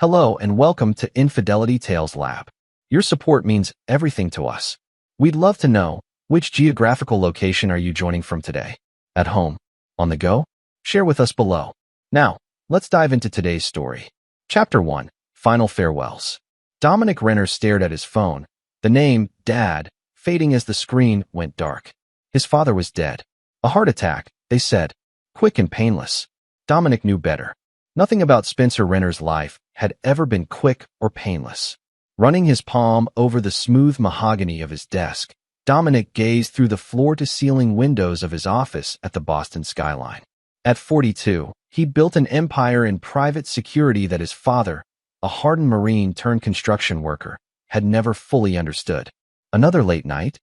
Hello and welcome to Infidelity Tales Lab. Your support means everything to us. We'd love to know, which geographical location are you joining from today? At home? On the go? Share with us below. Now, let's dive into today's story. Chapter 1. Final Farewells. Dominic Renner stared at his phone, the name, Dad, fading as the screen went dark. His father was dead. A heart attack, they said. Quick and painless. Dominic knew better. Nothing about Spencer Renner's life had ever been quick or painless. Running his palm over the smooth mahogany of his desk, Dominic gazed through the floor-to-ceiling windows of his office at the Boston skyline. At 42, he'd built an empire in private security that his father, a hardened Marine turned construction worker, had never fully understood. Another late night,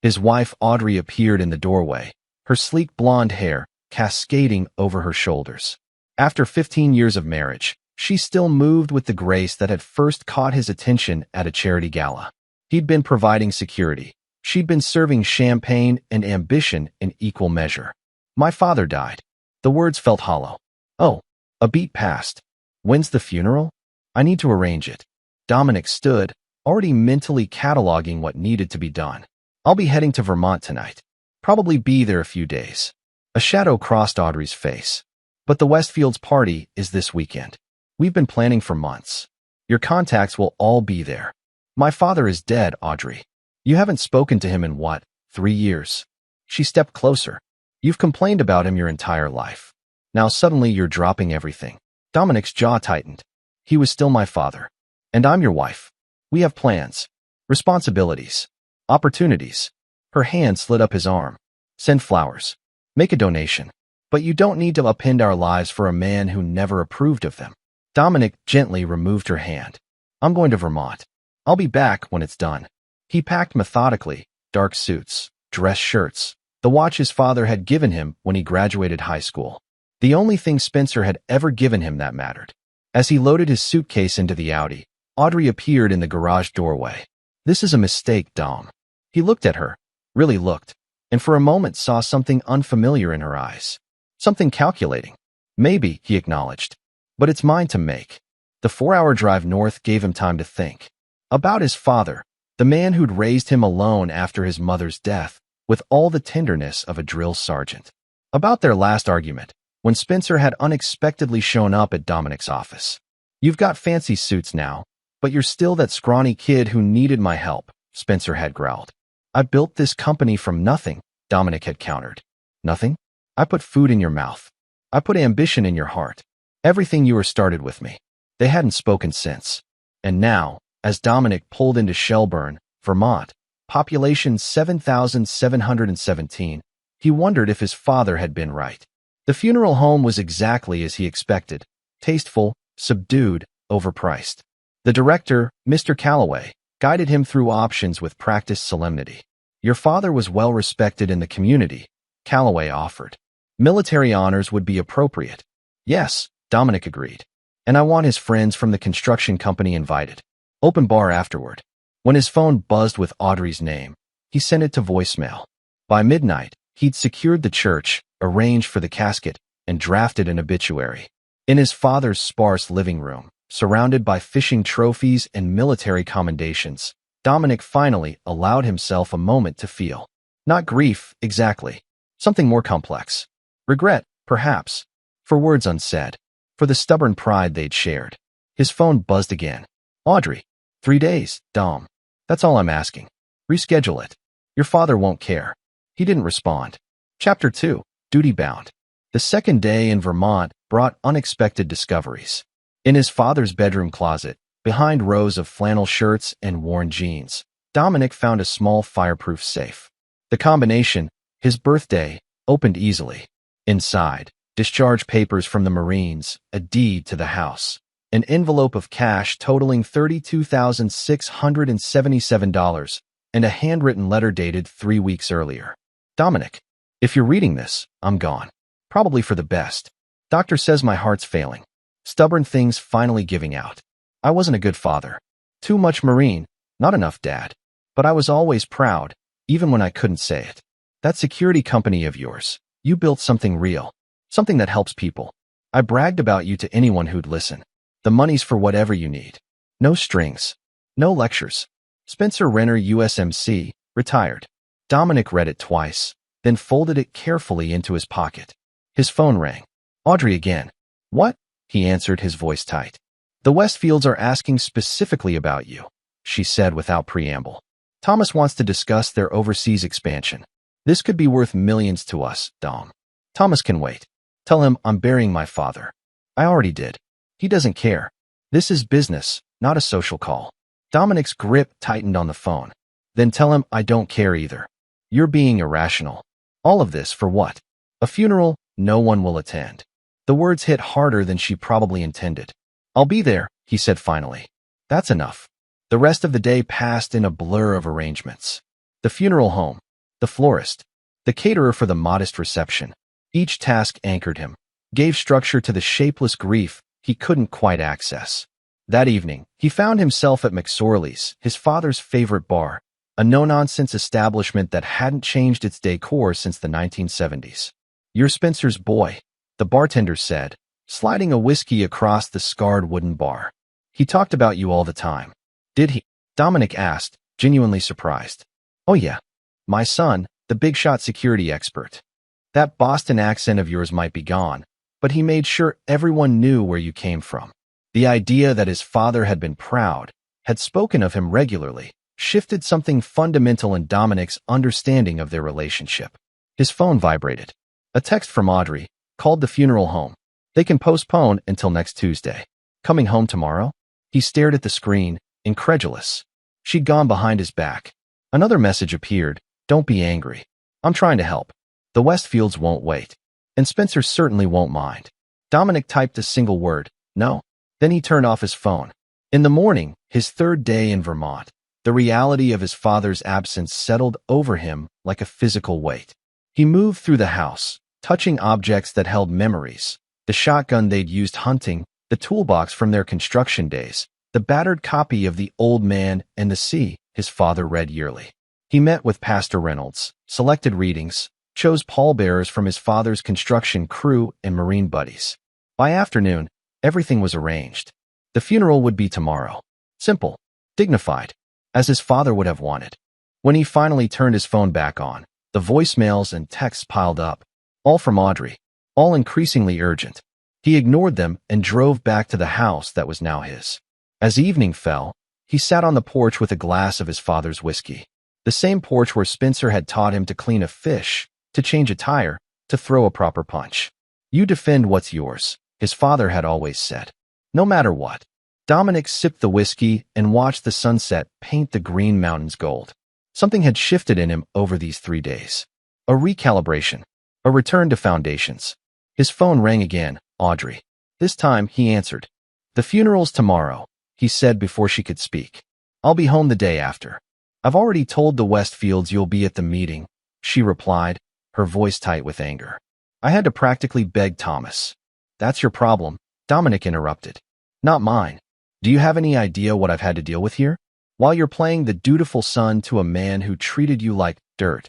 his wife Audrey appeared in the doorway, her sleek blonde hair cascading over her shoulders. After 15 years of marriage, she still moved with the grace that had first caught his attention at a charity gala. He'd been providing security. She'd been serving champagne and ambition in equal measure. My father died. The words felt hollow. Oh, a beat passed. When's the funeral? I need to arrange it. Dominic stood, already mentally cataloging what needed to be done. I'll be heading to Vermont tonight. Probably be there a few days. A shadow crossed Audrey's face. But the Westfields party is this weekend. We've been planning for months. Your contacts will all be there. My father is dead, Audrey. You haven't spoken to him in what, 3 years? She stepped closer. You've complained about him your entire life. Now suddenly you're dropping everything. Dominic's jaw tightened. He was still my father. And I'm your wife. We have plans, responsibilities, opportunities. Her hand slid up his arm. Send flowers. Make a donation. But you don't need to upend our lives for a man who never approved of them. Dominic gently removed her hand. I'm going to Vermont. I'll be back when it's done. He packed methodically, dark suits, dress shirts, the watch his father had given him when he graduated high school. The only thing Spencer had ever given him that mattered. As he loaded his suitcase into the Audi, Audrey appeared in the garage doorway. This is a mistake, Dom. He looked at her, really looked, and for a moment saw something unfamiliar in her eyes. Something calculating. Maybe, he acknowledged. But it's mine to make. The 4-hour drive north gave him time to think. About his father, the man who'd raised him alone after his mother's death, with all the tenderness of a drill sergeant. About their last argument, when Spencer had unexpectedly shown up at Dominic's office. You've got fancy suits now, but you're still that scrawny kid who needed my help, Spencer had growled. I built this company from nothing, Dominic had countered. Nothing? I put food in your mouth. I put ambition in your heart. Everything you were started with me. They hadn't spoken since. And now, as Dominic pulled into Shelburne, Vermont, population 7,717, he wondered if his father had been right. The funeral home was exactly as he expected. Tasteful, subdued, overpriced. The director, Mr. Calloway, guided him through options with practiced solemnity. Your father was well respected in the community, Calloway offered. Military honors would be appropriate. Yes, Dominic agreed. And I want his friends from the construction company invited. Open bar afterward. When his phone buzzed with Audrey's name, he sent it to voicemail. By midnight, he'd secured the church, arranged for the casket, and drafted an obituary. In his father's sparse living room, surrounded by fishing trophies and military commendations, Dominic finally allowed himself a moment to feel. Not grief, exactly. Something more complex. Regret, perhaps. For words unsaid. For the stubborn pride they'd shared. His phone buzzed again. Audrey. 3 days, Dom. That's all I'm asking. Reschedule it. Your father won't care. He didn't respond. Chapter 2. Duty Bound. The second day in Vermont brought unexpected discoveries. In his father's bedroom closet, behind rows of flannel shirts and worn jeans, Dominic found a small fireproof safe. The combination, his birthday, opened easily. Inside, discharge papers from the Marines, a deed to the house, an envelope of cash totaling $32,677, and a handwritten letter dated 3 weeks earlier. Dominic, if you're reading this, I'm gone. Probably for the best. Doctor says my heart's failing. Stubborn things finally giving out. I wasn't a good father. Too much Marine, not enough dad. But I was always proud, even when I couldn't say it. That security company of yours, you built something real, something that helps people. I bragged about you to anyone who'd listen. The money's for whatever you need. No strings. No lectures. Spencer Renner, USMC, retired. Dominic read it twice, then folded it carefully into his pocket. His phone rang. Audrey again. What? He answered, his voice tight. The Westfields are asking specifically about you, she said without preamble. Thomas wants to discuss their overseas expansion. This could be worth millions to us, Dom. Thomas can wait. Tell him I'm burying my father. I already did. He doesn't care. This is business, not a social call. Dominic's grip tightened on the phone. Then tell him I don't care either. You're being irrational. All of this for what? A funeral no one will attend. The words hit harder than she probably intended. I'll be there, he said finally. That's enough. The rest of the day passed in a blur of arrangements. The funeral home, the florist, the caterer for the modest reception. Each task anchored him, gave structure to the shapeless grief he couldn't quite access. That evening, he found himself at McSorley's, his father's favorite bar, a no-nonsense establishment that hadn't changed its decor since the 1970s. You're Spencer's boy, the bartender said, sliding a whiskey across the scarred wooden bar. He talked about you all the time. Did he? Dominic asked, genuinely surprised. Oh yeah. My son, the big-shot security expert. That Boston accent of yours might be gone, but he made sure everyone knew where you came from. The idea that his father had been proud, had spoken of him regularly, shifted something fundamental in Dominic's understanding of their relationship. His phone vibrated. A text from Audrey, called the funeral home. They can postpone until next Tuesday. Coming home tomorrow? He stared at the screen, incredulous. She'd gone behind his back. Another message appeared. Don't be angry. I'm trying to help. The Westfields won't wait. And Spencer certainly won't mind. Dominic typed a single word. No. Then he turned off his phone. In the morning, his third day in Vermont, the reality of his father's absence settled over him like a physical weight. He moved through the house, touching objects that held memories. The shotgun they'd used hunting, the toolbox from their construction days, the battered copy of The Old Man and the Sea his father read yearly. He met with Pastor Reynolds, selected readings, chose pallbearers from his father's construction crew and Marine buddies. By afternoon, everything was arranged. The funeral would be tomorrow. Simple, dignified, as his father would have wanted. When he finally turned his phone back on, the voicemails and texts piled up, all from Audrey, all increasingly urgent. He ignored them and drove back to the house that was now his. As evening fell, he sat on the porch with a glass of his father's whiskey. The same porch where Spencer had taught him to clean a fish, to change a tire, to throw a proper punch. You defend what's yours, his father had always said. No matter what. Dominic sipped the whiskey and watched the sunset paint the green mountains gold. Something had shifted in him over these 3 days. A recalibration. A return to foundations. His phone rang again. Audrey. This time, he answered. The funeral's tomorrow, he said before she could speak. I'll be home the day after. I've already told the Westfields you'll be at the meeting, she replied, her voice tight with anger. I had to practically beg Thomas. That's your problem, Dominic interrupted. Not mine. Do you have any idea what I've had to deal with here? While you're playing the dutiful son to a man who treated you like dirt.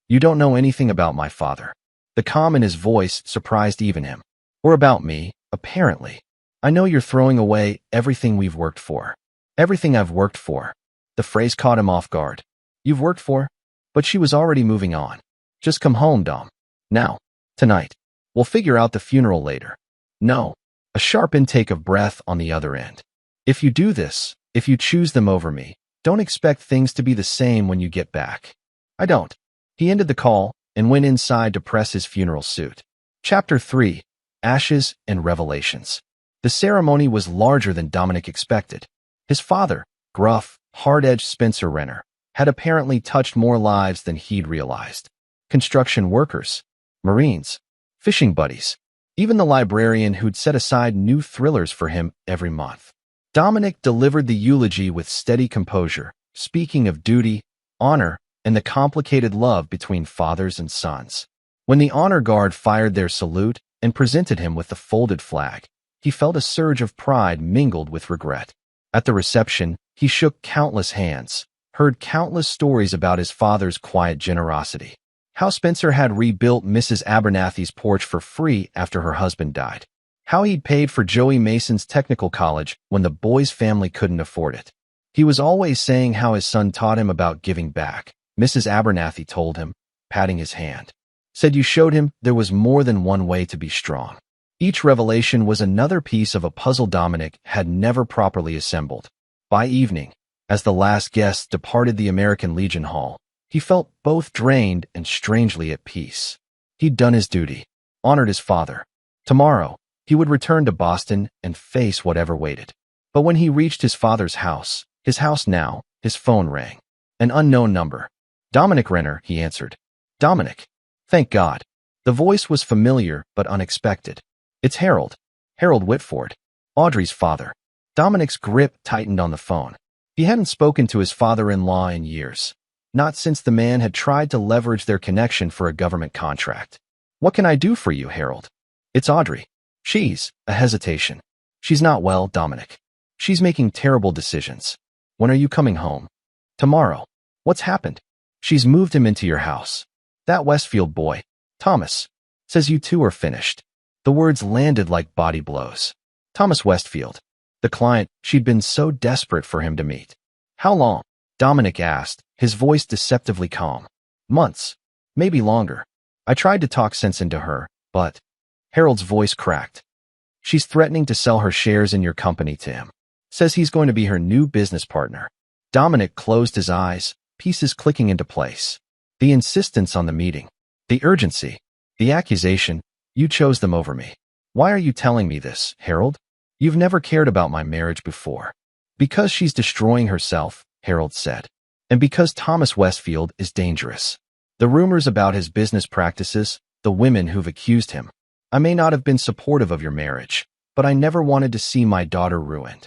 You don't know anything about my father. The calm in his voice surprised even him. Or about me, apparently. I know you're throwing away everything we've worked for. Everything I've worked for. The phrase caught him off guard. You've worked for? But she was already moving on. Just come home, Dom. Now. Tonight. We'll figure out the funeral later. No. A sharp intake of breath on the other end. If you do this, if you choose them over me, don't expect things to be the same when you get back. I don't. He ended the call and went inside to press his funeral suit. Chapter 3. Ashes and Revelations. The ceremony was larger than Dominic expected. His father, gruff, hard-edged Spencer Renner, had apparently touched more lives than he'd realized. Construction workers, Marines, fishing buddies, even the librarian who'd set aside new thrillers for him every month. Dominic delivered the eulogy with steady composure, speaking of duty, honor, and the complicated love between fathers and sons. When the honor guard fired their salute and presented him with the folded flag, he felt a surge of pride mingled with regret. At the reception, he shook countless hands, heard countless stories about his father's quiet generosity. How Spencer had rebuilt Mrs. Abernathy's porch for free after her husband died. How he'd paid for Joey Mason's technical college when the boy's family couldn't afford it. He was always saying how his son taught him about giving back. Mrs. Abernathy told him, patting his hand. Said you showed him there was more than one way to be strong. Each revelation was another piece of a puzzle Dominic had never properly assembled. By evening, as the last guests departed the American Legion Hall, he felt both drained and strangely at peace. He'd done his duty, honored his father. Tomorrow, he would return to Boston and face whatever waited. But when he reached his father's house now, his phone rang. An unknown number. Dominic Renner, he answered. Dominic. Thank God. The voice was familiar but unexpected. It's Harold. Harold Whitford. Audrey's father. Dominic's grip tightened on the phone. He hadn't spoken to his father-in-law in years. Not since the man had tried to leverage their connection for a government contract. What can I do for you, Harold? It's Audrey. She's, a hesitation. She's not well, Dominic. She's making terrible decisions. When are you coming home? Tomorrow. What's happened? She's moved him into your house. That Westfield boy, Thomas, says you two are finished. The words landed like body blows. Thomas Westfield, the client she'd been so desperate for him to meet. How long? Dominic asked, his voice deceptively calm. Months. Maybe longer. I tried to talk sense into her, but... Harold's voice cracked. She's threatening to sell her shares in your company to him. Says he's going to be her new business partner. Dominic closed his eyes, pieces clicking into place. The insistence on the meeting. The urgency. The accusation. You chose them over me. Why are you telling me this, Harold? You've never cared about my marriage before. Because she's destroying herself, Harold said. And because Thomas Westfield is dangerous. The rumors about his business practices, the women who've accused him. I may not have been supportive of your marriage, but I never wanted to see my daughter ruined.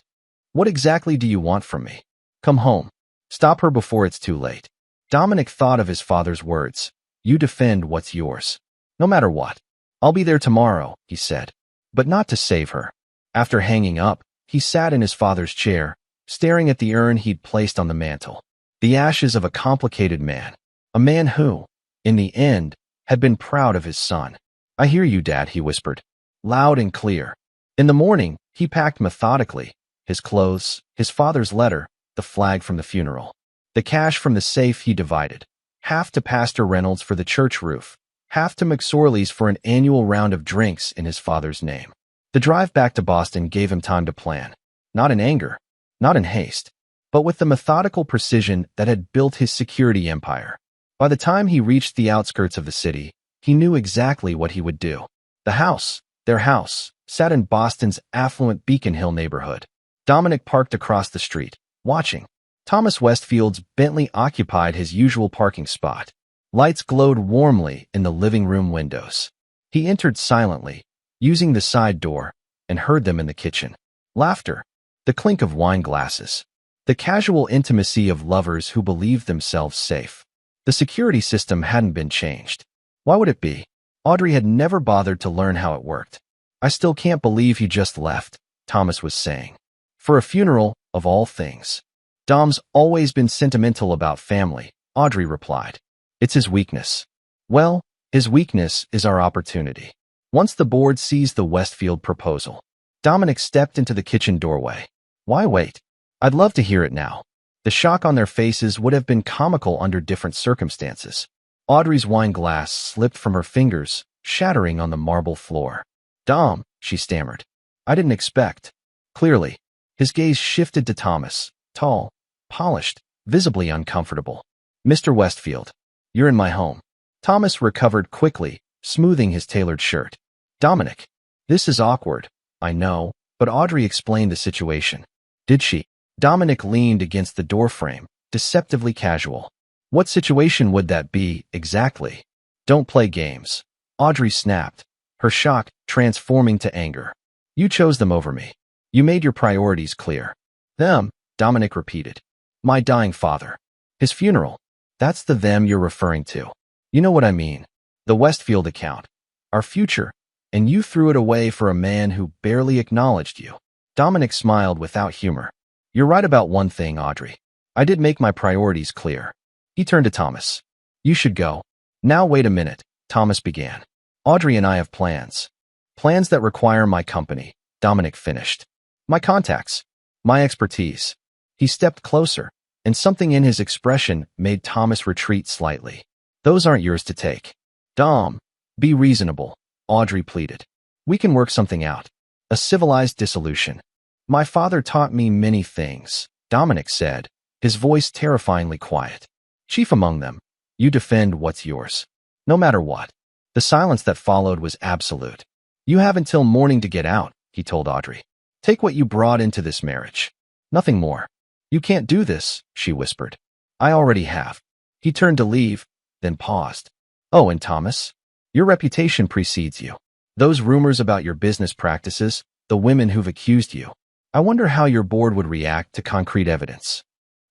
What exactly do you want from me? Come home. Stop her before it's too late. Dominic thought of his father's words. You defend what's yours. No matter what. I'll be there tomorrow, he said. But not to save her. After hanging up, he sat in his father's chair, staring at the urn he'd placed on the mantel. The ashes of a complicated man. A man who, in the end, had been proud of his son. I hear you, Dad, he whispered. Loud and clear. In the morning, he packed methodically. His clothes, his father's letter, the flag from the funeral. The cash from the safe he divided. Half to Pastor Reynolds for the church roof. Half to McSorley's for an annual round of drinks in his father's name. The drive back to Boston gave him time to plan. Not in anger. Not in haste. But with the methodical precision that had built his security empire. By the time he reached the outskirts of the city, he knew exactly what he would do. The house, their house, sat in Boston's affluent Beacon Hill neighborhood. Dominic parked across the street, watching. Thomas Westfield's Bentley occupied his usual parking spot. Lights glowed warmly in the living room windows. He entered silently, using the side door, and heard them in the kitchen. Laughter. The clink of wine glasses. The casual intimacy of lovers who believed themselves safe. The security system hadn't been changed. Why would it be? Audrey had never bothered to learn how it worked. I still can't believe he just left, Thomas was saying. For a funeral, of all things. Dom's always been sentimental about family, Audrey replied. It's his weakness. Well, his weakness is our opportunity. Once the board sees the Westfield proposal, Dominic stepped into the kitchen doorway. Why wait? I'd love to hear it now. The shock on their faces would have been comical under different circumstances. Audrey's wine glass slipped from her fingers, shattering on the marble floor. Dom, she stammered. I didn't expect. Clearly, his gaze shifted to Thomas, tall, polished, visibly uncomfortable. Mr. Westfield, you're in my home. Thomas recovered quickly, smoothing his tailored shirt. Dominic, this is awkward, I know, but Audrey explained the situation. Did she? Dominic leaned against the doorframe, deceptively casual. What situation would that be, exactly? Don't play games. Audrey snapped, her shock transforming to anger. You chose them over me. You made your priorities clear. Them, Dominic repeated. My dying father. His funeral. That's the them you're referring to. You know what I mean. The Westfield account. Our future. And you threw it away for a man who barely acknowledged you. Dominic smiled without humor. You're right about one thing, Audrey. I did make my priorities clear. He turned to Thomas. You should go. Now wait a minute, Thomas began. Audrey and I have plans. Plans that require my company, Dominic finished. My contacts. My expertise. He stepped closer, and something in his expression made Thomas retreat slightly. Those aren't yours to take. Dom, be reasonable, Audrey pleaded. We can work something out. A civilized dissolution. My father taught me many things, Dominic said, his voice terrifyingly quiet. Chief among them, you defend what's yours. No matter what. The silence that followed was absolute. You have until morning to get out, he told Audrey. Take what you brought into this marriage. Nothing more. You can't do this, she whispered. I already have. He turned to leave, then paused. Oh, and Thomas? Your reputation precedes you. Those rumors about your business practices, the women who've accused you. I wonder how your board would react to concrete evidence.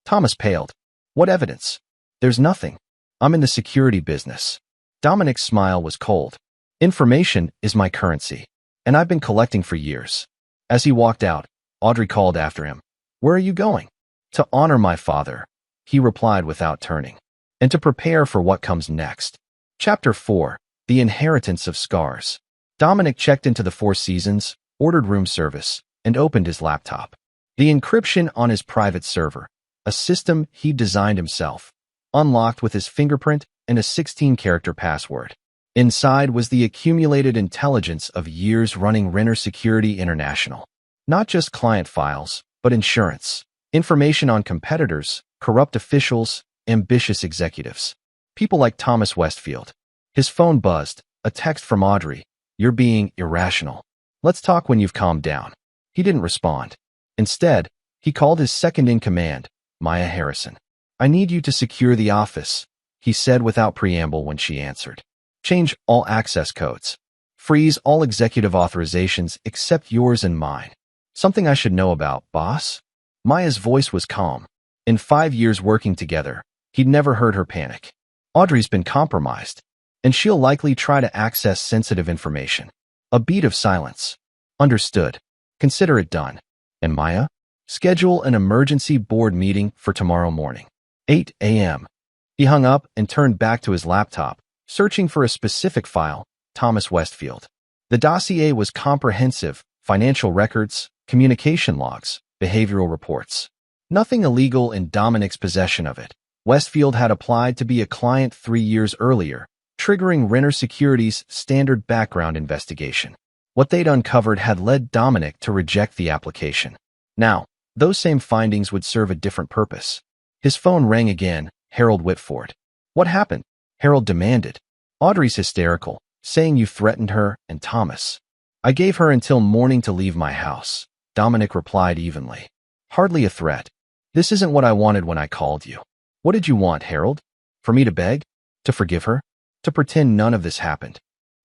Thomas paled. What evidence? There's nothing. I'm in the security business. Dominic's smile was cold. Information is my currency, and I've been collecting for years. As he walked out, Audrey called after him. Where are you going? To honor my father, he replied without turning, and to prepare for what comes next. Chapter 4. The Inheritance of Scars. Dominic checked into the Four Seasons, ordered room service, and opened his laptop. The encryption on his private server, a system he designed himself, unlocked with his fingerprint and a 16-character password. Inside was the accumulated intelligence of years running Renner Security International. Not just client files, but insurance, information on competitors, corrupt officials, ambitious executives. People like Thomas Westfield. His phone buzzed, a text from Audrey. You're being irrational. Let's talk when you've calmed down. He didn't respond. Instead, he called his second-in-command, Maya Harrison. I need you to secure the office, he said without preamble when she answered. Change all access codes. Freeze all executive authorizations except yours and mine. Something I should know about, boss? Maya's voice was calm. In 5 years working together, he'd never heard her panic. Audrey's been compromised, and she'll likely try to access sensitive information. A beat of silence. Understood. Consider it done. And Maya? Schedule an emergency board meeting for tomorrow morning. 8 a.m. He hung up and turned back to his laptop, searching for a specific file, Thomas Westfield. The dossier was comprehensive, financial records, communication logs, behavioral reports. Nothing illegal in Dominic's possession of it. Westfield had applied to be a client 3 years earlier, triggering Renner Security's standard background investigation. What they'd uncovered had led Dominic to reject the application. Now, those same findings would serve a different purpose. His phone rang again, Harold Whitford. What happened? Harold demanded. Audrey's hysterical, saying you threatened her and Thomas. I gave her until morning to leave my house, Dominic replied evenly. Hardly a threat. This isn't what I wanted when I called you. What did you want, Harold? For me to beg? To forgive her? To pretend none of this happened?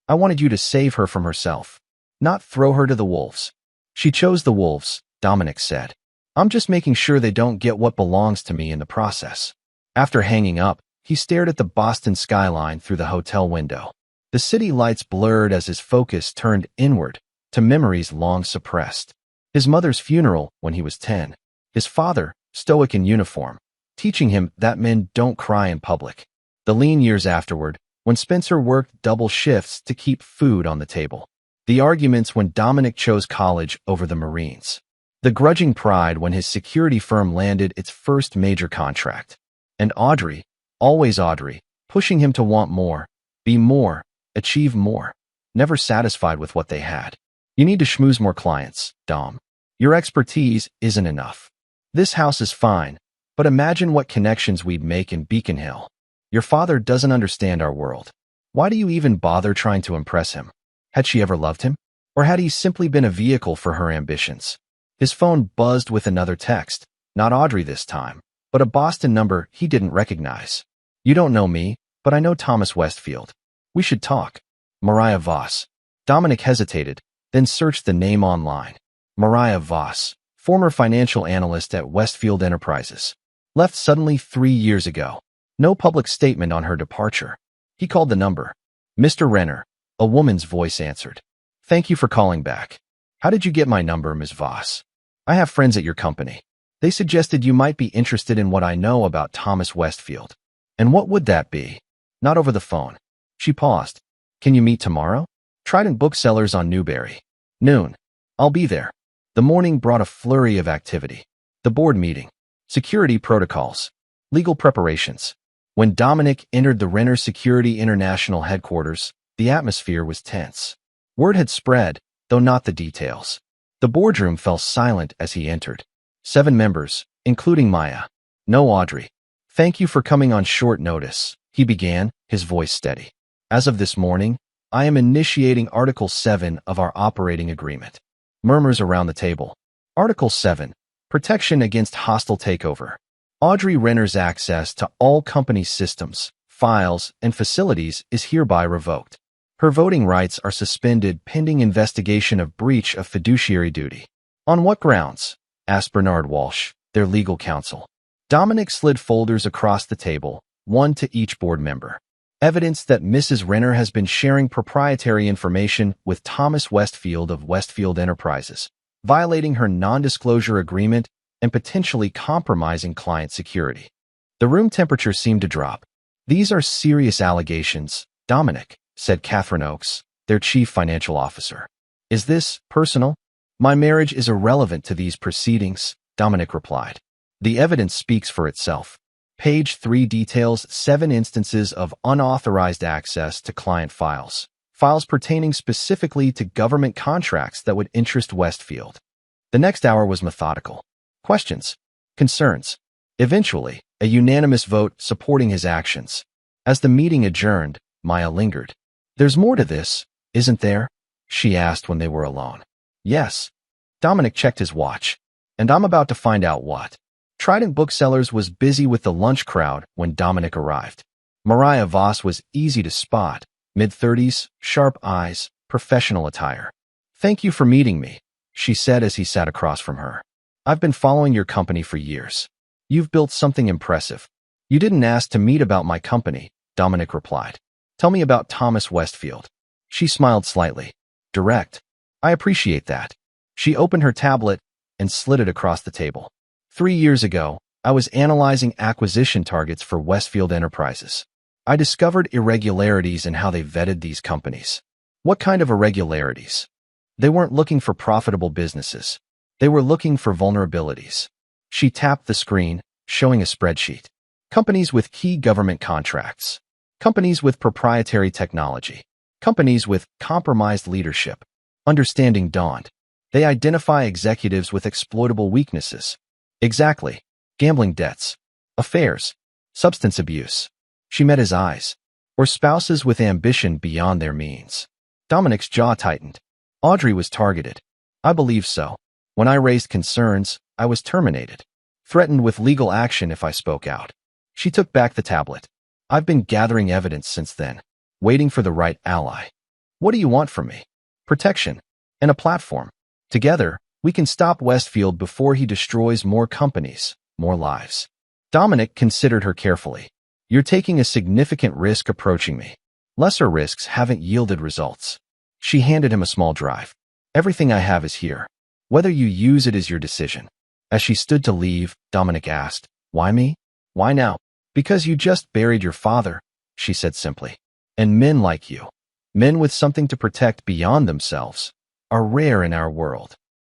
I wanted you to save her from herself, not throw her to the wolves. She chose the wolves, Dominic said. I'm just making sure they don't get what belongs to me in the process. After hanging up, he stared at the Boston skyline through the hotel window. The city lights blurred as his focus turned inward to memories long suppressed. His mother's funeral when he was 10. His father, stoic in uniform, teaching him that men don't cry in public. The lean years afterward, when Spencer worked double shifts to keep food on the table. The arguments when Dominic chose college over the Marines. The grudging pride when his security firm landed its first major contract. And Audrey, always Audrey, pushing him to want more, be more, achieve more, never satisfied with what they had. You need to schmooze more clients, Dom. Your expertise isn't enough. This house is fine, but imagine what connections we'd make in Beacon Hill. Your father doesn't understand our world. Why do you even bother trying to impress him? Had she ever loved him? Or had he simply been a vehicle for her ambitions? His phone buzzed with another text, not Audrey this time, but a Boston number he didn't recognize. You don't know me, but I know Thomas Westfield. We should talk. Mariah Voss. Dominic hesitated, then searched the name online. Mariah Voss, former financial analyst at Westfield Enterprises. Left suddenly 3 years ago. No public statement on her departure. He called the number. Mr. Renner, a woman's voice answered. Thank you for calling back. How did you get my number, Ms. Voss? I have friends at your company. They suggested you might be interested in what I know about Thomas Westfield. And what would that be? Not over the phone. She paused. Can you meet tomorrow? Trident Booksellers on Newberry. Noon. I'll be there. The morning brought a flurry of activity. The board meeting. Security protocols. Legal preparations. When Dominic entered the Renner Security International headquarters, the atmosphere was tense. Word had spread, though not the details. The boardroom fell silent as he entered. 7 members, including Maya. No Audrey. Thank you for coming on short notice, he began, his voice steady. As of this morning, I am initiating Article 7 of our operating agreement. Murmurs around the table. Article 7. Protection against hostile takeover. Audrey Renner's access to all company systems, files, and facilities is hereby revoked. Her voting rights are suspended pending investigation of breach of fiduciary duty. On what grounds? Asked Bernard Walsh, their legal counsel. Dominic slid folders across the table, one to each board member. Evidence that Mrs. Renner has been sharing proprietary information with Thomas Westfield of Westfield Enterprises, violating her non-disclosure agreement and potentially compromising client security. The room temperature seemed to drop. These are serious allegations, Dominic, said Catherine Oakes, their chief financial officer. Is this personal? My marriage is irrelevant to these proceedings, Dominic replied. The evidence speaks for itself. Page 3 details 7 instances of unauthorized access to client files, files pertaining specifically to government contracts that would interest Westfield. The next hour was methodical. Questions, concerns. Eventually, a unanimous vote supporting his actions. As the meeting adjourned, Maya lingered. There's more to this, isn't there? She asked when they were alone. Yes. Dominic checked his watch. And I'm about to find out what. Trident Booksellers was busy with the lunch crowd when Dominic arrived. Mariah Voss was easy to spot, mid-30s, sharp eyes, professional attire. Thank you for meeting me, she said as he sat across from her. I've been following your company for years. You've built something impressive. You didn't ask to meet about my company, Dominic replied. Tell me about Thomas Westfield. She smiled slightly. Direct. I appreciate that. She opened her tablet and slid it across the table. 3 years ago, I was analyzing acquisition targets for Westfield Enterprises. I discovered irregularities in how they vetted these companies. What kind of irregularities? They weren't looking for profitable businesses. They were looking for vulnerabilities. She tapped the screen, showing a spreadsheet. Companies with key government contracts. Companies with proprietary technology. Companies with compromised leadership. Understanding dawned. They identify executives with exploitable weaknesses. Exactly. Gambling debts. Affairs. Substance abuse. She met his eyes. Or spouses with ambition beyond their means. Dominic's jaw tightened. Audrey was targeted. I believe so. When I raised concerns, I was terminated. Threatened with legal action if I spoke out. She took back the tablet. I've been gathering evidence since then. Waiting for the right ally. What do you want from me? Protection. And a platform. Together, we can stop Westfield before he destroys more companies, more lives. Dominic considered her carefully. You're taking a significant risk approaching me. Lesser risks haven't yielded results. She handed him a small drive. Everything I have is here. Whether you use it is your decision. As she stood to leave, Dominic asked, Why me? Why now? Because you just buried your father, she said simply. And men like you, men with something to protect beyond themselves, are rare in our world.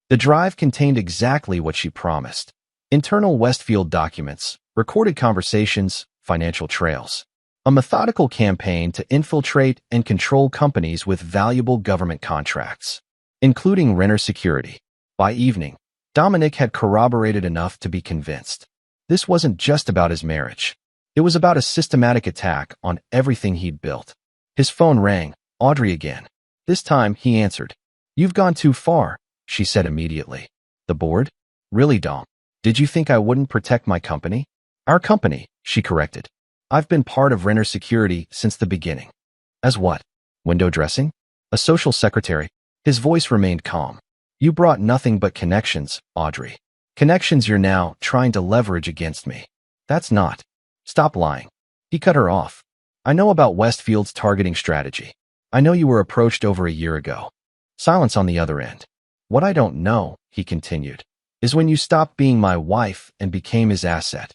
The drive contained exactly what she promised. Internal Westfield documents, recorded conversations, financial trails. A methodical campaign to infiltrate and control companies with valuable government contracts, including Renner Security. By evening, Dominic had corroborated enough to be convinced. This wasn't just about his marriage. It was about a systematic attack on everything he'd built. His phone rang, Audrey again. This time, he answered. You've gone too far, she said immediately. The board? Really, Dom? Did you think I wouldn't protect my company? Our company, she corrected. I've been part of Renner Security since the beginning. As what? Window dressing? A social secretary? His voice remained calm. You brought nothing but connections, Audrey. Connections you're now trying to leverage against me. That's not. Stop lying. He cut her off. I know about Westfield's targeting strategy. I know you were approached over a year ago. Silence on the other end. What I don't know, he continued, is when you stopped being my wife and became his asset.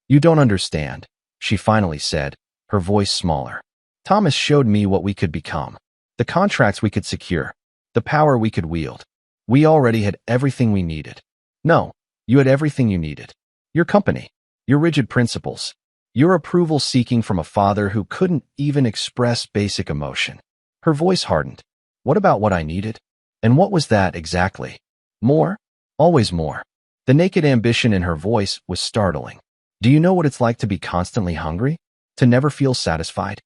You don't understand, she finally said, her voice smaller. Thomas showed me what we could become. the contracts we could secure, the power we could wield. We already had everything we needed. No, you had everything you needed. Your company, your rigid principles, your approval seeking from a father who couldn't even express basic emotion. Her voice hardened. What about what I needed? And what was that exactly? More? Always more. The naked ambition in her voice was startling. Do you know what it's like to be constantly hungry? To never feel satisfied?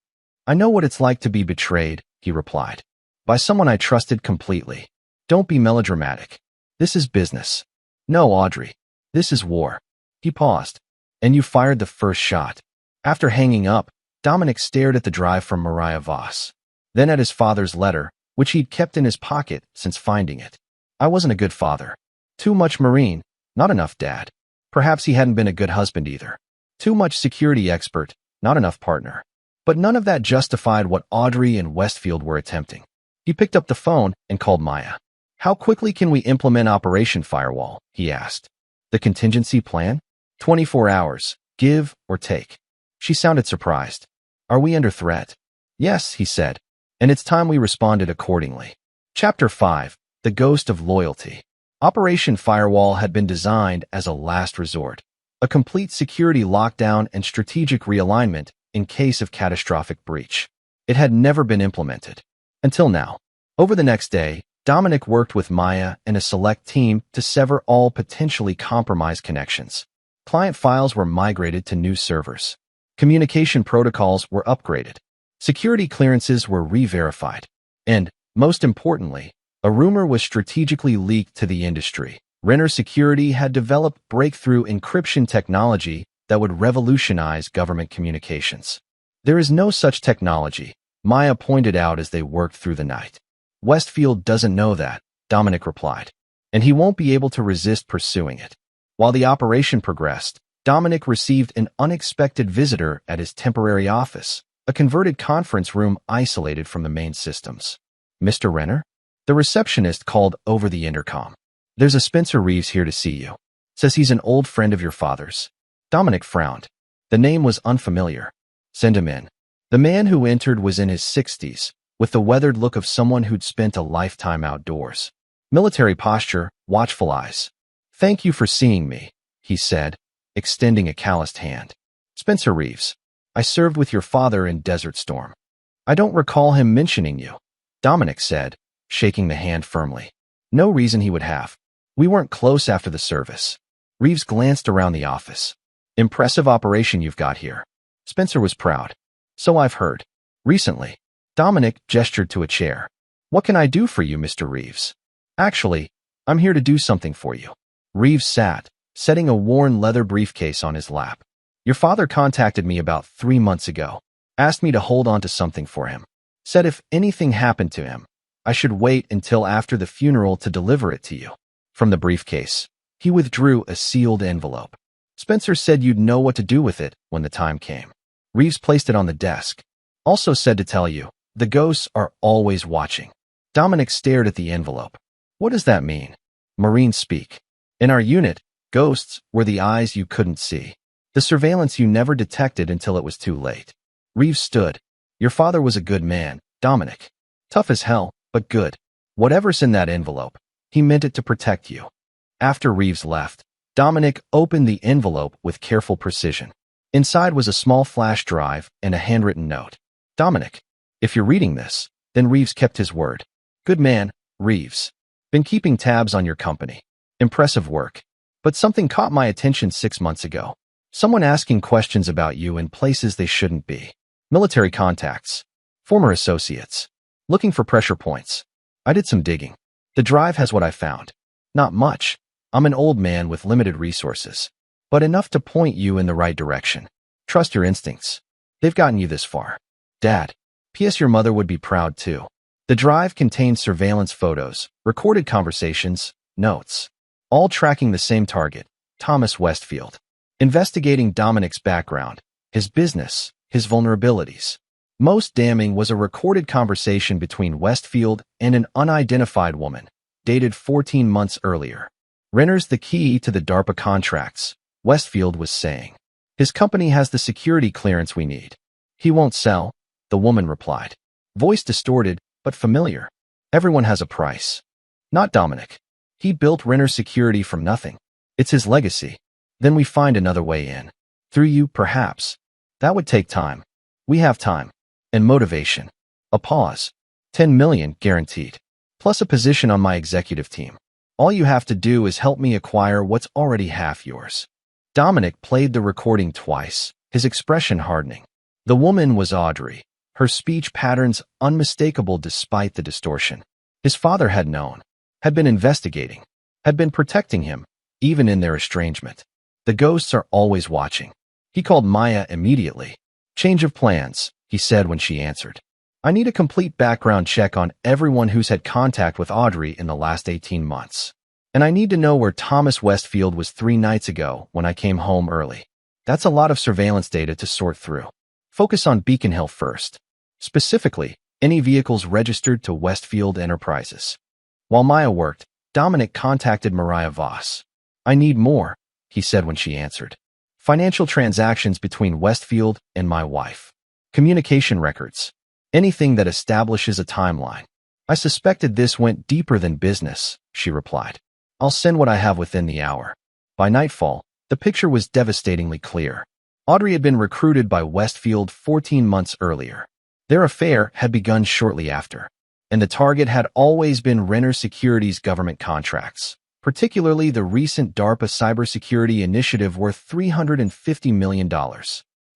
I know what it's like to be betrayed, he replied. By someone I trusted completely. Don't be melodramatic. This is business. No, Audrey. This is war. He paused. And you fired the first shot. After hanging up, Dominic stared at the drive from Mariah Voss. Then at his father's letter, which he'd kept in his pocket since finding it. I wasn't a good father. Too much Marine, not enough dad. Perhaps he hadn't been a good husband either. Too much security expert, not enough partner. But none of that justified what Audrey and Westfield were attempting. He picked up the phone and called Maya. How quickly can we implement Operation Firewall? He asked. The contingency plan? 24 hours, give or take. She sounded surprised. Are we under threat? Yes, he said. And it's time we responded accordingly. Chapter 5. The Ghost of Loyalty. Operation Firewall had been designed as a last resort, a complete security lockdown and strategic realignment in case of catastrophic breach. It had never been implemented. Until now. Over the next day, Dominic worked with Maya and a select team to sever all potentially compromised connections. Client files were migrated to new servers. Communication protocols were upgraded. Security clearances were re-verified. And, most importantly, a rumor was strategically leaked to the industry. Renner Security had developed breakthrough encryption technology that would revolutionize government communications. There is no such technology, Maya pointed out as they worked through the night. Westfield doesn't know that, Dominic replied, and he won't be able to resist pursuing it. While the operation progressed, Dominic received an unexpected visitor at his temporary office, a converted conference room isolated from the main systems. Mr. Renner? The receptionist called over the intercom. There's a Spencer Reeves here to see you. Says he's an old friend of your father's. Dominic frowned. The name was unfamiliar. Send him in. The man who entered was in his 60s, with the weathered look of someone who'd spent a lifetime outdoors. Military posture, watchful eyes. Thank you for seeing me, he said, extending a calloused hand. Spencer Reeves. I served with your father in Desert Storm. I don't recall him mentioning you, Dominic said, shaking the hand firmly. No reason he would have. We weren't close after the service. Reeves glanced around the office. Impressive operation you've got here. Spencer was proud. So I've heard. Recently. Dominic gestured to a chair. What can I do for you, Mr. Reeves? Actually, I'm here to do something for you. Reeves sat, setting a worn leather briefcase on his lap. Your father contacted me about 3 months ago. Asked me to hold on to something for him. Said if anything happened to him, I should wait until after the funeral to deliver it to you. From the briefcase, he withdrew a sealed envelope. Spencer said you'd know what to do with it when the time came. Reeves placed it on the desk. Also said to tell you, the ghosts are always watching. Dominic stared at the envelope. What does that mean? Marines speak. In our unit, ghosts were the eyes you couldn't see. The surveillance you never detected until it was too late. Reeves stood. Your father was a good man, Dominic. Tough as hell, but good. Whatever's in that envelope, he meant it to protect you. After Reeves left, Dominic opened the envelope with careful precision. Inside was a small flash drive and a handwritten note. Dominic, if you're reading this, then Reeves kept his word. Good man, Reeves. Been keeping tabs on your company. Impressive work. But something caught my attention 6 months ago. Someone asking questions about you in places they shouldn't be. Military contacts. Former associates. Looking for pressure points. I did some digging. The drive has what I found. Not much. I'm an old man with limited resources. But enough to point you in the right direction. Trust your instincts. They've gotten you this far. Dad. P.S. Your mother would be proud too. The drive contains surveillance photos, recorded conversations, notes. All tracking the same target, Thomas Westfield. Investigating Dominic's background, his business, his vulnerabilities. Most damning was a recorded conversation between Westfield and an unidentified woman, dated 14 months earlier. Renner's the key to the DARPA contracts, Westfield was saying. His company has the security clearance we need. He won't sell, the woman replied. Voice distorted, but familiar. Everyone has a price. Not Dominic. He built Renner Security from nothing. It's his legacy. Then we find another way in. Through you, perhaps. That would take time. We have time. And motivation. A pause. 10 million guaranteed. Plus a position on my executive team. All you have to do is help me acquire what's already half yours. Dominic played the recording twice, his expression hardening. The woman was Audrey, her speech patterns unmistakable despite the distortion. His father had known, had been investigating, had been protecting him, even in their estrangement. The ghosts are always watching. He called Maya immediately. Change of plans, he said when she answered. I need a complete background check on everyone who's had contact with Audrey in the last 18 months. And I need to know where Thomas Westfield was 3 nights ago when I came home early. That's a lot of surveillance data to sort through. Focus on Beacon Hill first. Specifically, any vehicles registered to Westfield Enterprises. While Maya worked, Dominic contacted Mariah Voss. I need more, he said when she answered. Financial transactions between Westfield and my wife. Communication records. Anything that establishes a timeline. I suspected this went deeper than business, she replied. I'll send what I have within the hour. By nightfall, the picture was devastatingly clear. Audrey had been recruited by Westfield 14 months earlier. Their affair had begun shortly after. And the target had always been Renner Security's government contracts, particularly the recent DARPA cybersecurity initiative worth $350 million.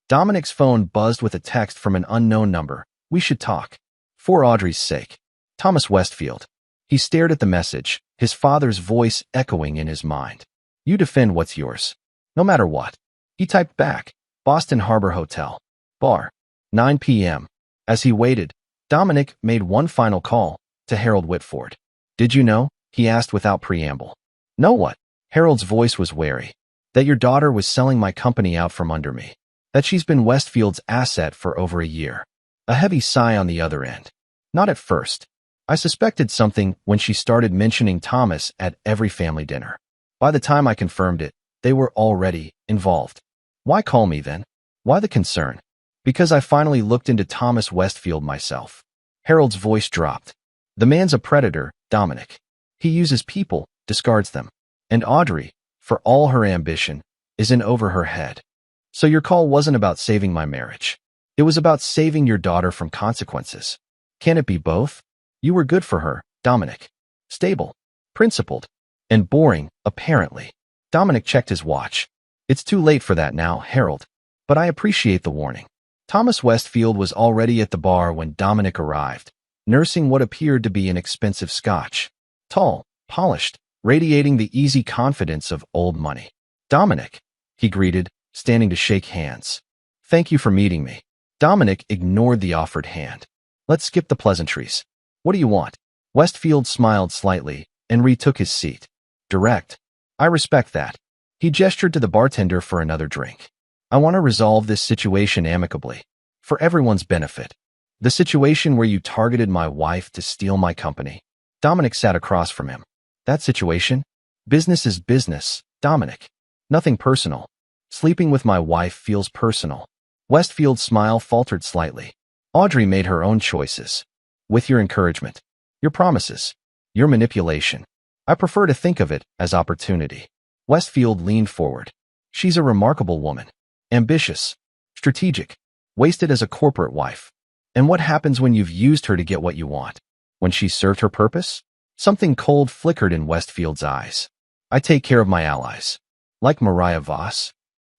Dominic's phone buzzed with a text from an unknown number. We should talk. For Audrey's sake. Thomas Westfield. He stared at the message, his father's voice echoing in his mind. You defend what's yours. No matter what. He typed back. Boston Harbor Hotel. Bar. 9 p.m. As he waited, Dominic made one final call to Harold Whitford. Did you know? He asked without preamble. Know what? Harold's voice was wary. That your daughter was selling my company out from under me. That she's been Westfield's asset for over a year. A heavy sigh on the other end. Not at first. I suspected something when she started mentioning Thomas at every family dinner. By the time I confirmed it, they were already involved. Why call me then? Why the concern? Because I finally looked into Thomas Westfield myself. Harold's voice dropped. The man's a predator, Dominic. He uses people, discards them. And Audrey, for all her ambition, is in over her head. So your call wasn't about saving my marriage. It was about saving your daughter from consequences. Can it be both? You were good for her, Dominic. Stable, principled, and boring, apparently. Dominic checked his watch. It's too late for that now, Harold. But I appreciate the warning. Thomas Westfield was already at the bar when Dominic arrived, nursing what appeared to be an expensive scotch. Tall, polished, radiating the easy confidence of old money. Dominic, he greeted, standing to shake hands. Thank you for meeting me. Dominic ignored the offered hand. Let's skip the pleasantries. What do you want? Westfield smiled slightly and retook his seat. Direct. I respect that. He gestured to the bartender for another drink. I want to resolve this situation amicably. For everyone's benefit. The situation where you targeted my wife to steal my company. Dominic sat across from him. That situation? Business is business, Dominic. Nothing personal. Sleeping with my wife feels personal. Westfield's smile faltered slightly. Audrey made her own choices. With your encouragement. Your promises. Your manipulation. I prefer to think of it as opportunity. Westfield leaned forward. She's a remarkable woman. Ambitious. Strategic. Wasted as a corporate wife. And what happens when you've used her to get what you want? When she's served her purpose? Something cold flickered in Westfield's eyes. I take care of my allies. Like Mariah Voss.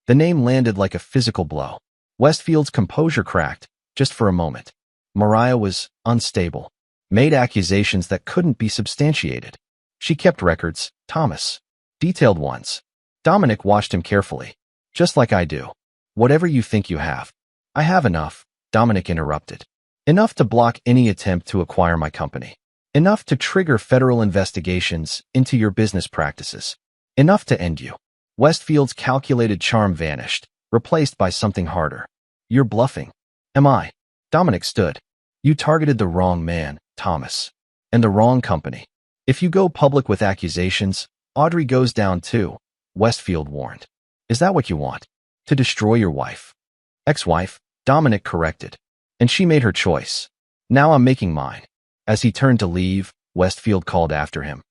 The name landed like a physical blow. Westfield's composure cracked, just for a moment. Mariah was unstable. Made accusations that couldn't be substantiated. She kept records, Thomas. Detailed ones. Dominic watched him carefully. Just like I do. Whatever you think you have. I have enough, Dominic interrupted. Enough to block any attempt to acquire my company. Enough to trigger federal investigations into your business practices. Enough to end you. Westfield's calculated charm vanished, replaced by something harder. You're bluffing. Am I? Dominic stood. You targeted the wrong man, Thomas. And the wrong company. If you go public with accusations, Audrey goes down too, Westfield warned. Is that what you want? To destroy your wife? Ex-wife, Dominic corrected. And she made her choice. Now I'm making mine. As he turned to leave, Westfield called after him.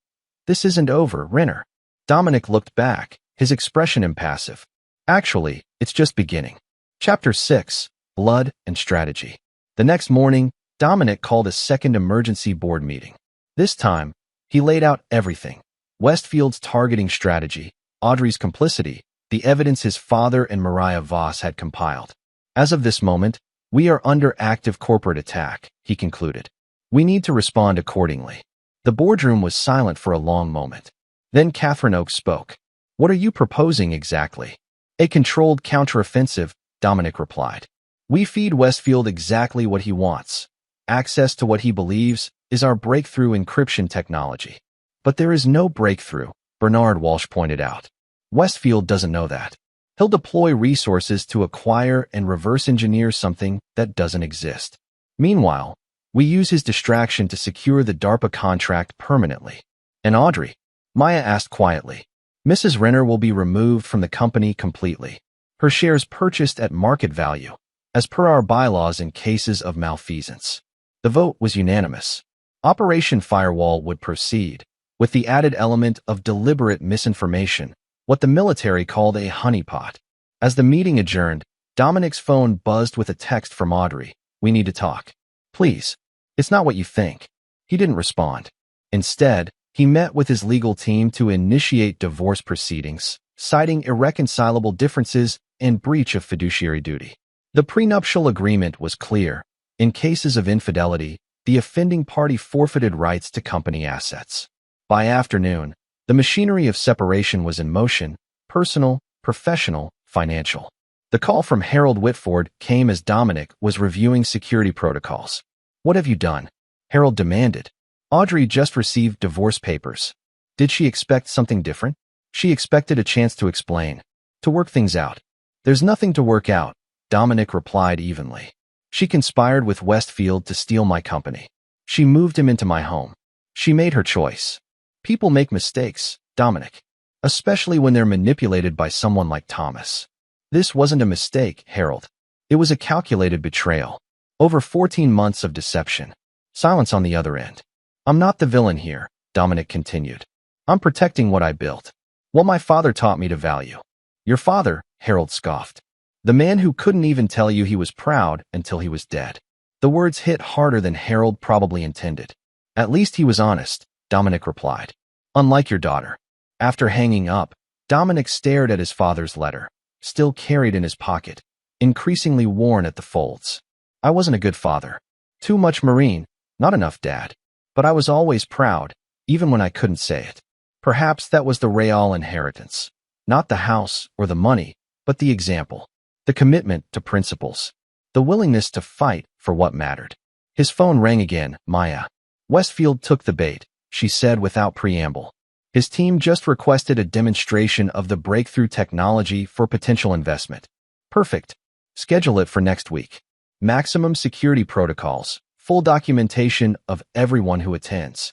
"This isn't over, Renner." Dominic looked back, his expression impassive. "Actually, it's just beginning." Chapter 6, Blood and Strategy. The next morning, Dominic called a second emergency board meeting. This time, he laid out everything. Westfield's targeting strategy, Audrey's complicity, the evidence his father and Mariah Voss had compiled. "As of this moment, we are under active corporate attack," he concluded. "We need to respond accordingly." The boardroom was silent for a long moment. Then Catherine Oakes spoke. "What are you proposing exactly?" "A controlled counteroffensive," Dominic replied. "We feed Westfield exactly what he wants. Access to what he believes is our breakthrough encryption technology." "But there is no breakthrough," Bernard Walsh pointed out. "Westfield doesn't know that. He'll deploy resources to acquire and reverse engineer something that doesn't exist. Meanwhile, we use his distraction to secure the DARPA contract permanently." "And Audrey?" Maya asked quietly. "Mrs. Renner will be removed from the company completely. Her shares purchased at market value, as per our bylaws in cases of malfeasance." The vote was unanimous. Operation Firewall would proceed, with the added element of deliberate misinformation, what the military called a honeypot. As the meeting adjourned, Dominic's phone buzzed with a text from Audrey. "We need to talk. Please. It's not what you think." He didn't respond. Instead, he met with his legal team to initiate divorce proceedings, citing irreconcilable differences and breach of fiduciary duty. The prenuptial agreement was clear. In cases of infidelity, the offending party forfeited rights to company assets. By afternoon, the machinery of separation was in motion: personal, professional, financial. The call from Harold Whitford came as Dominic was reviewing security protocols. "What have you done?" Harold demanded. "Audrey just received divorce papers." Did she expect something different? She expected a chance to explain, to work things out. "There's nothing to work out," Dominic replied evenly. "She conspired with Westfield to steal my company. She moved him into my home. She made her choice." People make mistakes, Dominic. Especially when they're manipulated by someone like Thomas. This wasn't a mistake, Harold. It was a calculated betrayal. Over 14 months of deception. Silence on the other end. "I'm not the villain here," Dominic continued. "I'm protecting what I built. What my father taught me to value." "Your father?" Harold scoffed. "The man who couldn't even tell you he was proud until he was dead." The words hit harder than Harold probably intended. "At least he was honest," Dominic replied. "Unlike your daughter." After hanging up, Dominic stared at his father's letter, still carried in his pocket, increasingly worn at the folds. "I wasn't a good father. Too much marine, not enough dad. But I was always proud, even when I couldn't say it." Perhaps that was the real inheritance. Not the house or the money, but the example. The commitment to principles. The willingness to fight for what mattered. His phone rang again. "Maya." Westfield took the bait, she said without preamble. His team just requested a demonstration of the breakthrough technology for potential investment. "Perfect. Schedule it for next week. Maximum security protocols, full documentation of everyone who attends.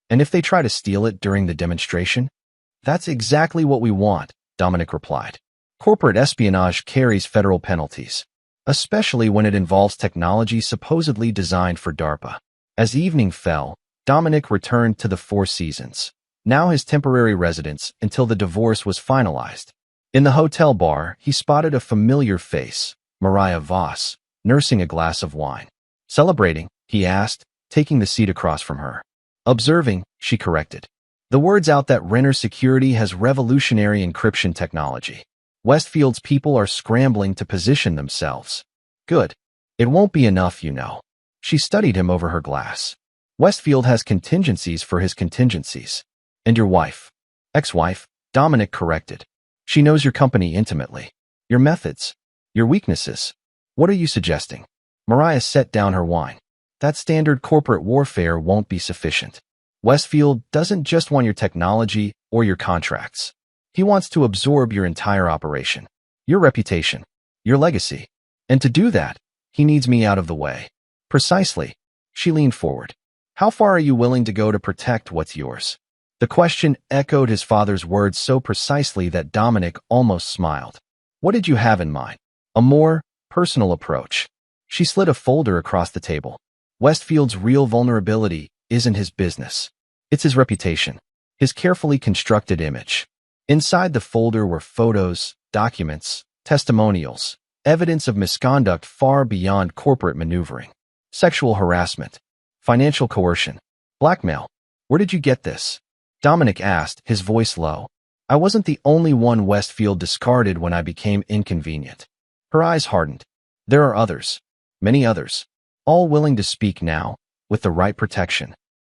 And if they try to steal it during the demonstration?" "That's exactly what we want," Dominic replied. "Corporate espionage carries federal penalties, especially when it involves technology supposedly designed for DARPA." As evening fell, Dominic returned to the Four Seasons, now his temporary residence until the divorce was finalized. In the hotel bar, he spotted a familiar face, Mariah Voss, nursing a glass of wine. "Celebrating?" he asked, taking the seat across from her. "Observing," she corrected. The word's out that Renner Security has revolutionary encryption technology. Westfield's people are scrambling to position themselves. "Good. It won't be enough, you know." She studied him over her glass. "Westfield has contingencies for his contingencies." "And your wife?" "Ex-wife," Dominic corrected. "She knows your company intimately. Your methods. Your weaknesses. What are you suggesting?" Mariah set down her wine. "That standard corporate warfare won't be sufficient. Westfield doesn't just want your technology or your contracts. He wants to absorb your entire operation, your reputation, your legacy. And to do that, he needs me out of the way." "Precisely." She leaned forward. "How far are you willing to go to protect what's yours?" The question echoed his father's words so precisely that Dominic almost smiled. "What did you have in mind?" "A more personal approach." She slid a folder across the table. Westfield's real vulnerability isn't his business. It's his reputation, his carefully constructed image. Inside the folder were photos, documents, testimonials, evidence of misconduct far beyond corporate maneuvering. Sexual harassment, financial coercion, blackmail. Where did you get this? Dominic asked, his voice low. I wasn't the only one Westfield discarded when I became inconvenient. Her eyes hardened. There are others, many others, all willing to speak now, with the right protection.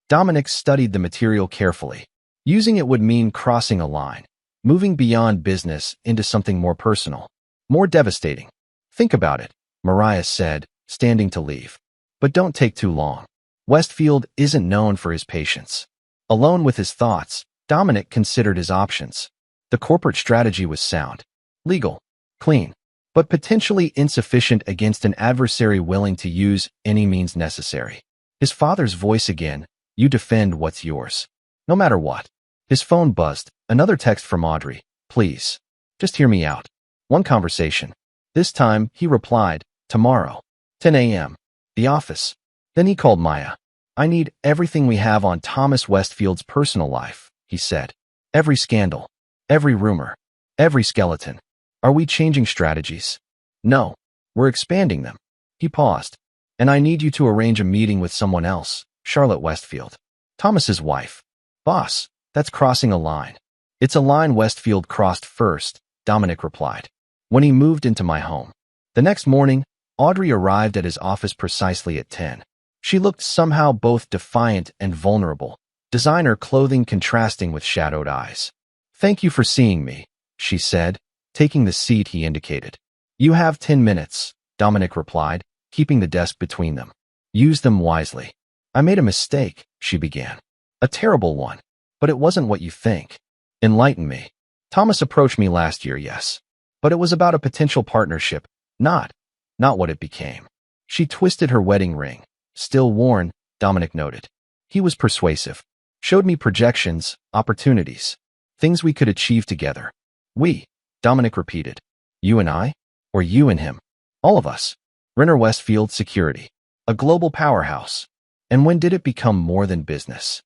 Dominic studied the material carefully. Using it would mean crossing a line, moving beyond business into something more personal, more devastating. Think about it, Mariah said, standing to leave. But don't take too long. Westfield isn't known for his patience. Alone with his thoughts, Dominic considered his options. The corporate strategy was sound, legal, clean, but potentially insufficient against an adversary willing to use any means necessary. His father's voice again, you defend what's yours. No matter what. His phone buzzed, another text from Audrey. Please. Just hear me out. One conversation. This time, he replied, tomorrow. 10 a.m. The office. Then he called Maya. I need everything we have on Thomas Westfield's personal life, he said. Every scandal. Every rumor. Every skeleton. Are we changing strategies? No. We're expanding them. He paused. And I need you to arrange a meeting with someone else, Charlotte Westfield. Thomas's wife. Boss, that's crossing a line. It's a line Westfield crossed first, Dominic replied. When he moved into my home. The next morning, Audrey arrived at his office precisely at 10. She looked somehow both defiant and vulnerable, designer clothing contrasting with shadowed eyes. Thank you for seeing me, she said, taking the seat he indicated. You have 10 minutes, Dominic replied, keeping the desk between them. Use them wisely. I made a mistake, she began. A terrible one. But it wasn't what you think. Enlighten me. Thomas approached me last year, yes. But it was about a potential partnership, not what it became. She twisted her wedding ring. Still worn, Dominic noted. He was persuasive. Showed me projections, opportunities, things we could achieve together. We, Dominic repeated. You and I? Or you and him? All of us. Renner Westfield Security. A global powerhouse. And when did it become more than business?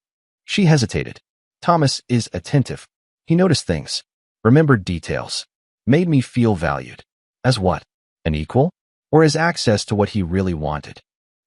She hesitated. Thomas is attentive. He noticed things, remembered details, made me feel valued. As what? An equal? Or as access to what he really wanted?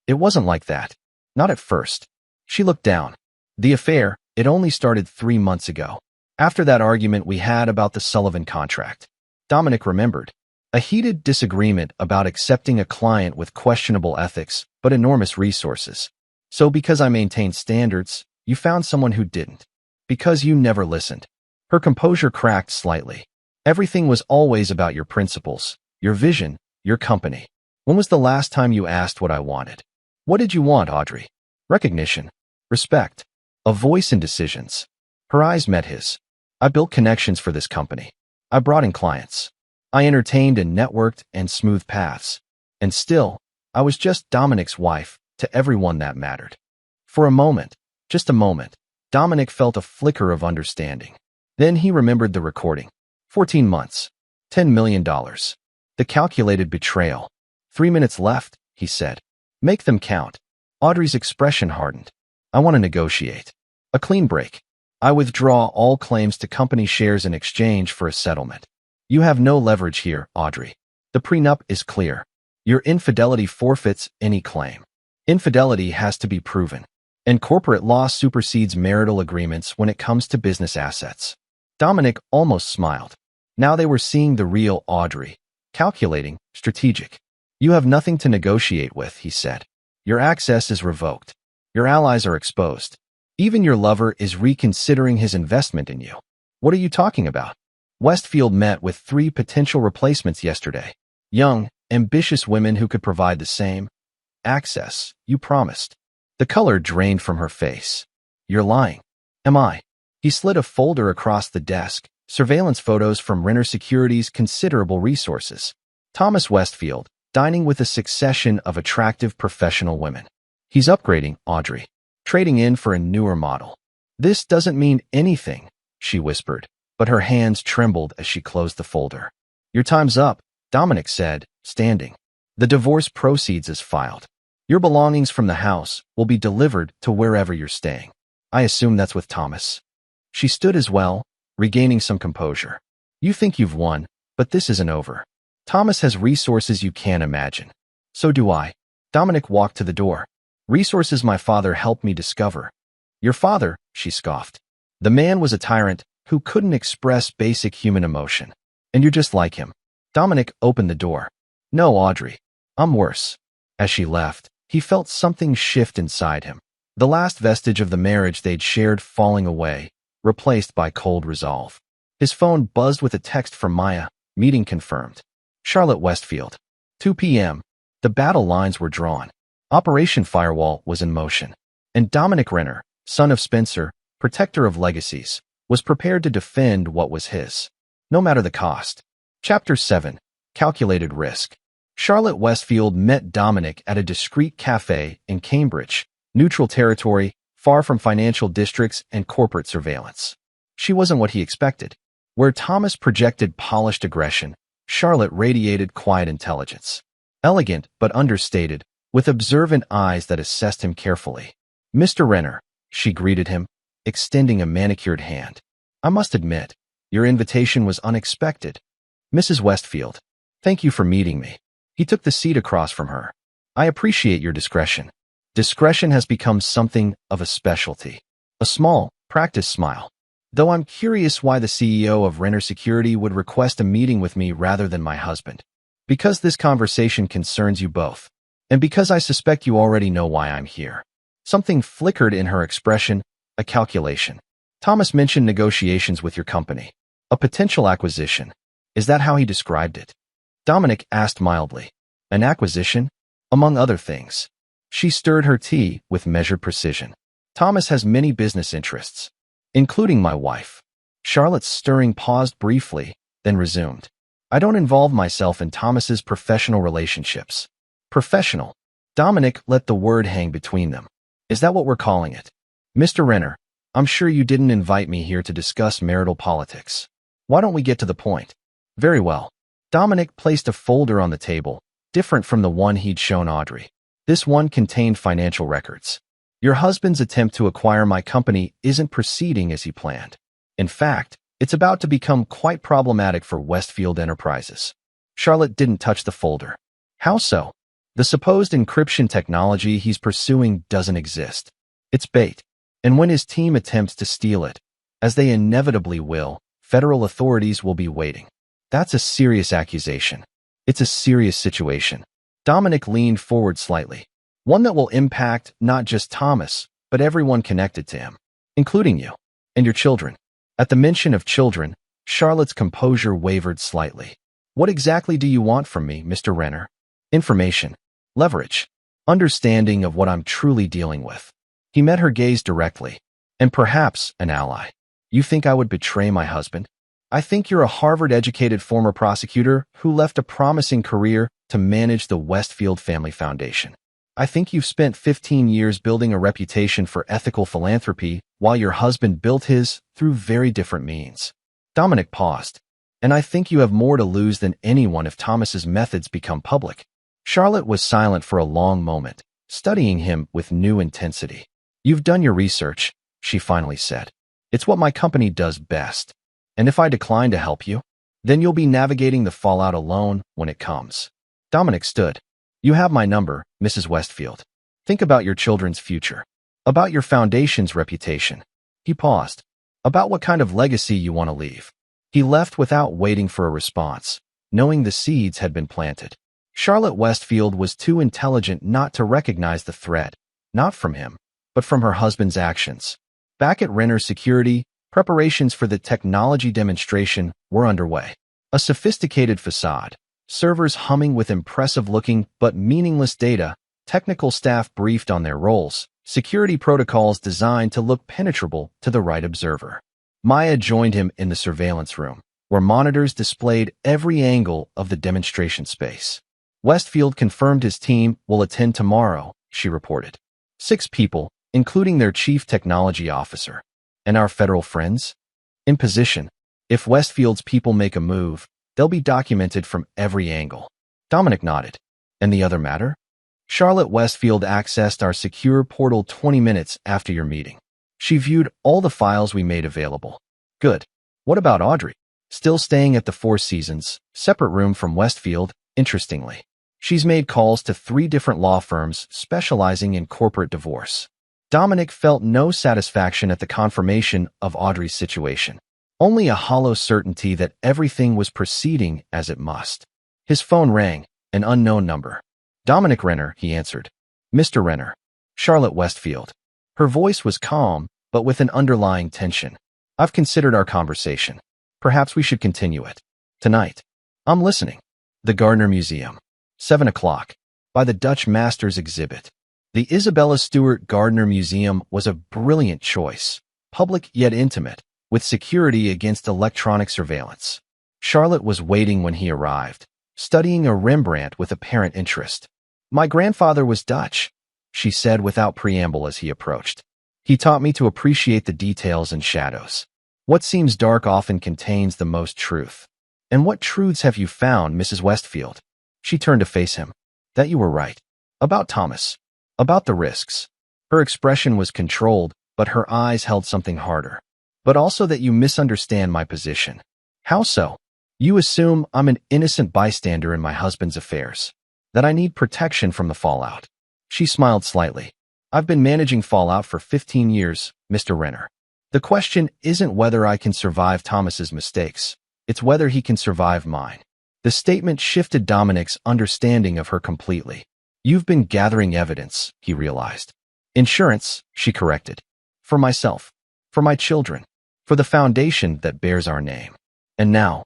It wasn't like that. Not at first. She looked down. The affair, it only started 3 months ago. After that argument we had about the Sullivan contract. Dominic remembered. A heated disagreement about accepting a client with questionable ethics, but enormous resources. So because I maintained standards, you found someone who didn't. Because you never listened. Her composure cracked slightly. Everything was always about your principles, your vision, your company. When was the last time you asked what I wanted? What did you want, Audrey? Recognition. Respect. A voice in decisions. Her eyes met his. I built connections for this company. I brought in clients. I entertained and networked and smoothed paths. And still, I was just Dominic's wife to everyone that mattered. For a moment, just a moment, Dominic felt a flicker of understanding. Then he remembered the recording. 14 months. $10 million. The calculated betrayal. 3 minutes left, he said. Make them count. Audrey's expression hardened. I want to negotiate. A clean break. I withdraw all claims to company shares in exchange for a settlement. You have no leverage here, Audrey. The prenup is clear. Your infidelity forfeits any claim. Infidelity has to be proven. And corporate law supersedes marital agreements when it comes to business assets. Dominic almost smiled. Now they were seeing the real Audrey. Calculating, strategic. You have nothing to negotiate with, he said. Your access is revoked. Your allies are exposed. Even your lover is reconsidering his investment in you. What are you talking about? Westfield met with 3 potential replacements yesterday. Young, ambitious women who could provide the same access you promised. The color drained from her face. You're lying. Am I? He slid a folder across the desk, surveillance photos from Renner Security's considerable resources. Thomas Westfield, dining with a succession of attractive professional women. He's upgrading, Audrey. Trading in for a newer model. This doesn't mean anything, she whispered, but her hands trembled as she closed the folder. Your time's up, Dominic said, standing. The divorce proceeds is filed. Your belongings from the house will be delivered to wherever you're staying. I assume that's with Thomas. She stood as well, regaining some composure. You think you've won, but this isn't over. Thomas has resources you can't imagine. So do I. Dominic walked to the door. Resources my father helped me discover. Your father, she scoffed. The man was a tyrant who couldn't express basic human emotion. And you're just like him. Dominic opened the door. No, Audrey. I'm worse. As she left, he felt something shift inside him. The last vestige of the marriage they'd shared falling away, replaced by cold resolve. His phone buzzed with a text from Maya, meeting confirmed. Charlotte Westfield. 2 p.m. The battle lines were drawn. Operation Firewall was in motion. And Dominic Renner, son of Spencer, protector of legacies, was prepared to defend what was his, no matter the cost. Chapter 7. Calculated Risk. Charlotte Westfield met Dominic at a discreet cafe in Cambridge, neutral territory, far from financial districts and corporate surveillance. She wasn't what he expected. Where Thomas projected polished aggression, Charlotte radiated quiet intelligence. Elegant but understated, with observant eyes that assessed him carefully. Mr. Renner, she greeted him, extending a manicured hand. I must admit, your invitation was unexpected. Mrs. Westfield, thank you for meeting me. He took the seat across from her. I appreciate your discretion. Discretion has become something of a specialty. A small, practiced smile. Though I'm curious why the CEO of Renner Security would request a meeting with me rather than my husband. Because this conversation concerns you both. And because I suspect you already know why I'm here. Something flickered in her expression, a calculation. Thomas mentioned negotiations with your company. A potential acquisition. Is that how he described it? Dominic asked mildly. An acquisition? Among other things. She stirred her tea with measured precision. Thomas has many business interests, including my wife. Charlotte's stirring paused briefly, then resumed. I don't involve myself in Thomas's professional relationships. Professional. Dominic let the word hang between them. Is that what we're calling it? Mr. Renner, I'm sure you didn't invite me here to discuss marital politics. Why don't we get to the point? Very well. Dominic placed a folder on the table, different from the one he'd shown Audrey. This one contained financial records. Your husband's attempt to acquire my company isn't proceeding as he planned. In fact, it's about to become quite problematic for Westfield Enterprises. Charlotte didn't touch the folder. How so? The supposed encryption technology he's pursuing doesn't exist. It's bait. And when his team attempts to steal it, as they inevitably will, federal authorities will be waiting. That's a serious accusation. It's a serious situation. Dominic leaned forward slightly. One that will impact not just Thomas, but everyone connected to him, including you and your children. At the mention of children, Charlotte's composure wavered slightly. What exactly do you want from me, Mr. Renner? Information, leverage, understanding of what I'm truly dealing with. He met her gaze directly. And perhaps an ally. You think I would betray my husband? I think you're a Harvard-educated former prosecutor who left a promising career to manage the Westfield Family Foundation. I think you've spent 15 years building a reputation for ethical philanthropy while your husband built his through very different means. Dominic paused. And I think you have more to lose than anyone if Thomas's methods become public. Charlotte was silent for a long moment, studying him with new intensity. You've done your research, she finally said. It's what my company does best. And if I decline to help you, then you'll be navigating the fallout alone when it comes. Dominic stood. You have my number, Mrs. Westfield. Think about your children's future. About your foundation's reputation. He paused. About what kind of legacy you want to leave. He left without waiting for a response, knowing the seeds had been planted. Charlotte Westfield was too intelligent not to recognize the threat, not from him, but from her husband's actions. Back at Renner Security, preparations for the technology demonstration were underway. A sophisticated facade, servers humming with impressive-looking but meaningless data, technical staff briefed on their roles, security protocols designed to look penetrable to the right observer. Maya joined him in the surveillance room, where monitors displayed every angle of the demonstration space. Westfield confirmed his team will attend tomorrow, she reported. 6 people, including their chief technology officer. And our federal friends? In position. If Westfield's people make a move, they'll be documented from every angle. Dominic nodded. And the other matter? Charlotte Westfield accessed our secure portal 20 minutes after your meeting. She viewed all the files we made available. Good. What about Audrey? Still staying at the Four Seasons, separate room from Westfield, interestingly. She's made calls to 3 different law firms specializing in corporate divorce. Dominic felt no satisfaction at the confirmation of Audrey's situation. Only a hollow certainty that everything was proceeding as it must. His phone rang, an unknown number. Dominic Renner, he answered. Mr. Renner. Charlotte Westfield. Her voice was calm, but with an underlying tension. I've considered our conversation. Perhaps we should continue it. Tonight. I'm listening. The Gardner Museum. 7 o'clock. By the Dutch Masters exhibit. The Isabella Stewart Gardner Museum was a brilliant choice. Public yet intimate, with security against electronic surveillance. Charlotte was waiting when he arrived, studying a Rembrandt with apparent interest. My grandfather was Dutch, she said without preamble as he approached. He taught me to appreciate the details and shadows. What seems dark often contains the most truth. And what truths have you found, Mrs. Westfield? She turned to face him. That you were right. About Thomas. About the risks. Her expression was controlled, but her eyes held something harder. But also that you misunderstand my position. How so? You assume I'm an innocent bystander in my husband's affairs. That I need protection from the fallout. She smiled slightly. I've been managing fallout for 15 years, Mr. Renner. The question isn't whether I can survive Thomas's mistakes. It's whether he can survive mine. The statement shifted Dominic's understanding of her completely. You've been gathering evidence, he realized. Insurance, she corrected. For myself. For my children. For the foundation that bears our name. And now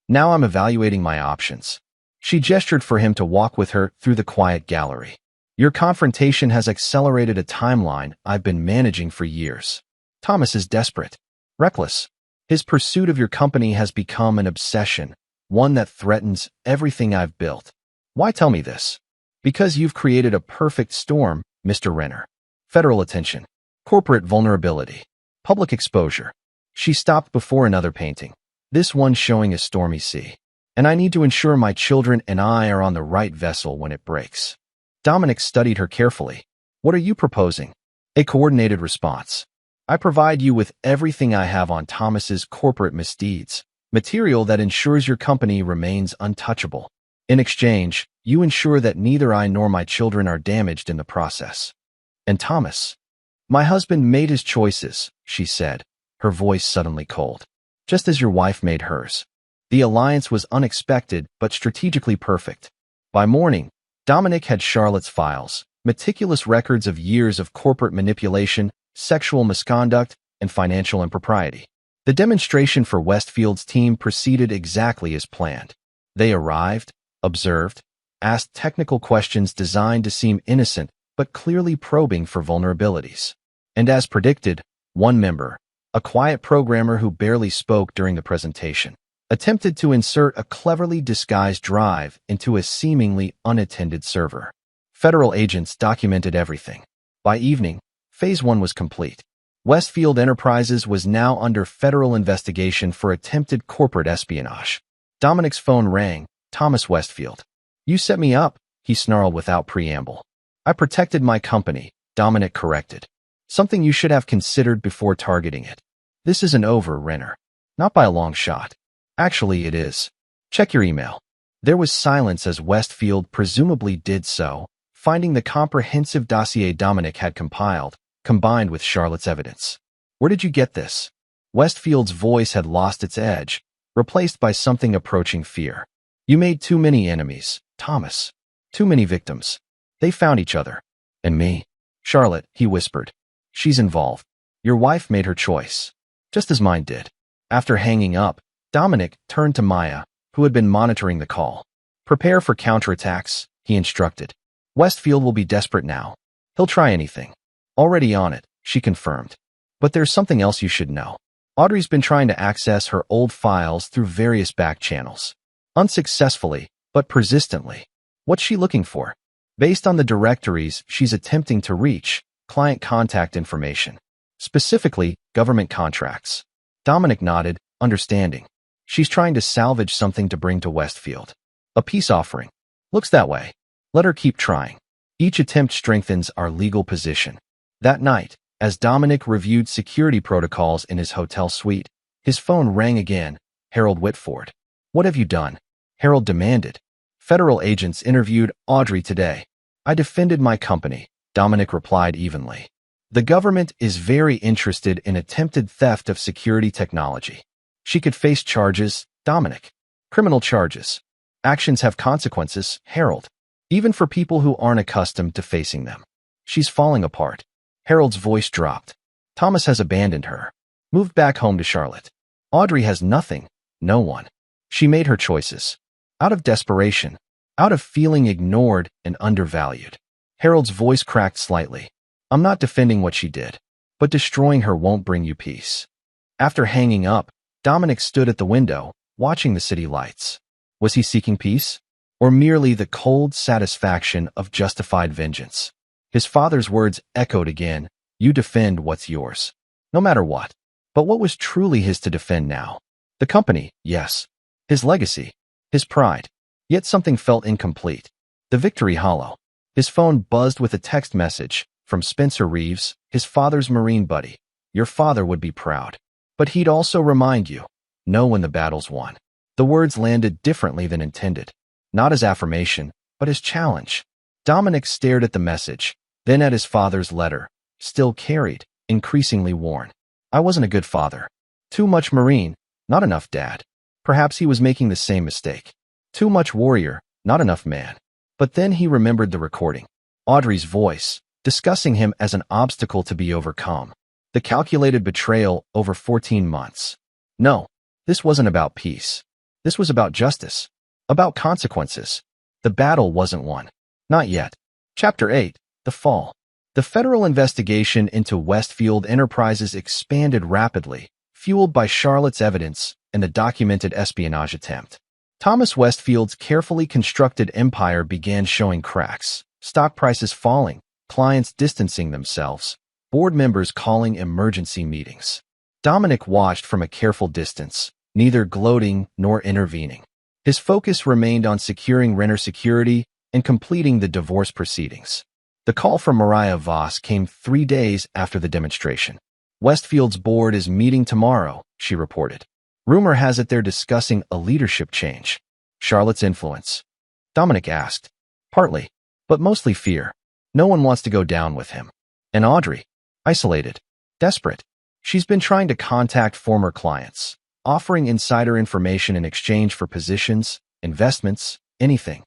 I'm evaluating my options. She gestured for him to walk with her through the quiet gallery. Your confrontation has accelerated a timeline I've been managing for years. Thomas is desperate, reckless. His pursuit of your company has become an obsession, one that threatens everything I've built. Why tell me this? Because you've created a perfect storm, Mr. Renner. Federal attention, corporate vulnerability, public exposure. She stopped before another painting, this one showing a stormy sea. And I need to ensure my children and I are on the right vessel when it breaks. Dominic studied her carefully. What are you proposing? A coordinated response. I provide you with everything I have on Thomas's corporate misdeeds, material that ensures your company remains untouchable. In exchange, you ensure that neither I nor my children are damaged in the process. And Thomas? My husband made his choices, she said, her voice suddenly cold. Just as your wife made hers. The alliance was unexpected but strategically perfect. By morning, Dominic had Charlotte's files, meticulous records of years of corporate manipulation, sexual misconduct, and financial impropriety. The demonstration for Westfield's team proceeded exactly as planned. They arrived, observed, asked technical questions designed to seem innocent but clearly probing for vulnerabilities. And as predicted, one member, a quiet programmer who barely spoke during the presentation, attempted to insert a cleverly disguised drive into a seemingly unattended server. Federal agents documented everything. By evening, Phase 1 was complete. Westfield Enterprises was now under federal investigation for attempted corporate espionage. Dominic's phone rang. Thomas Westfield. You set me up, he snarled without preamble. I protected my company, Dominic corrected. Something you should have considered before targeting it. This isn't over, Renner. Not by a long shot. Actually, it is. Check your email. There was silence as Westfield presumably did so, finding the comprehensive dossier Dominic had compiled, combined with Charlotte's evidence. Where did you get this? Westfield's voice had lost its edge, replaced by something approaching fear. You made too many enemies, Thomas. Too many victims. They found each other. And me. Charlotte, he whispered. She's involved. Your wife made her choice. Just as mine did. After hanging up, Dominic turned to Maya, who had been monitoring the call. Prepare for counterattacks, he instructed. Westfield will be desperate now. He'll try anything. Already on it, she confirmed. But there's something else you should know. Audrey's been trying to access her old files through various back channels. Unsuccessfully, but persistently. What's she looking for? Based on the directories she's attempting to reach, client contact information. Specifically, government contracts. Dominic nodded, understanding. She's trying to salvage something to bring to Westfield. A peace offering. Looks that way. Let her keep trying. Each attempt strengthens our legal position. That night, as Dominic reviewed security protocols in his hotel suite, his phone rang again. Harold Whitford. What have you done? Harold demanded. Federal agents interviewed Audrey today. I defended my company, Dominic replied evenly. The government is very interested in attempted theft of security technology. She could face charges, Dominic. Criminal charges. Actions have consequences, Harold. Even for people who aren't accustomed to facing them. She's falling apart. Harold's voice dropped. Thomas has abandoned her. Moved back home to Charlotte. Audrey has nothing, no one. She made her choices. Out of desperation. Out of feeling ignored and undervalued. Harold's voice cracked slightly. I'm not defending what she did. But destroying her won't bring you peace. After hanging up, Dominic stood at the window, watching the city lights. Was he seeking peace? Or merely the cold satisfaction of justified vengeance? His father's words echoed again. You defend what's yours. No matter what. But what was truly his to defend now? The company, yes. His legacy. His pride. Yet something felt incomplete. The victory hollow. His phone buzzed with a text message from Spencer Reeves, his father's Marine buddy. Your father would be proud. But he'd also remind you. Know when the battle's won. The words landed differently than intended. Not as affirmation, but as challenge. Dominic stared at the message, then at his father's letter, still carried, increasingly worn. I wasn't a good father. Too much Marine, not enough dad. Perhaps he was making the same mistake. Too much warrior, not enough man. But then he remembered the recording. Audrey's voice, discussing him as an obstacle to be overcome. The calculated betrayal over 14 months. No, this wasn't about peace. This was about justice. About consequences. The battle wasn't won. Not yet. Chapter 8. The Fall. The federal investigation into Westfield Enterprises expanded rapidly, fueled by Charlotte's evidence and the documented espionage attempt. Thomas Westfield's carefully constructed empire began showing cracks, stock prices falling, clients distancing themselves, board members calling emergency meetings. Dominic watched from a careful distance, neither gloating nor intervening. His focus remained on securing renter security and completing the divorce proceedings. The call from Mariah Voss came 3 days after the demonstration. Westfield's board is meeting tomorrow, she reported. Rumor has it they're discussing a leadership change. Charlotte's influence? Dominic asked. Partly, but mostly fear. No one wants to go down with him. And Audrey? Isolated. Desperate. She's been trying to contact former clients, offering insider information in exchange for positions, investments, anything.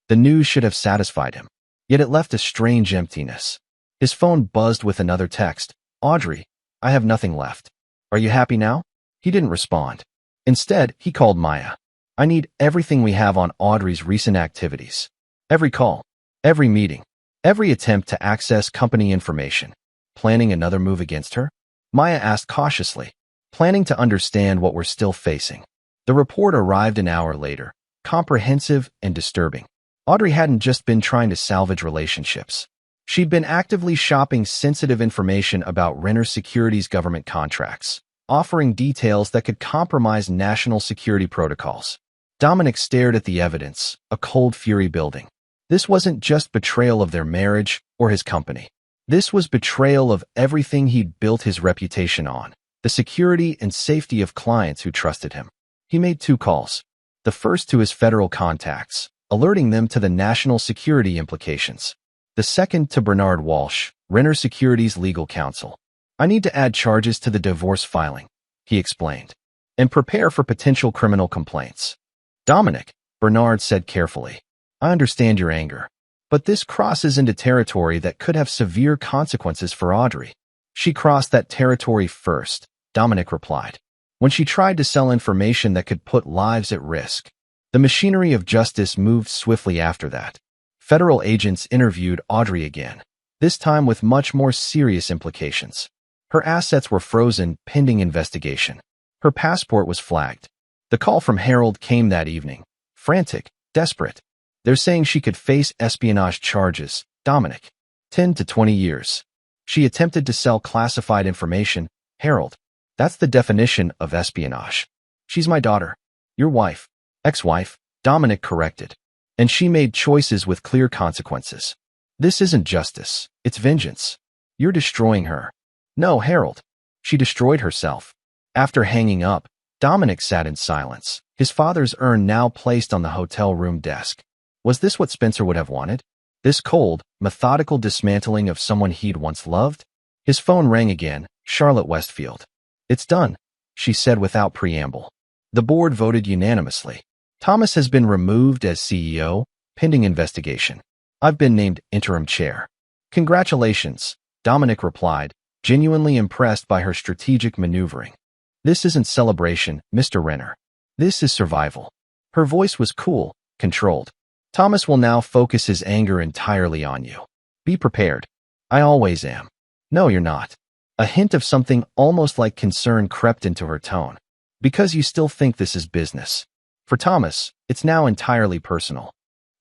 The news should have satisfied him. Yet it left a strange emptiness. His phone buzzed with another text. Audrey, I have nothing left. Are you happy now? He didn't respond. Instead, he called Maya. I need everything we have on Audrey's recent activities. Every call, every meeting, every attempt to access company information. Planning another move against her? Maya asked cautiously, planning to understand what we're still facing. The report arrived an hour later, comprehensive and disturbing. Audrey hadn't just been trying to salvage relationships. She'd been actively shopping sensitive information about Renner Security's government contracts, offering details that could compromise national security protocols. Dominic stared at the evidence, a cold fury building. This wasn't just betrayal of their marriage or his company. This was betrayal of everything he'd built his reputation on, the security and safety of clients who trusted him. He made 2 calls. The first to his federal contacts, alerting them to the national security implications. The second to Bernard Walsh, Renner Security's legal counsel. I need to add charges to the divorce filing, he explained, and prepare for potential criminal complaints. Dominic, Bernard said carefully, I understand your anger, but this crosses into territory that could have severe consequences for Audrey. She crossed that territory first, Dominic replied, when she tried to sell information that could put lives at risk. The machinery of justice moved swiftly after that. Federal agents interviewed Audrey again, this time with much more serious implications. Her assets were frozen pending investigation. Her passport was flagged. The call from Harold came that evening, frantic, desperate. They're saying she could face espionage charges, Dominic. 10 to 20 years. She attempted to sell classified information, Harold. That's the definition of espionage. She's my daughter. Your wife. Ex-wife, Dominic corrected. And she made choices with clear consequences. This isn't justice. It's vengeance. You're destroying her. No, Harold. She destroyed herself. After hanging up, Dominic sat in silence, his father's urn now placed on the hotel room desk. Was this what Spencer would have wanted? This cold, methodical dismantling of someone he'd once loved? His phone rang again. Charlotte Westfield. It's done, she said without preamble. The board voted unanimously. Thomas has been removed as CEO, pending investigation. I've been named interim chair. Congratulations, Dominic replied, genuinely impressed by her strategic maneuvering. This isn't celebration, Mr. Renner. This is survival. Her voice was cool, controlled. Thomas will now focus his anger entirely on you. Be prepared. I always am. No, you're not. A hint of something almost like concern crept into her tone. Because you still think this is business. For Thomas, it's now entirely personal.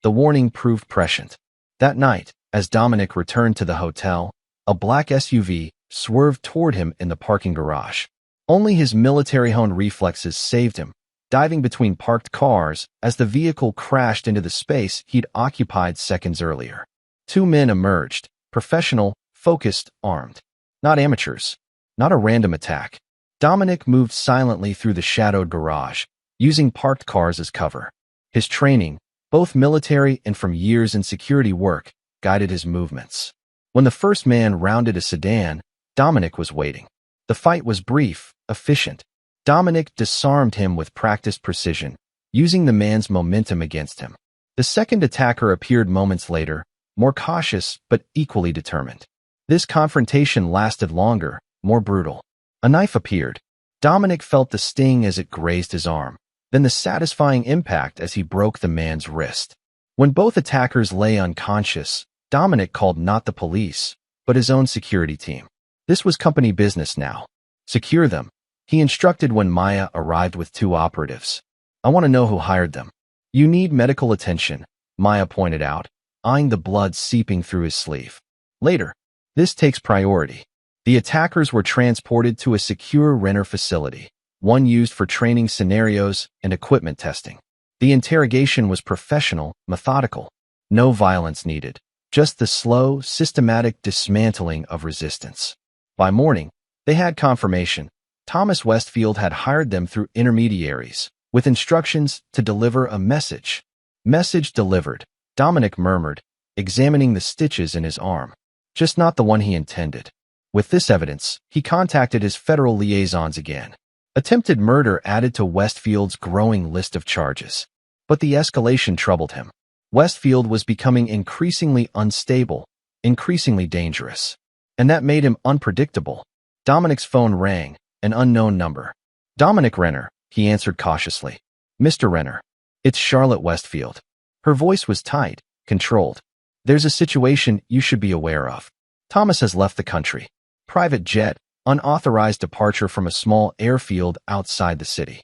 The warning proved prescient. That night, as Dominic returned to the hotel, a black SUV swerved toward him in the parking garage. Only his military-honed reflexes saved him, diving between parked cars as the vehicle crashed into the space he'd occupied seconds earlier. Two men emerged, professional, focused, armed. Not amateurs. Not a random attack. Dominic moved silently through the shadowed garage, using parked cars as cover. His training, both military and from years in security work, guided his movements. When the first man rounded a sedan, Dominic was waiting. The fight was brief, efficient. Dominic disarmed him with practiced precision, using the man's momentum against him. The second attacker appeared moments later, more cautious but equally determined. This confrontation lasted longer, more brutal. A knife appeared. Dominic felt the sting as it grazed his arm, then the satisfying impact as he broke the man's wrist. When both attackers lay unconscious, Dominic called not the police, but his own security team. This was company business now. Secure them, he instructed when Maya arrived with two operatives. I want to know who hired them. You need medical attention, Maya pointed out, eyeing the blood seeping through his sleeve. Later. This takes priority. The attackers were transported to a secure Renner facility, one used for training scenarios and equipment testing. The interrogation was professional, methodical. No violence needed, just the slow, systematic dismantling of resistance. By morning, they had confirmation. Thomas Westfield had hired them through intermediaries, with instructions to deliver a message. Message delivered, Dominic murmured, examining the stitches in his arm. Just not the one he intended. With this evidence, he contacted his federal liaisons again. Attempted murder added to Westfield's growing list of charges. But the escalation troubled him. Westfield was becoming increasingly unstable, increasingly dangerous. And that made him unpredictable. Dominic's phone rang, an unknown number. Dominic Renner, he answered cautiously. Mr. Renner. It's Charlotte Westfield. Her voice was tight, controlled. There's a situation you should be aware of. Thomas has left the country. Private jet, unauthorized departure from a small airfield outside the city.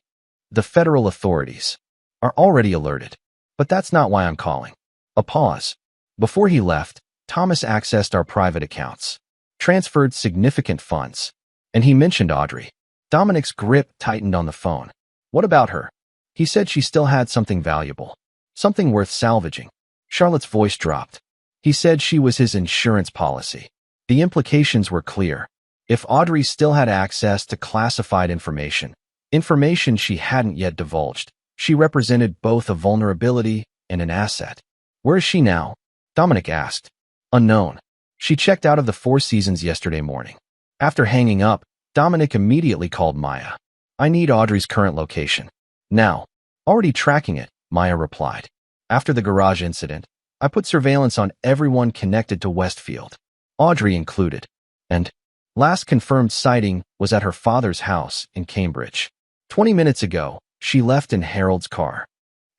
The federal authorities are already alerted. But that's not why I'm calling. A pause. Before he left, Thomas accessed our private accounts, transferred significant funds, and he mentioned Audrey. Dominic's grip tightened on the phone. What about her? He said she still had something valuable, something worth salvaging. Charlotte's voice dropped. He said she was his insurance policy. The implications were clear. If Audrey still had access to classified information she hadn't yet divulged, she represented both a vulnerability and an asset. Where is she now? Dominic asked. Unknown. She checked out of the Four Seasons yesterday morning. After hanging up, Dominic immediately called Maya. I need Audrey's current location. Now. Already tracking it, Maya replied. After the garage incident, I put surveillance on everyone connected to Westfield, Audrey included. And last confirmed sighting was at her father's house in Cambridge. 20 minutes ago, she left in Harold's car.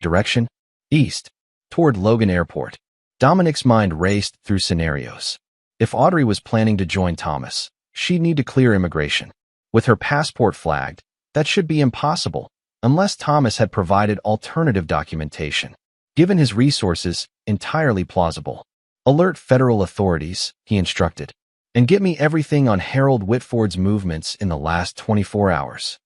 Direction? East. Toward Logan Airport. Dominic's mind raced through scenarios. If Audrey was planning to join Thomas, she'd need to clear immigration. With her passport flagged, that should be impossible, unless Thomas had provided alternative documentation. Given his resources, entirely plausible. Alert federal authorities, he instructed, and get me everything on Harold Whitford's movements in the last 24 hours.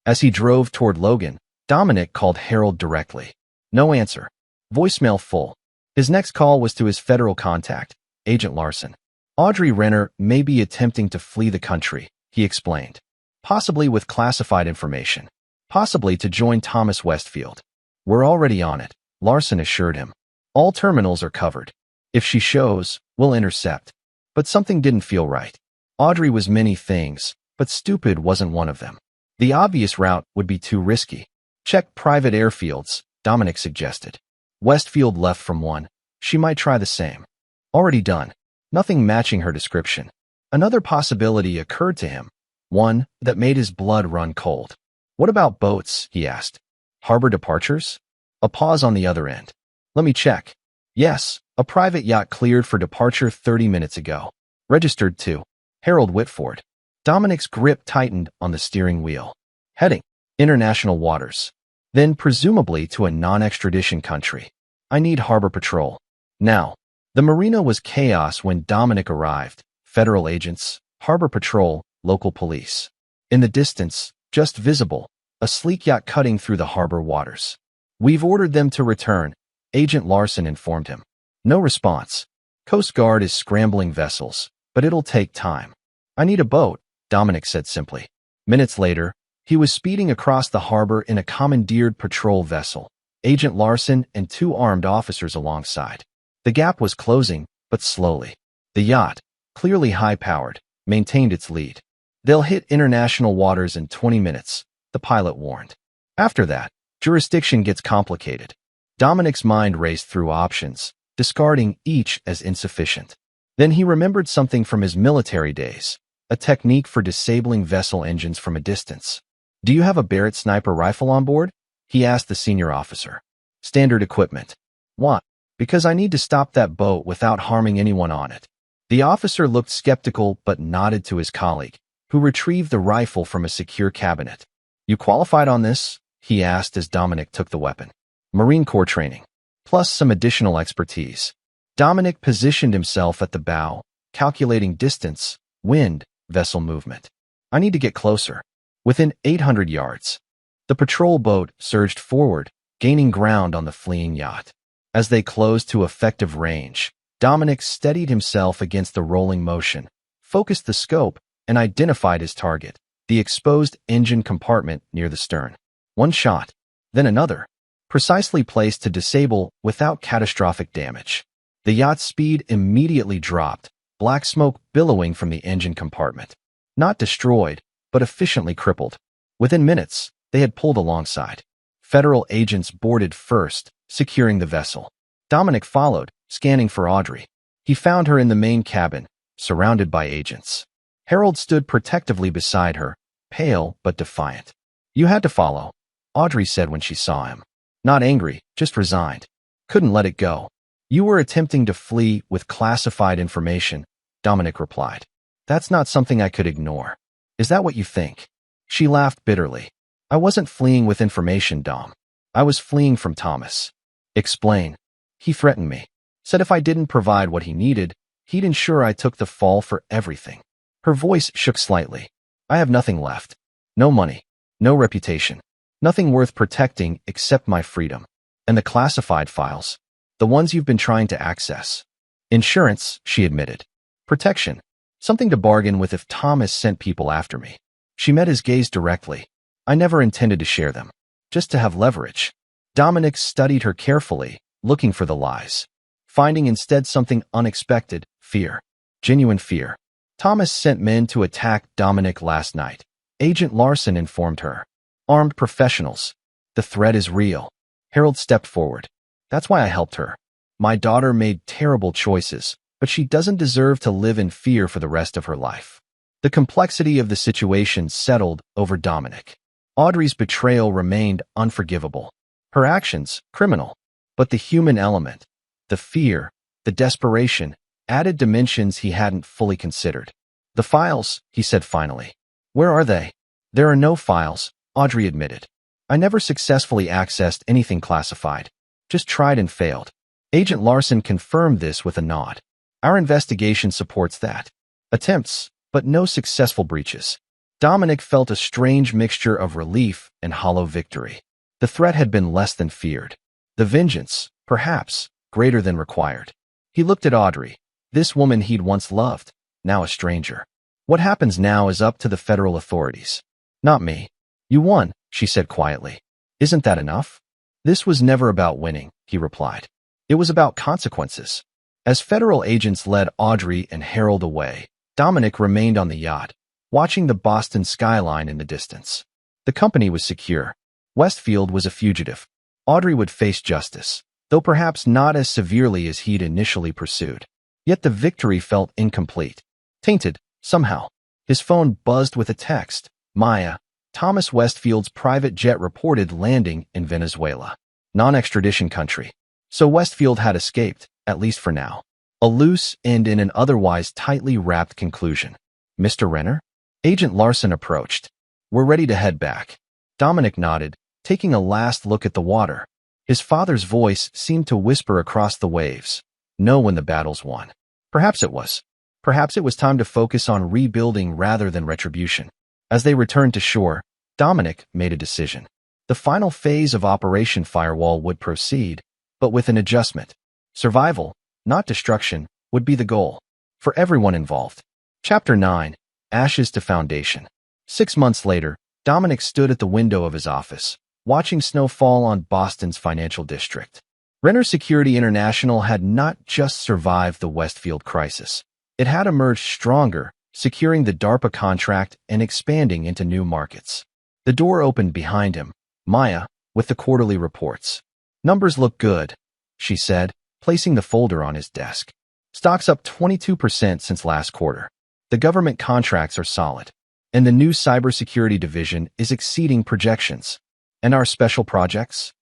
As he drove toward Logan, Dominic called Harold directly. No answer. Voicemail full. His next call was to his federal contact, Agent Larson. Audrey Renner may be attempting to flee the country, he explained. Possibly with classified information. Possibly to join Thomas Westfield. We're already on it, Larson assured him. All terminals are covered. If she shows, we'll intercept. But something didn't feel right. Audrey was many things, but stupid wasn't one of them. The obvious route would be too risky. Check private airfields, Dominic suggested. Westfield left from one. She might try the same. Already done. Nothing matching her description. Another possibility occurred to him. One that made his blood run cold. What about boats, he asked. Harbor departures? A pause on the other end. Let me check. Yes, a private yacht cleared for departure 30 minutes ago. Registered to Harold Whitford. Dominic's grip tightened on the steering wheel. Heading. International waters. Then presumably to a non-extradition country. I need harbor patrol. Now. The marina was chaos when Dominic arrived. Federal agents, harbor patrol, local police. In the distance, just visible, a sleek yacht cutting through the harbor waters. We've ordered them to return, Agent Larson informed him. No response. Coast Guard is scrambling vessels, but it'll take time. I need a boat, Dominic said simply. Minutes later, he was speeding across the harbor in a commandeered patrol vessel, Agent Larson and 2 armed officers alongside. The gap was closing, but slowly. The yacht, clearly high-powered, maintained its lead. They'll hit international waters in 20 minutes, the pilot warned. After that, jurisdiction gets complicated. Dominic's mind raced through options, discarding each as insufficient. Then he remembered something from his military days, a technique for disabling vessel engines from a distance. Do you have a Barrett sniper rifle on board? He asked the senior officer. Standard equipment. Why? Because I need to stop that boat without harming anyone on it. The officer looked skeptical but nodded to his colleague, who retrieved the rifle from a secure cabinet. You qualified on this? He asked as Dominic took the weapon. Marine Corps training, plus some additional expertise. Dominic positioned himself at the bow, calculating distance, wind, vessel movement. I need to get closer. Within 800 yards. The patrol boat surged forward, gaining ground on the fleeing yacht. As they closed to effective range, Dominic steadied himself against the rolling motion, focused the scope, and identified his target, the exposed engine compartment near the stern. One shot, then another, precisely placed to disable without catastrophic damage. The yacht's speed immediately dropped, black smoke billowing from the engine compartment. Not destroyed, but efficiently crippled. Within minutes, they had pulled alongside. Federal agents boarded first, securing the vessel. Dominic followed, scanning for Audrey. He found her in the main cabin, surrounded by agents. Harold stood protectively beside her, pale but defiant. You had to follow, Audrey said when she saw him. Not angry, just resigned. Couldn't let it go. You were attempting to flee with classified information, Dominic replied. That's not something I could ignore. Is that what you think? She laughed bitterly. I wasn't fleeing with information, Dom. I was fleeing from Thomas. Explain. He threatened me. Said if I didn't provide what he needed, he'd ensure I took the fall for everything. Her voice shook slightly. I have nothing left. No money. No reputation. Nothing worth protecting except my freedom. And the classified files. The ones you've been trying to access. Insurance, she admitted. Protection. Something to bargain with if Thomas sent people after me. She met his gaze directly. I never intended to share them. Just to have leverage. Dominic studied her carefully, looking for the lies. Finding instead something unexpected, fear. Genuine fear. Thomas sent men to attack Dominic last night. Agent Larson informed her. Armed professionals. The threat is real. Harold stepped forward. That's why I helped her. My daughter made terrible choices, but she doesn't deserve to live in fear for the rest of her life. The complexity of the situation settled over Dominic. Audrey's betrayal remained unforgivable. Her actions, criminal. But the human element, the fear, the desperation, added dimensions he hadn't fully considered. The files, he said finally. Where are they? There are no files, Audrey admitted. I never successfully accessed anything classified. Just tried and failed. Agent Larson confirmed this with a nod. Our investigation supports that. Attempts, but no successful breaches. Dominic felt a strange mixture of relief and hollow victory. The threat had been less than feared. The vengeance, perhaps, greater than required. He looked at Audrey. This woman he'd once loved, now a stranger. What happens now is up to the federal authorities. Not me. You won, she said quietly. Isn't that enough? This was never about winning, he replied. It was about consequences. As federal agents led Audrey and Harold away, Dominic remained on the yacht, watching the Boston skyline in the distance. The company was secure. Westfield was a fugitive. Audrey would face justice, though perhaps not as severely as he'd initially pursued. Yet the victory felt incomplete, tainted, somehow. His phone buzzed with a text. Maya, Thomas Westfield's private jet reported landing in Venezuela, non-extradition country. So Westfield had escaped, at least for now. A loose end in an otherwise tightly wrapped conclusion. Mr. Renner? Agent Larson approached. We're ready to head back. Dominic nodded, taking a last look at the water. His father's voice seemed to whisper across the waves. Know when the battle's won. Perhaps it was. Perhaps it was time to focus on rebuilding rather than retribution. As they returned to shore, Dominic made a decision. The final phase of Operation Firewall would proceed, but with an adjustment. Survival, not destruction, would be the goal. For everyone involved. Chapter 9. Ashes to Foundation. 6 months later, Dominic stood at the window of his office, watching snow fall on Boston's financial district. Renner Security International had not just survived the Westfield crisis. It had emerged stronger, securing the DARPA contract and expanding into new markets. The door opened behind him, Maya, with the quarterly reports. Numbers look good, she said, placing the folder on his desk. Stocks up 22% since last quarter. The government contracts are solid, and the new cybersecurity division is exceeding projections. And our special projects?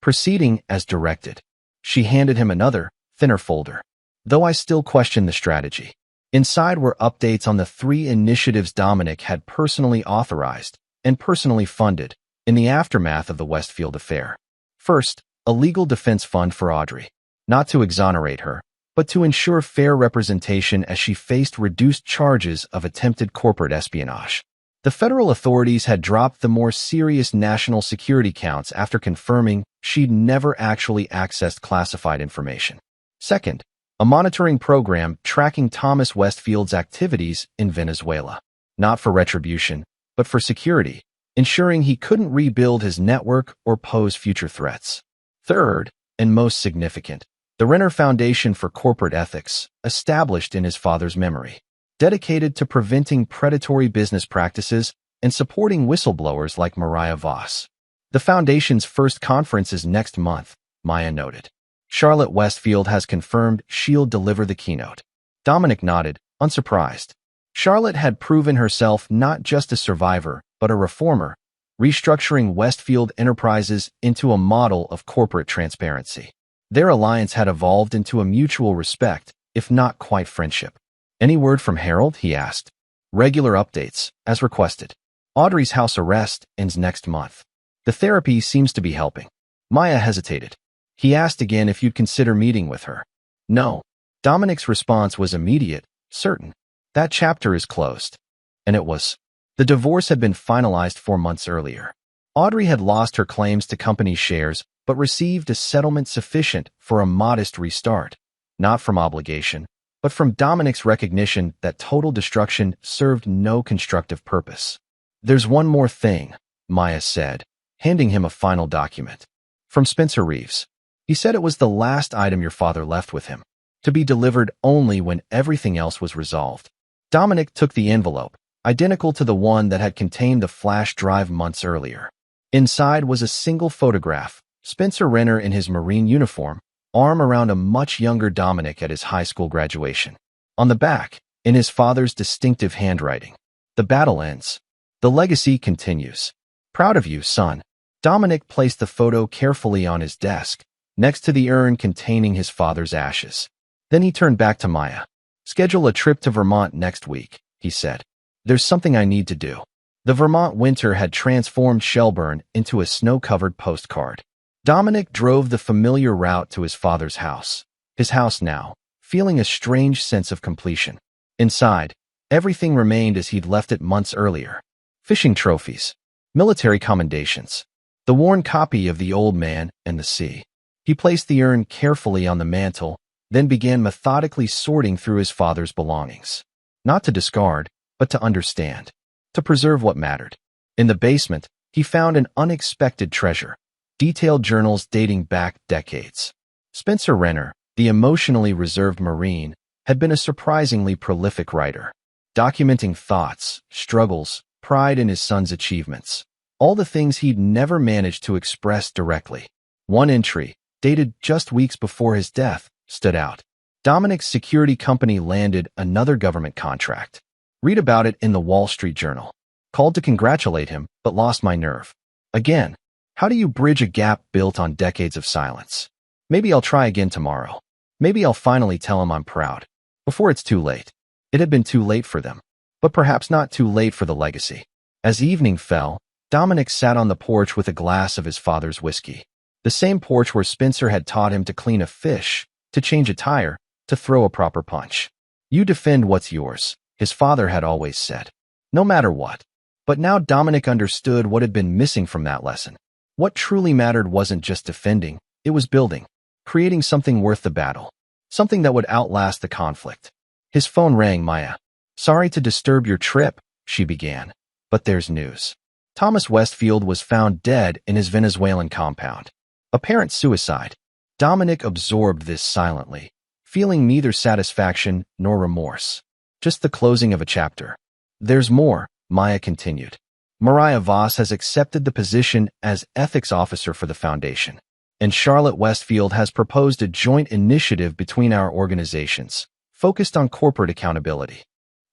Proceeding as directed. She handed him another, thinner folder. Though I still question the strategy. Inside were updates on the 3 initiatives Dominic had personally authorized and personally funded in the aftermath of the Westfield affair. First, a legal defense fund for Audrey. Not to exonerate her, but to ensure fair representation as she faced reduced charges of attempted corporate espionage. The federal authorities had dropped the more serious national security counts after confirming she'd never actually accessed classified information. Second, a monitoring program tracking Thomas Westfield's activities in Venezuela. Not for retribution, but for security, ensuring he couldn't rebuild his network or pose future threats. Third, and most significant, the Renner Foundation for Corporate Ethics, established in his father's memory, dedicated to preventing predatory business practices and supporting whistleblowers like Mariah Voss. The foundation's first conference is next month, Maya noted. Charlotte Westfield has confirmed she'll deliver the keynote. Dominic nodded, unsurprised. Charlotte had proven herself not just a survivor, but a reformer, restructuring Westfield Enterprises into a model of corporate transparency. Their alliance had evolved into a mutual respect, if not quite friendship. Any word from Harold? He asked. Regular updates, as requested. Audrey's house arrest ends next month. The therapy seems to be helping. Maya hesitated. He asked again if you'd consider meeting with her. No. Dominic's response was immediate, certain. That chapter is closed. And it was. The divorce had been finalized 4 months earlier. Audrey had lost her claims to company shares, but received a settlement sufficient for a modest restart. Not from obligation, but from Dominic's recognition that total destruction served no constructive purpose. There's one more thing, Maya said, handing him a final document. From Spencer Reeves. He said it was the last item your father left with him, to be delivered only when everything else was resolved. Dominic took the envelope, identical to the one that had contained the flash drive months earlier. Inside was a single photograph, Spencer Renner in his Marine uniform, arm around a much younger Dominic at his high school graduation. On the back, in his father's distinctive handwriting, the battle ends. The legacy continues. Proud of you, son. Dominic placed the photo carefully on his desk, next to the urn containing his father's ashes. Then he turned back to Maya. Schedule a trip to Vermont next week, he said. There's something I need to do. The Vermont winter had transformed Shelburne into a snow-covered postcard. Dominic drove the familiar route to his father's house. His house now, feeling a strange sense of completion. Inside, everything remained as he'd left it months earlier. Fishing trophies, military commendations, the worn copy of The Old Man and the Sea. He placed the urn carefully on the mantel, then began methodically sorting through his father's belongings. Not to discard, but to understand. To preserve what mattered. In the basement, he found an unexpected treasure. Detailed journals dating back decades. Spencer Renner, the emotionally reserved Marine, had been a surprisingly prolific writer, documenting thoughts, struggles, pride in his son's achievements, all the things he'd never managed to express directly. One entry, dated just weeks before his death, stood out. Dominic's security company landed another government contract. Read about it in the Wall Street Journal. Called to congratulate him, but lost my nerve. Again, how do you bridge a gap built on decades of silence? Maybe I'll try again tomorrow. Maybe I'll finally tell him I'm proud. Before it's too late. It had been too late for them, but perhaps not too late for the legacy. As evening fell, Dominic sat on the porch with a glass of his father's whiskey. The same porch where Spencer had taught him to clean a fish, to change a tire, to throw a proper punch. You defend what's yours, his father had always said. No matter what. But now Dominic understood what had been missing from that lesson. What truly mattered wasn't just defending, it was building, creating something worth the battle, something that would outlast the conflict. His phone rang. Maya. Sorry to disturb your trip, she began. But there's news. Thomas Westfield was found dead in his Venezuelan compound. Apparent suicide. Dominic absorbed this silently, feeling neither satisfaction nor remorse. Just the closing of a chapter. There's more, Maya continued. Mariah Voss has accepted the position as ethics officer for the foundation, and Charlotte Westfield has proposed a joint initiative between our organizations, focused on corporate accountability.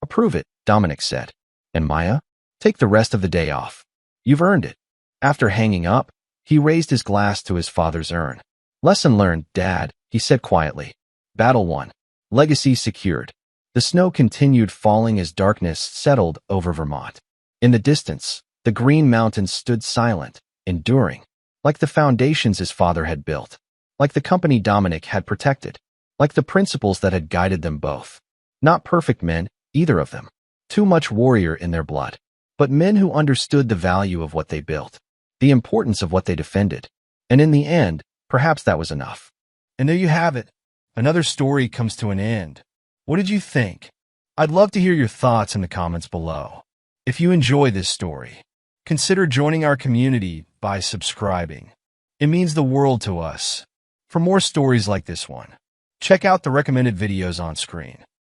Approve it, Dominic said. And Maya? Take the rest of the day off. You've earned it. After hanging up, he raised his glass to his father's urn. Lesson learned, Dad, he said quietly. Battle won. Legacy secured. The snow continued falling as darkness settled over Vermont. In the distance, the Green Mountains stood silent, enduring, like the foundations his father had built, like the company Dominic had protected, like the principles that had guided them both. Not perfect men, either of them. Too much warrior in their blood. But men who understood the value of what they built, the importance of what they defended. And in the end, perhaps that was enough. And there you have it. Another story comes to an end. What did you think? I'd love to hear your thoughts in the comments below. If you enjoy this story, consider joining our community by subscribing. It means the world to us. For more stories like this one, check out the recommended videos on screen.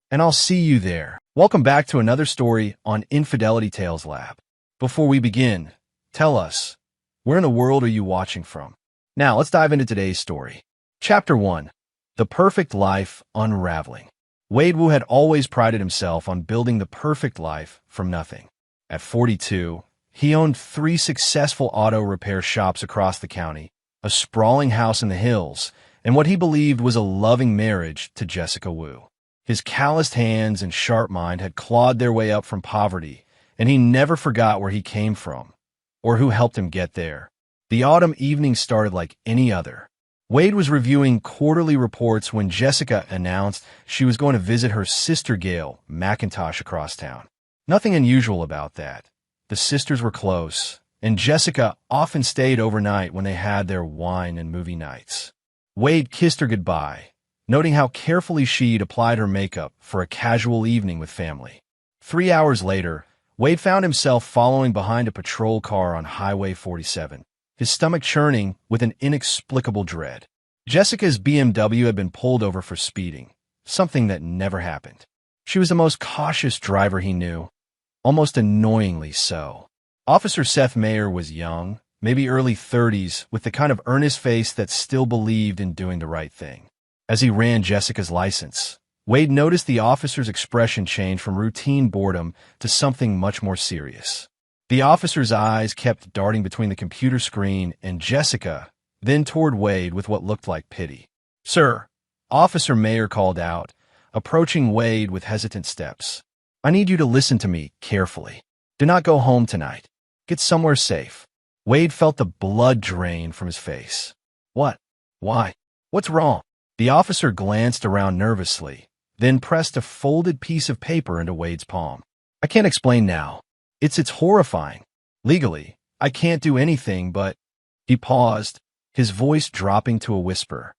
And I'll see you there. Welcome back to another story on Infidelity Tales Lab. Before we begin, tell us, where in the world are you watching from? Now, let's dive into today's story. Chapter 1. The Perfect Life Unraveling. Wade Wu had always prided himself on building the perfect life from nothing. At 42, he owned 3 successful auto repair shops across the county, a sprawling house in the hills, and what he believed was a loving marriage to Jessica Wu. His calloused hands and sharp mind had clawed their way up from poverty, and he never forgot where he came from, or who helped him get there. The autumn evening started like any other. Wade was reviewing quarterly reports when Jessica announced she was going to visit her sister Gail McIntosh across town. Nothing unusual about that. The sisters were close, and Jessica often stayed overnight when they had their wine and movie nights. Wade kissed her goodbye, noting how carefully she'd applied her makeup for a casual evening with family. 3 hours later, Wade found himself following behind a patrol car on Highway 47, his stomach churning with an inexplicable dread. Jessica's BMW had been pulled over for speeding, something that never happened. She was the most cautious driver he knew, almost annoyingly so. Officer Seth Mayer was young, maybe early 30s, with the kind of earnest face that still believed in doing the right thing. As he ran Jessica's license, Wade noticed the officer's expression change from routine boredom to something much more serious. The officer's eyes kept darting between the computer screen and Jessica, then toward Wade with what looked like pity. "Sir," Officer Mayer called out, approaching Wade with hesitant steps. "I need you to listen to me carefully. Do not go home tonight. Get somewhere safe." Wade felt the blood drain from his face. "What? Why? What's wrong?" The officer glanced around nervously, then pressed a folded piece of paper into Wade's palm. "I can't explain now. It's horrifying. Legally, I can't do anything but—" He paused, his voice dropping to a whisper.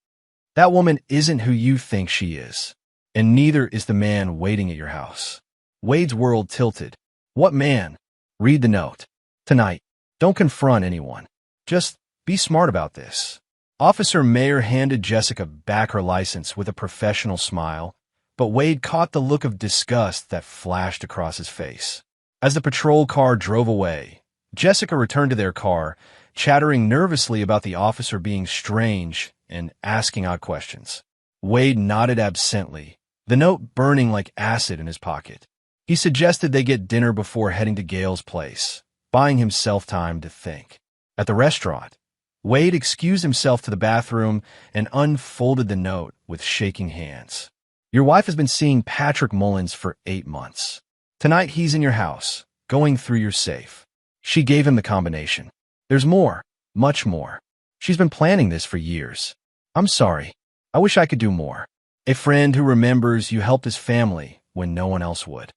That woman isn't who you think she is. And neither is the man waiting at your house. Wade's world tilted. What man? Read the note. Tonight, don't confront anyone. Just be smart about this. Officer Mayer handed Jessica back her license with a professional smile, but Wade caught the look of disgust that flashed across his face. As the patrol car drove away, Jessica returned to their car, chattering nervously about the officer being strange and asking odd questions. Wade nodded absently, the note burning like acid in his pocket. He suggested they get dinner before heading to Gail's place, buying himself time to think. At the restaurant, Wade excused himself to the bathroom and unfolded the note with shaking hands. Your wife has been seeing Patrick Mullins for 8 months. Tonight he's in your house, going through your safe. She gave him the combination. There's more, much more. She's been planning this for years. I'm sorry. I wish I could do more. A friend who remembers you helped his family when no one else would.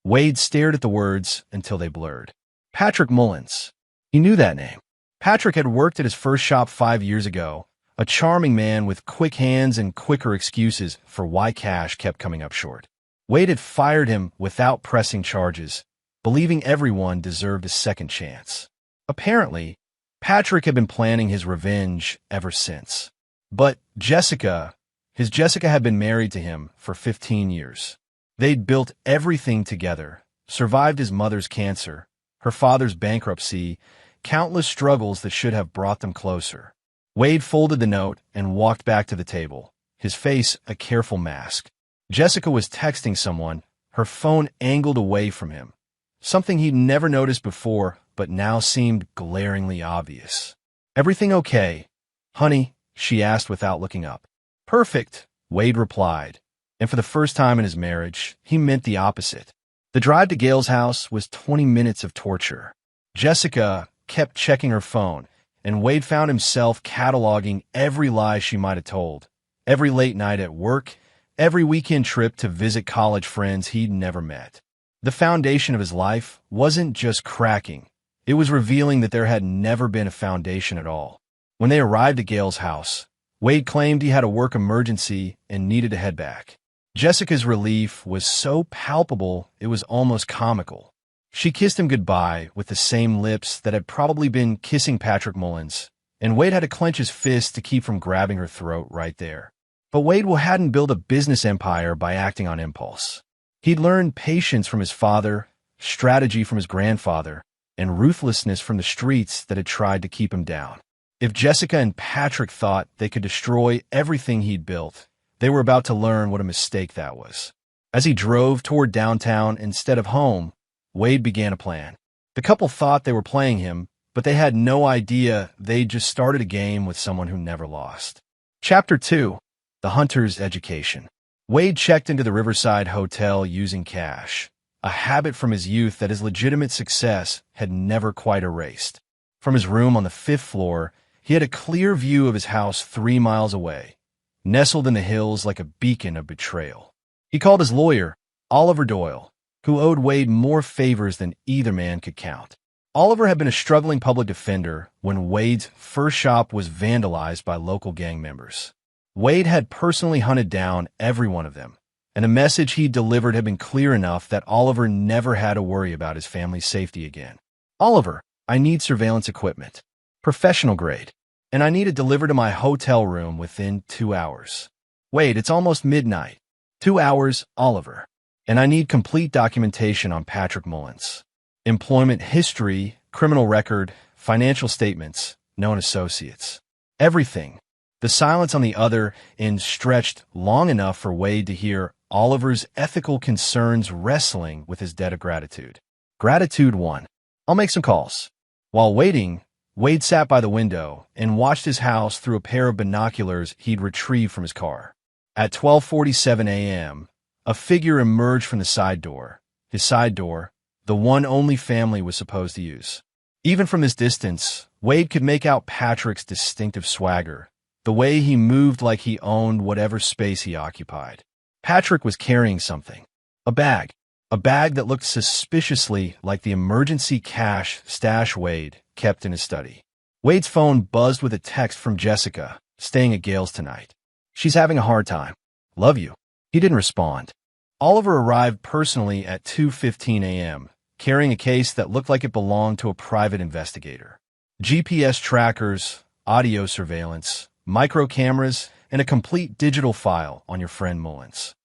Wade stared at the words until they blurred. Patrick Mullins. He knew that name. Patrick had worked at his first shop 5 years ago, a charming man with quick hands and quicker excuses for why cash kept coming up short. Wade had fired him without pressing charges, believing everyone deserved a second chance. Apparently, Patrick had been planning his revenge ever since. But Jessica had been married to him for 15 years. They'd built everything together, survived his mother's cancer, her father's bankruptcy, countless struggles that should have brought them closer. Wade folded the note and walked back to the table, his face a careful mask. Jessica was texting someone, her phone angled away from him. Something he'd never noticed before, but now seemed glaringly obvious. Everything okay, honey? She asked without looking up. Perfect, Wade replied. And for the first time in his marriage, he meant the opposite. The drive to Gail's house was 20 minutes of torture. Jessica kept checking her phone, and Wade found himself cataloging every lie she might have told, every late night at work, every weekend trip to visit college friends he'd never met. The foundation of his life wasn't just cracking. It was revealing that there had never been a foundation at all. When they arrived at Gail's house, Wade claimed he had a work emergency and needed to head back. Jessica's relief was so palpable it was almost comical. She kissed him goodbye with the same lips that had probably been kissing Patrick Mullins, and Wade had to clench his fist to keep from grabbing her throat right there. But Wade hadn't built a business empire by acting on impulse. He'd learned patience from his father, strategy from his grandfather, and ruthlessness from the streets that had tried to keep him down. If Jessica and Patrick thought they could destroy everything he'd built, they were about to learn what a mistake that was. As he drove toward downtown instead of home, Wade began a plan. The couple thought they were playing him, but they had no idea they'd just started a game with someone who never lost. Chapter 2. The Hunter's Education. Wade checked into the Riverside Hotel using cash, a habit from his youth that his legitimate success had never quite erased. From his room on the 5th floor, he had a clear view of his house 3 miles away, nestled in the hills like a beacon of betrayal. He called his lawyer, Oliver Doyle, who owed Wade more favors than either man could count. Oliver had been a struggling public defender when Wade's first shop was vandalized by local gang members. Wade had personally hunted down every one of them, and the message he delivered had been clear enough that Oliver never had to worry about his family's safety again. Oliver, I need surveillance equipment, professional grade, and I need it delivered to my hotel room within 2 hours. Wade, it's almost midnight. 2 hours, Oliver. And I need complete documentation on Patrick Mullins. Employment history, criminal record, financial statements, known associates. Everything. The silence on the other end stretched long enough for Wade to hear Oliver's ethical concerns wrestling with his debt of gratitude. Gratitude 1. I'll make some calls. While waiting, Wade sat by the window and watched his house through a pair of binoculars he'd retrieved from his car. At 12:47 a.m., a figure emerged from the side door, his side door, the one only family was supposed to use. Even from this distance, Wade could make out Patrick's distinctive swagger, the way he moved like he owned whatever space he occupied. Patrick was carrying something. A bag that looked suspiciously like the emergency cash stash Wade kept in his study. Wade's phone buzzed with a text from Jessica, staying at Gail's tonight. She's having a hard time. Love you. He didn't respond. Oliver arrived personally at 2:15 a.m., carrying a case that looked like it belonged to a private investigator. GPS trackers, audio surveillance, micro cameras, and a complete digital file on your friend Mullins.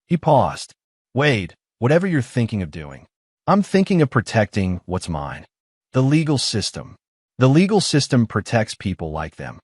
He paused. Wade, whatever you're thinking of doing, I'm thinking of protecting what's mine. The legal system. The legal system protects people like them.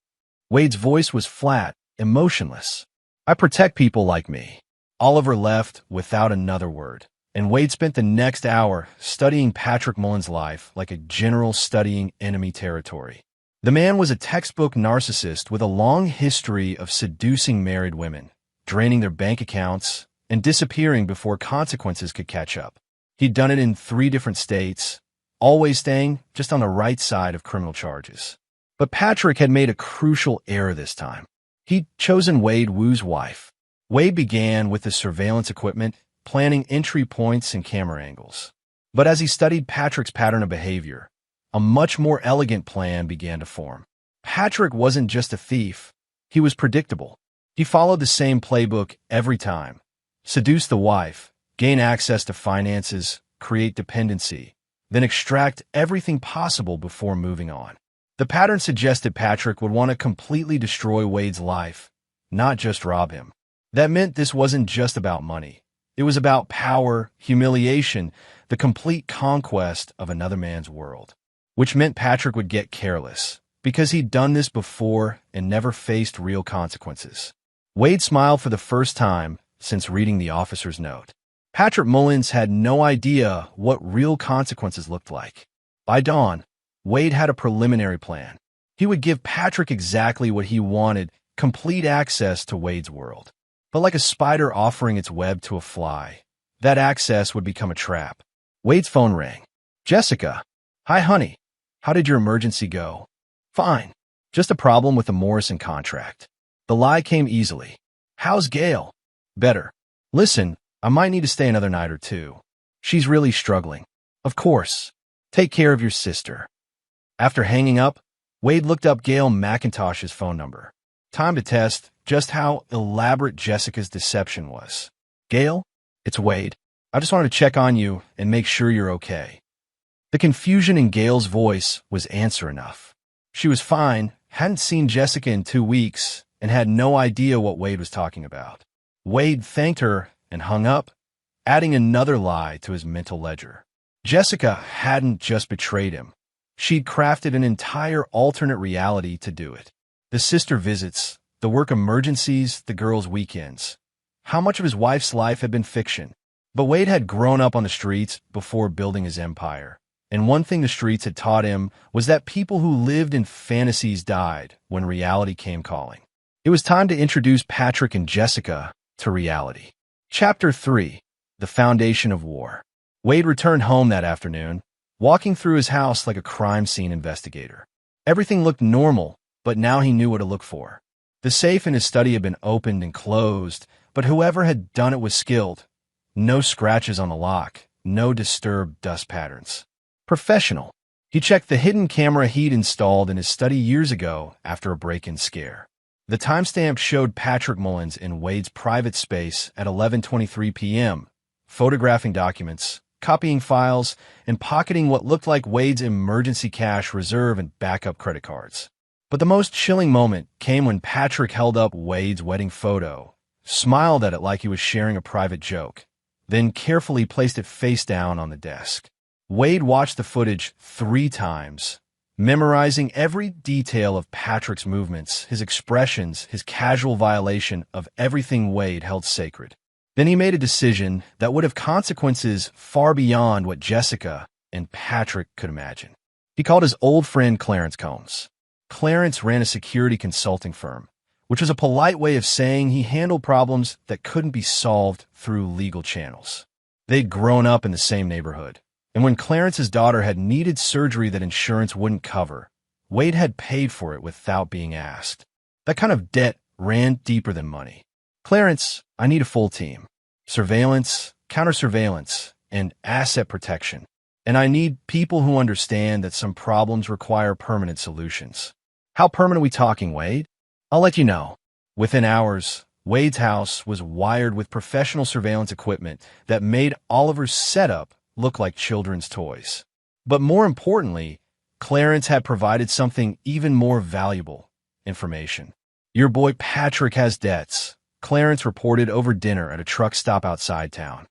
Wade's voice was flat, emotionless. I protect people like me. Oliver left without another word, and Wade spent the next hour studying Patrick Mullins' life like a general studying enemy territory. The man was a textbook narcissist with a long history of seducing married women, draining their bank accounts, and disappearing before consequences could catch up. He'd done it in 3 different states, always staying just on the right side of criminal charges. But Patrick had made a crucial error this time. He'd chosen Wade Wu's wife. Wade began with the surveillance equipment, planning entry points and camera angles. But as he studied Patrick's pattern of behavior, a much more elegant plan began to form. Patrick wasn't just a thief. He was predictable. He followed the same playbook every time. Seduce the wife, gain access to finances, create dependency, then extract everything possible before moving on. The pattern suggested Patrick would want to completely destroy Wade's life, not just rob him. That meant this wasn't just about money. It was about power, humiliation, the complete conquest of another man's world. Which meant Patrick would get careless, because he'd done this before and never faced real consequences. Wade smiled for the first time since reading the officer's note. Patrick Mullins had no idea what real consequences looked like. By dawn, Wade had a preliminary plan. He would give Patrick exactly what he wanted, complete access to Wade's world. But like a spider offering its web to a fly, that access would become a trap. Wade's phone rang. Jessica. Hi, honey. How did your emergency go? Fine. Just a problem with the Morrison contract. The lie came easily. How's Gail? Better. Listen, I might need to stay another night or 2. She's really struggling. Of course. Take care of your sister. After hanging up, Wade looked up Gail McIntosh's phone number. Time to test just how elaborate Jessica's deception was. Gail, it's Wade. I just wanted to check on you and make sure you're okay. The confusion in Gail's voice was answer enough. She was fine, hadn't seen Jessica in 2 weeks, and had no idea what Wade was talking about. Wade thanked her and hung up, adding another lie to his mental ledger. Jessica hadn't just betrayed him. She'd crafted an entire alternate reality to do it. The sister visits, the work emergencies, the girls' weekends. How much of his wife's life had been fiction? But Wade had grown up on the streets before building his empire. And one thing the streets had taught him was that people who lived in fantasies died when reality came calling. It was time to introduce Patrick and Jessica to reality. Chapter 3. The Foundation of War. Wade returned home that afternoon, walking through his house like a crime scene investigator. Everything looked normal, but now he knew what to look for. The safe in his study had been opened and closed, but whoever had done it was skilled. No scratches on the lock, no disturbed dust patterns. Professional. He checked the hidden camera he'd installed in his study years ago after a break-in scare. The timestamp showed Patrick Mullins in Wade's private space at 11:23 p.m., photographing documents, copying files, and pocketing what looked like Wade's emergency cash reserve and backup credit cards. But the most chilling moment came when Patrick held up Wade's wedding photo, smiled at it like he was sharing a private joke, then carefully placed it face down on the desk. Wade watched the footage 3 times, memorizing every detail of Patrick's movements, his expressions, his casual violation of everything Wade held sacred. Then he made a decision that would have consequences far beyond what Jessica and Patrick could imagine. He called his old friend Clarence Combs. Clarence ran a security consulting firm, which was a polite way of saying he handled problems that couldn't be solved through legal channels. They'd grown up in the same neighborhood, and when Clarence's daughter had needed surgery that insurance wouldn't cover, Wade had paid for it without being asked. That kind of debt ran deeper than money. Clarence, I need a full team. Surveillance, counter-surveillance, and asset protection. And I need people who understand that some problems require permanent solutions. How permanent are we talking, Wade? I'll let you know. Within hours, Wade's house was wired with professional surveillance equipment that made Oliver's setup look like children's toys. But more importantly, Clarence had provided something even more valuable: information. "Your boy Patrick has debts," Clarence reported over dinner at a truck stop outside town.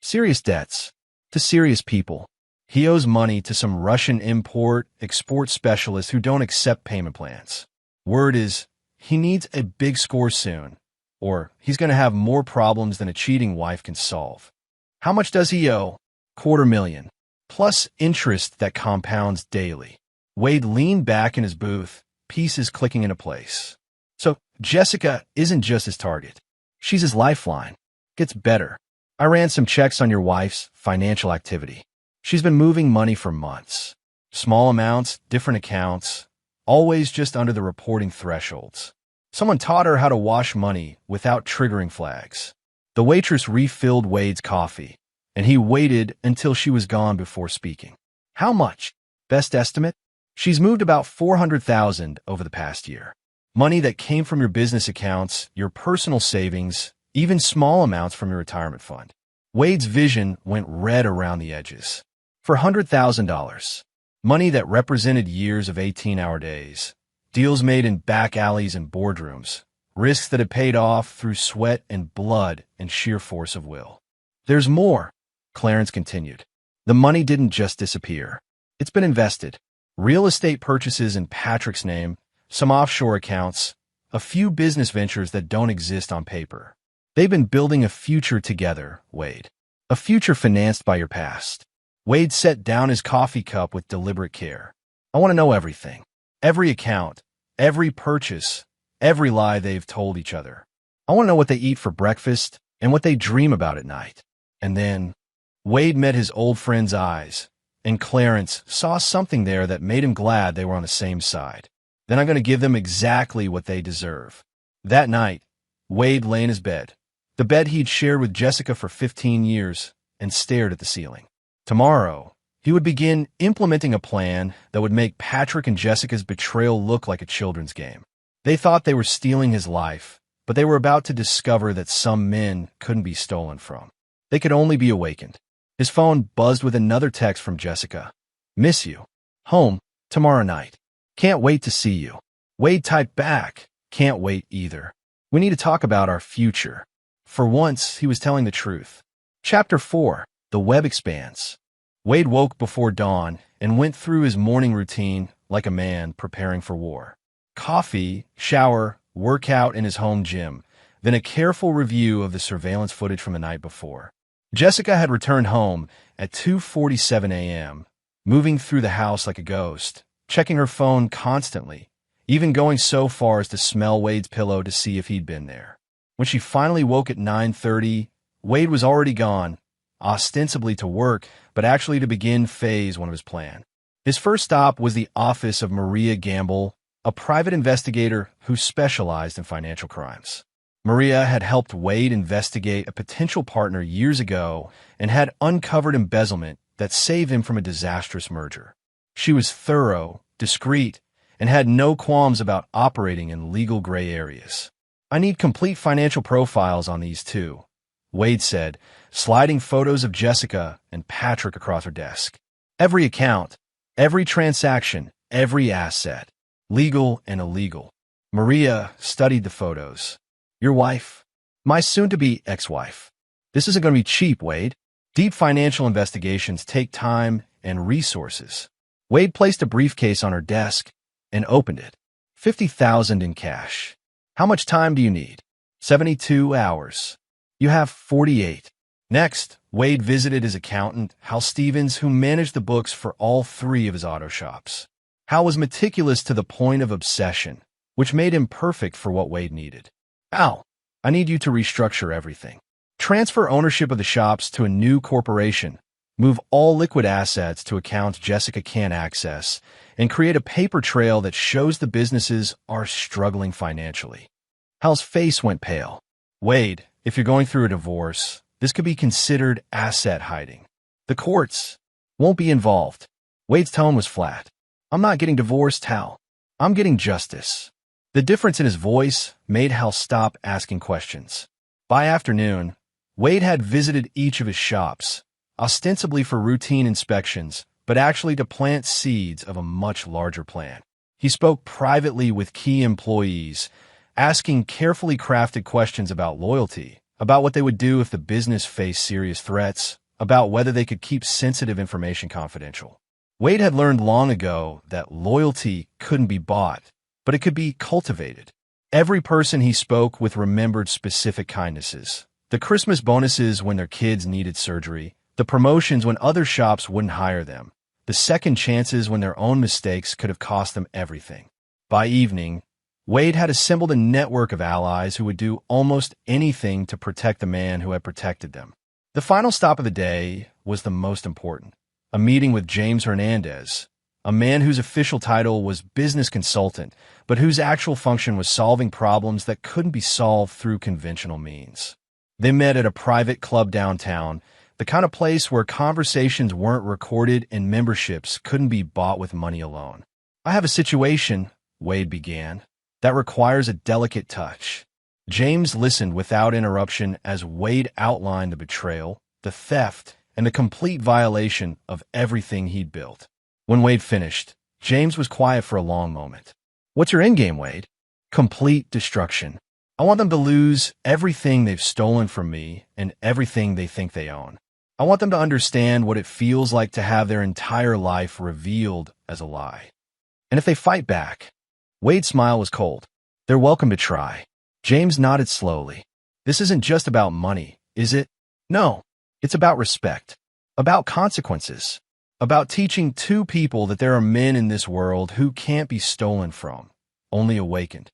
"Serious debts. To serious people. He owes money to some Russian import-export specialists who don't accept payment plans. Word is, he needs a big score soon, or he's going to have more problems than a cheating wife can solve." "How much does he owe?" "$250,000. Plus interest that compounds daily." Wade leaned back in his booth, pieces clicking into place. "So Jessica isn't just his target. She's his lifeline. Gets better. I ran some checks on your wife's financial activity. She's been moving money for months. Small amounts, different accounts, always just under the reporting thresholds. Someone taught her how to wash money without triggering flags." The waitress refilled Wade's coffee, and he waited until she was gone before speaking. "How much? Best estimate?" "She's moved about $400,000 over the past year. Money that came from your business accounts, your personal savings, even small amounts from your retirement fund." Wade's vision went red around the edges. For $100,000. Money that represented years of 18-hour days. Deals made in back alleys and boardrooms. Risks that had paid off through sweat and blood and sheer force of will. "There's more," Clarence continued. "The money didn't just disappear. It's been invested. Real estate purchases in Patrick's name, some offshore accounts, a few business ventures that don't exist on paper. They've been building a future together, Wade. A future financed by your past." Wade set down his coffee cup with deliberate care. "I want to know everything. Every account, every purchase, every lie they've told each other. I want to know what they eat for breakfast and what they dream about at night." And then Wade met his old friend's eyes, and Clarence saw something there that made him glad they were on the same side. "Then I'm going to give them exactly what they deserve." That night, Wade lay in his bed, the bed he'd shared with Jessica for 15 years, and stared at the ceiling. Tomorrow, he would begin implementing a plan that would make Patrick and Jessica's betrayal look like a children's game. They thought they were stealing his life, but they were about to discover that some men couldn't be stolen from. They could only be awakened. His phone buzzed with another text from Jessica. "Miss you. Home tomorrow night. Can't wait to see you." Wade typed back, "Can't wait either. We need to talk about our future." For once, he was telling the truth. Chapter 4. The Web Expands. Wade woke before dawn and went through his morning routine like a man preparing for war. Coffee, shower, workout in his home gym, then a careful review of the surveillance footage from the night before. Jessica had returned home at 2:47 a.m., moving through the house like a ghost, checking her phone constantly, even going so far as to smell Wade's pillow to see if he'd been there. When she finally woke at 9:30, Wade was already gone, ostensibly to work, but actually to begin phase 1 of his plan. His first stop was the office of Maria Gamble, a private investigator who specialized in financial crimes. Maria had helped Wade investigate a potential partner years ago and had uncovered embezzlement that saved him from a disastrous merger. She was thorough, discreet, and had no qualms about operating in legal gray areas. "I need complete financial profiles on these two," Wade said, sliding photos of Jessica and Patrick across her desk. "Every account, every transaction, every asset, legal and illegal." Maria studied the photos. "Your wife, my soon-to-be ex-wife. This isn't going to be cheap, Wade. Deep financial investigations take time and resources." Wade placed a briefcase on her desk and opened it. $50,000 in cash. "How much time do you need?" 72 hours. "You have 48. Next, Wade visited his accountant, Hal Stevens, who managed the books for all 3 of his auto shops. Hal was meticulous to the point of obsession, which made him perfect for what Wade needed. "Al, I need you to restructure everything. Transfer ownership of the shops to a new corporation, move all liquid assets to accounts Jessica can't access, and create a paper trail that shows the businesses are struggling financially." Hal's face went pale. "Wade, if you're going through a divorce, this could be considered asset hiding. The courts won't be involved." Wade's tone was flat. "I'm not getting divorced, Hal. I'm getting justice. The difference in his voice made Hal stop asking questions. By afternoon, Wade had visited each of his shops, ostensibly for routine inspections, but actually to plant seeds of a much larger plan. He spoke privately with key employees, asking carefully crafted questions about loyalty, about what they would do if the business faced serious threats, about whether they could keep sensitive information confidential. Wade had learned long ago that loyalty couldn't be bought, but it could be cultivated. Every person he spoke with remembered specific kindnesses. The Christmas bonuses when their kids needed surgery, the promotions when other shops wouldn't hire them, the second chances when their own mistakes could have cost them everything. By evening, Wade had assembled a network of allies who would do almost anything to protect the man who had protected them. The final stop of the day was the most important, a meeting with James Hernandez, a man whose official title was business consultant, but whose actual function was solving problems that couldn't be solved through conventional means. They met at a private club downtown, the kind of place where conversations weren't recorded and memberships couldn't be bought with money alone. "I have a situation," Wade began, "that requires a delicate touch." James listened without interruption as Wade outlined the betrayal, the theft, and the complete violation of everything he'd built. When Wade finished, James was quiet for a long moment. "What's your endgame, Wade?" "Complete destruction. I want them to lose everything they've stolen from me and everything they think they own. I want them to understand what it feels like to have their entire life revealed as a lie. And if they fight back," Wade's smile was cold, "they're welcome to try." James nodded slowly. "This isn't just about money, is it?" "No, it's about respect, about consequences, about teaching two people that there are men in this world who can't be stolen from, only awakened.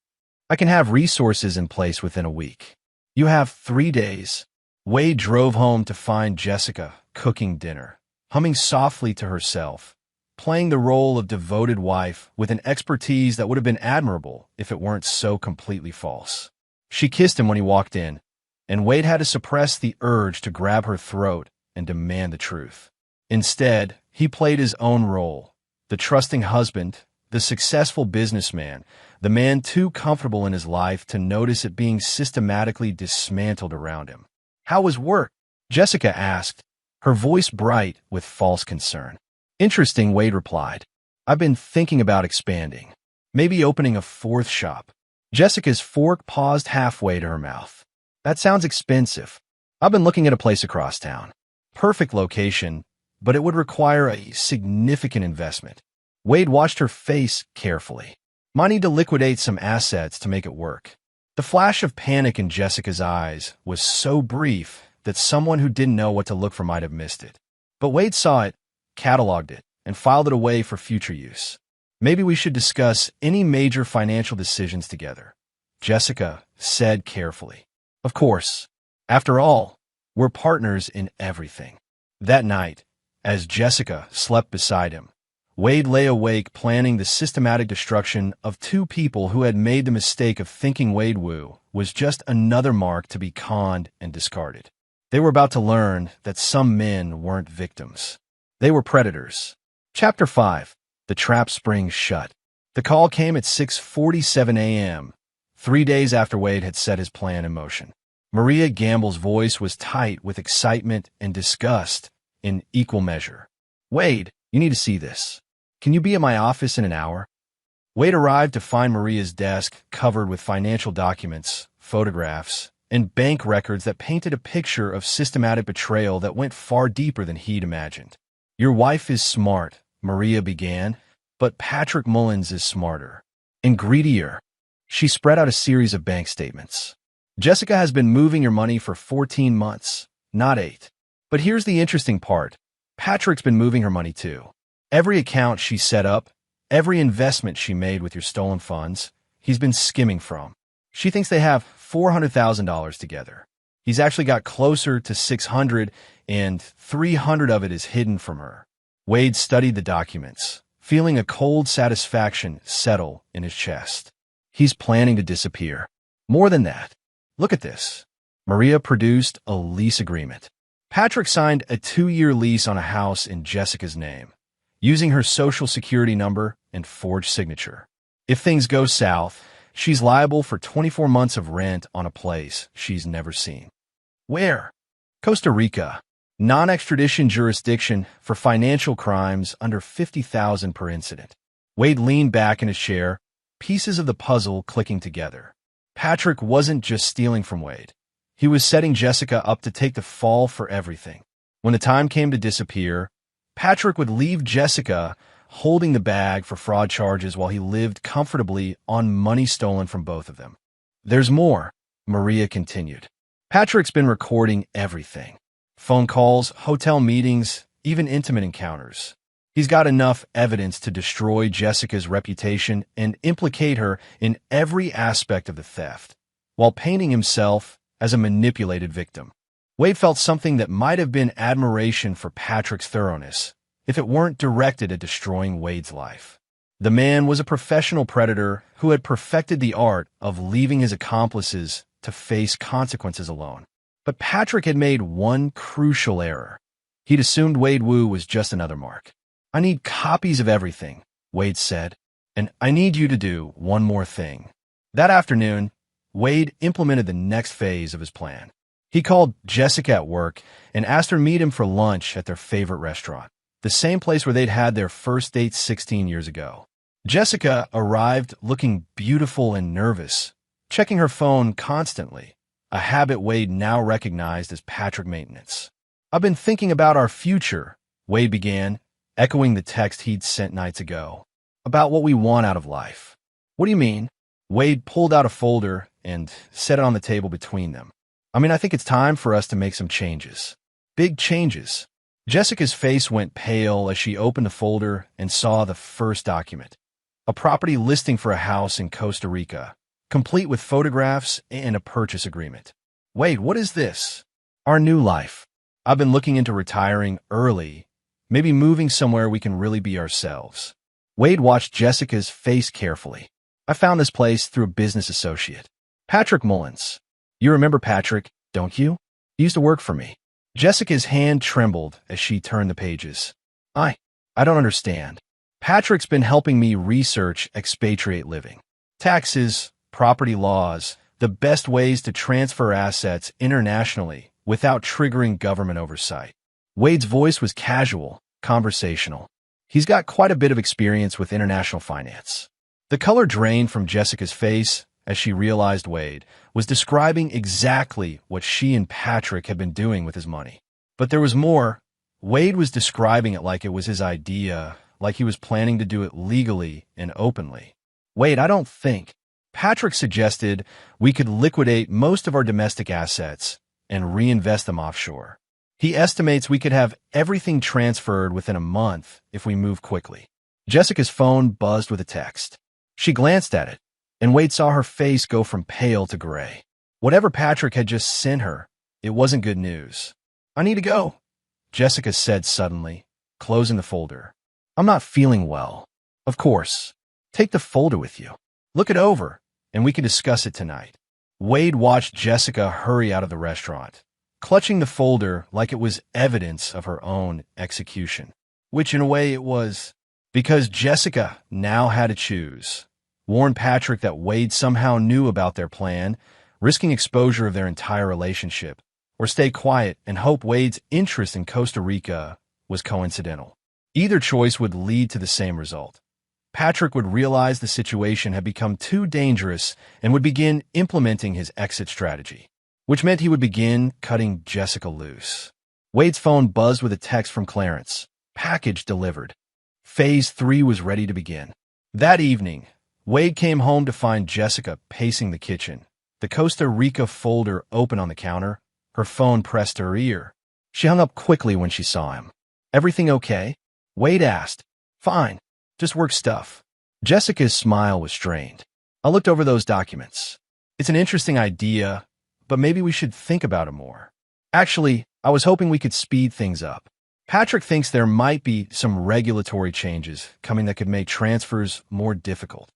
I can have resources in place within a week. You have 3 days." Wade drove home to find Jessica cooking dinner, humming softly to herself, playing the role of devoted wife with an expertise that would have been admirable if it weren't so completely false. She kissed him when he walked in, and Wade had to suppress the urge to grab her throat and demand the truth. Instead, he played his own role, the trusting husband, the successful businessman, the man too comfortable in his life to notice it being systematically dismantled around him. "How was work?" Jessica asked, her voice bright with false concern. "Interesting," Wade replied. "I've been thinking about expanding, maybe opening a 4th shop." Jessica's fork paused halfway to her mouth. "That sounds expensive. I've been looking at a place across town. Perfect location, but it would require a significant investment." Wade watched her face carefully. "Might need to liquidate some assets to make it work." The flash of panic in Jessica's eyes was so brief that someone who didn't know what to look for might have missed it. But Wade saw it, cataloged it, and filed it away for future use. "Maybe we should discuss any major financial decisions together," Jessica said carefully. "Of course. After all, we're partners in everything." That night, as Jessica slept beside him, Wade lay awake planning the systematic destruction of two people who had made the mistake of thinking Wade Wu was just another mark to be conned and discarded. They were about to learn that some men weren't victims. They were predators. Chapter 5. The Trap Springs Shut. The call came at 6:47 a.m., 3 days after Wade had set his plan in motion. Maria Gamble's voice was tight with excitement and disgust in equal measure. "Wade, you need to see this. Can you be at my office in an hour?" Wade arrived to find Maria's desk covered with financial documents, photographs, and bank records that painted a picture of systematic betrayal that went far deeper than he'd imagined. "Your wife is smart," Maria began, "but Patrick Mullins is smarter and greedier." She spread out a series of bank statements. "Jessica has been moving your money for 14 months, not 8. But here's the interesting part. Patrick's been moving her money too. Every account she set up, every investment she made with your stolen funds, he's been skimming from. She thinks they have $400,000 together. He's actually got closer to 600, and 300 of it is hidden from her." Wade studied the documents, feeling a cold satisfaction settle in his chest. He's planning to disappear. More than that. Look at this. Maria produced a lease agreement. Patrick signed a 2-year lease on a house in Jessica's name, using her social security number and forged signature. If things go south, She's liable for 24 months of rent on a place she's never seen. Where? Costa Rica. Non-extradition jurisdiction for financial crimes under $50,000 per incident. Wade leaned back in his chair, pieces of the puzzle clicking together. Patrick wasn't just stealing from Wade. He was setting Jessica up to take the fall for everything. When the time came to disappear, Patrick would leave Jessica holding the bag for fraud charges while he lived comfortably on money stolen from both of them. There's more, Maria continued. Patrick's been recording everything. Phone calls, hotel meetings, even intimate encounters. He's got enough evidence to destroy Jessica's reputation and implicate her in every aspect of the theft, while painting himself as a manipulated victim. Wade felt something that might have been admiration for Patrick's thoroughness, if it weren't directed at destroying Wade's life. The man was a professional predator who had perfected the art of leaving his accomplices to face consequences alone. But Patrick had made one crucial error. He'd assumed Wade Wu was just another mark. "I need copies of everything," Wade said, "and I need you to do one more thing." That afternoon, Wade implemented the next phase of his plan. He called Jessica at work and asked her to meet him for lunch at their favorite restaurant, the same place where they'd had their first date 16 years ago. Jessica arrived looking beautiful and nervous, checking her phone constantly, a habit Wade now recognized as Patrick maintenance. "I've been thinking about our future," Wade began, echoing the text he'd sent nights ago, "about what we want out of life." "What do you mean?" Wade pulled out a folder and set it on the table between them. I think it's time for us to make some changes. Big changes." Jessica's face went pale as she opened the folder and saw the first document. A property listing for a house in Costa Rica, complete with photographs and a purchase agreement. "Wade, what is this?" "Our new life. I've been looking into retiring early, maybe moving somewhere we can really be ourselves." Wade watched Jessica's face carefully. "I found this place through a business associate, Patrick Mullins. You remember Patrick, don't you? He used to work for me." Jessica's hand trembled as she turned the pages. I don't understand." "Patrick's been helping me research expatriate living. Taxes, property laws, the best ways to transfer assets internationally without triggering government oversight." Wade's voice was casual, conversational. He's got quite a bit of experience with international finance. The color drained from Jessica's face as she realized Wade was describing exactly what she and Patrick had been doing with his money. But there was more. Wade was describing it like it was his idea, like he was planning to do it legally and openly. "Wade, I don't think." Patrick suggested we could liquidate most of our domestic assets and reinvest them offshore. He estimates we could have everything transferred within a month if we move quickly. Jessica's phone buzzed with a text. She glanced at it, and Wade saw her face go from pale to gray. Whatever Patrick had just sent her, it wasn't good news. "I need to go," Jessica said suddenly, closing the folder. "I'm not feeling well." "Of course. Take the folder with you. Look it over, and we can discuss it tonight." Wade watched Jessica hurry out of the restaurant, clutching the folder like it was evidence of her own execution, which in a way it was, because Jessica now had to choose. Warn Patrick that Wade somehow knew about their plan, risking exposure of their entire relationship, or stay quiet and hope Wade's interest in Costa Rica was coincidental. Either choice would lead to the same result. Patrick would realize the situation had become too dangerous and would begin implementing his exit strategy, which meant he would begin cutting Jessica loose. Wade's phone buzzed with a text from Clarence. Package delivered. Phase 3 was ready to begin. That evening, Wade came home to find Jessica pacing the kitchen, the Costa Rica folder open on the counter, her phone pressed to her ear. She hung up quickly when she saw him. "Everything okay?" Wade asked. "Fine. Just work stuff." Jessica's smile was strained. "I looked over those documents. It's an interesting idea, but maybe we should think about it more. Actually, I was hoping we could speed things up. Patrick thinks there might be some regulatory changes coming that could make transfers more difficult."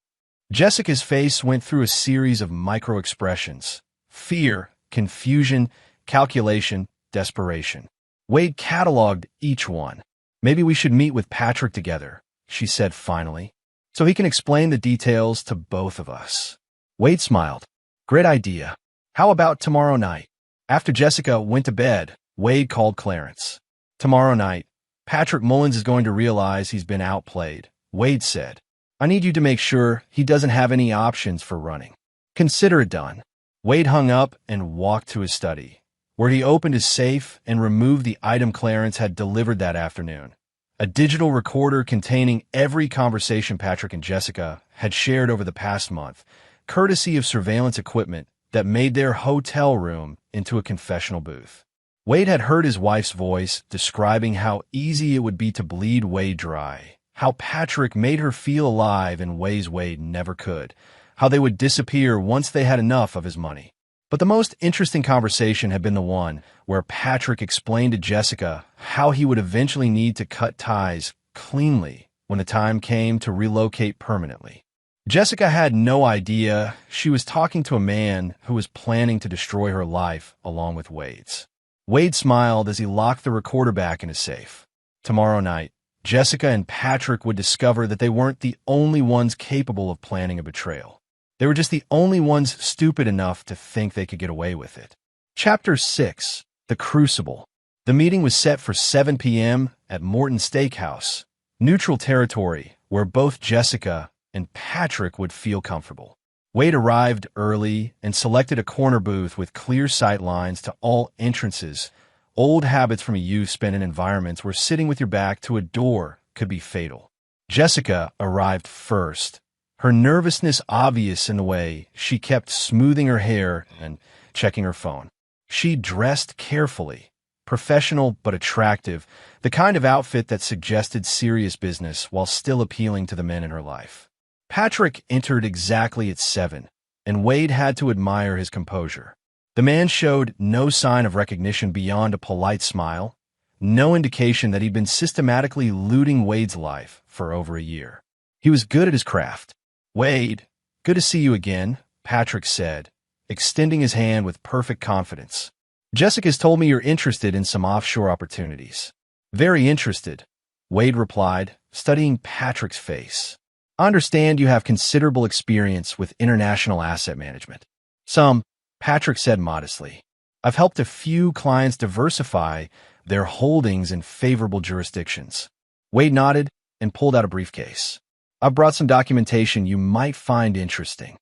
Jessica's face went through a series of micro-expressions: fear, confusion, calculation, desperation. Wade cataloged each one. "Maybe we should meet with Patrick together," she said finally, "so he can explain the details to both of us." Wade smiled. Great idea. How about tomorrow night? After Jessica went to bed, Wade called Clarence. Tomorrow night, Patrick Mullins is going to realize he's been outplayed, Wade said. I need you to make sure he doesn't have any options for running. Consider it done. Wade hung up and walked to his study, where he opened his safe and removed the item Clarence had delivered that afternoon. A digital recorder containing every conversation Patrick and Jessica had shared over the past month, courtesy of surveillance equipment that made their hotel room into a confessional booth. Wade had heard his wife's voice describing how easy it would be to bleed Wade dry, how Patrick made her feel alive in ways Wade never could, how they would disappear once they had enough of his money. But the most interesting conversation had been the one where Patrick explained to Jessica how he would eventually need to cut ties cleanly when the time came to relocate permanently. Jessica had no idea she was talking to a man who was planning to destroy her life along with Wade's. Wade smiled as he locked the recorder back in his safe. Tomorrow night, Jessica and Patrick would discover that they weren't the only ones capable of planning a betrayal. They were just the only ones stupid enough to think they could get away with it. Chapter 6. The Crucible. The meeting was set for 7 p.m. at Morton Steakhouse, neutral territory where both Jessica and Patrick would feel comfortable. Wade arrived early and selected a corner booth with clear sight lines to all entrances. Old habits from a youth spent in environments where sitting with your back to a door could be fatal. Jessica arrived first, her nervousness obvious in the way she kept smoothing her hair and checking her phone. She dressed carefully, professional but attractive, the kind of outfit that suggested serious business while still appealing to the men in her life. Patrick entered exactly at 7, and Wade had to admire his composure. The man showed no sign of recognition beyond a polite smile, no indication that he'd been systematically looting Wade's life for over a year. He was good at his craft. Wade, good to see you again, Patrick said, extending his hand with perfect confidence. Jessica's told me you're interested in some offshore opportunities. Very interested, Wade replied, studying Patrick's face. I understand you have considerable experience with international asset management. Some, Patrick said modestly. I've helped a few clients diversify their holdings in favorable jurisdictions. Wade nodded and pulled out a briefcase. I've brought some documentation you might find interesting.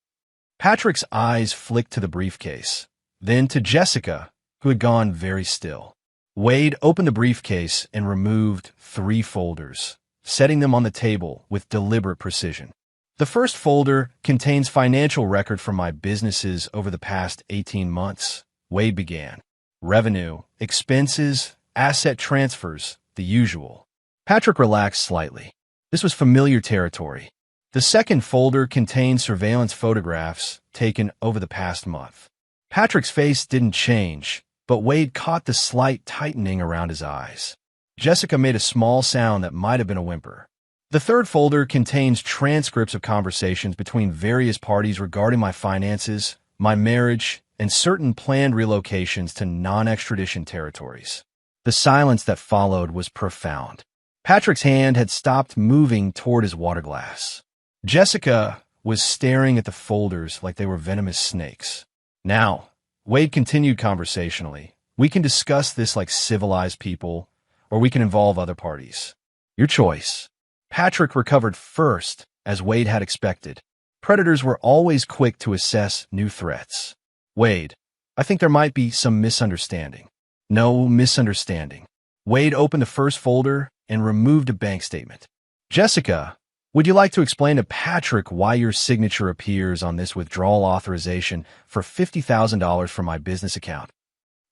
Patrick's eyes flicked to the briefcase, then to Jessica, who had gone very still. Wade opened the briefcase and removed 3 folders, setting them on the table with deliberate precision. The first folder contains financial record from my businesses over the past 18 months, Wade began. Revenue, expenses, asset transfers, the usual. Patrick relaxed slightly. This was familiar territory. The second folder contained surveillance photographs taken over the past month. Patrick's face didn't change, but Wade caught the slight tightening around his eyes. Jessica made a small sound that might have been a whimper. The third folder contains transcripts of conversations between various parties regarding my finances, my marriage, and certain planned relocations to non-extradition territories. The silence that followed was profound. Patrick's hand had stopped moving toward his water glass. Jessica was staring at the folders like they were venomous snakes. Now, Wade continued conversationally, we can discuss this like civilized people, or we can involve other parties. Your choice. Patrick recovered first, as Wade had expected. Predators were always quick to assess new threats. Wade, I think there might be some misunderstanding. No misunderstanding. Wade opened the first folder and removed a bank statement. Jessica, would you like to explain to Patrick why your signature appears on this withdrawal authorization for $50,000 from my business account?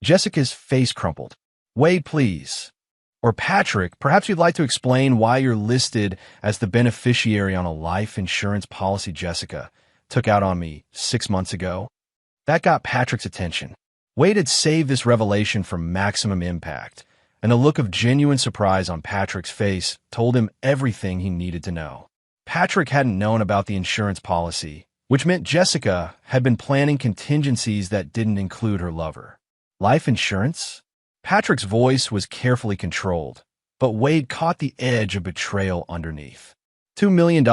Jessica's face crumpled. Wade, please. Or Patrick, perhaps you'd like to explain why you're listed as the beneficiary on a life insurance policy Jessica took out on me 6 months ago. That got Patrick's attention. Wade had saved this revelation for maximum impact, and a look of genuine surprise on Patrick's face told him everything he needed to know. Patrick hadn't known about the insurance policy, which meant Jessica had been planning contingencies that didn't include her lover. Life insurance? Patrick's voice was carefully controlled, but Wade caught the edge of betrayal underneath. $2 million,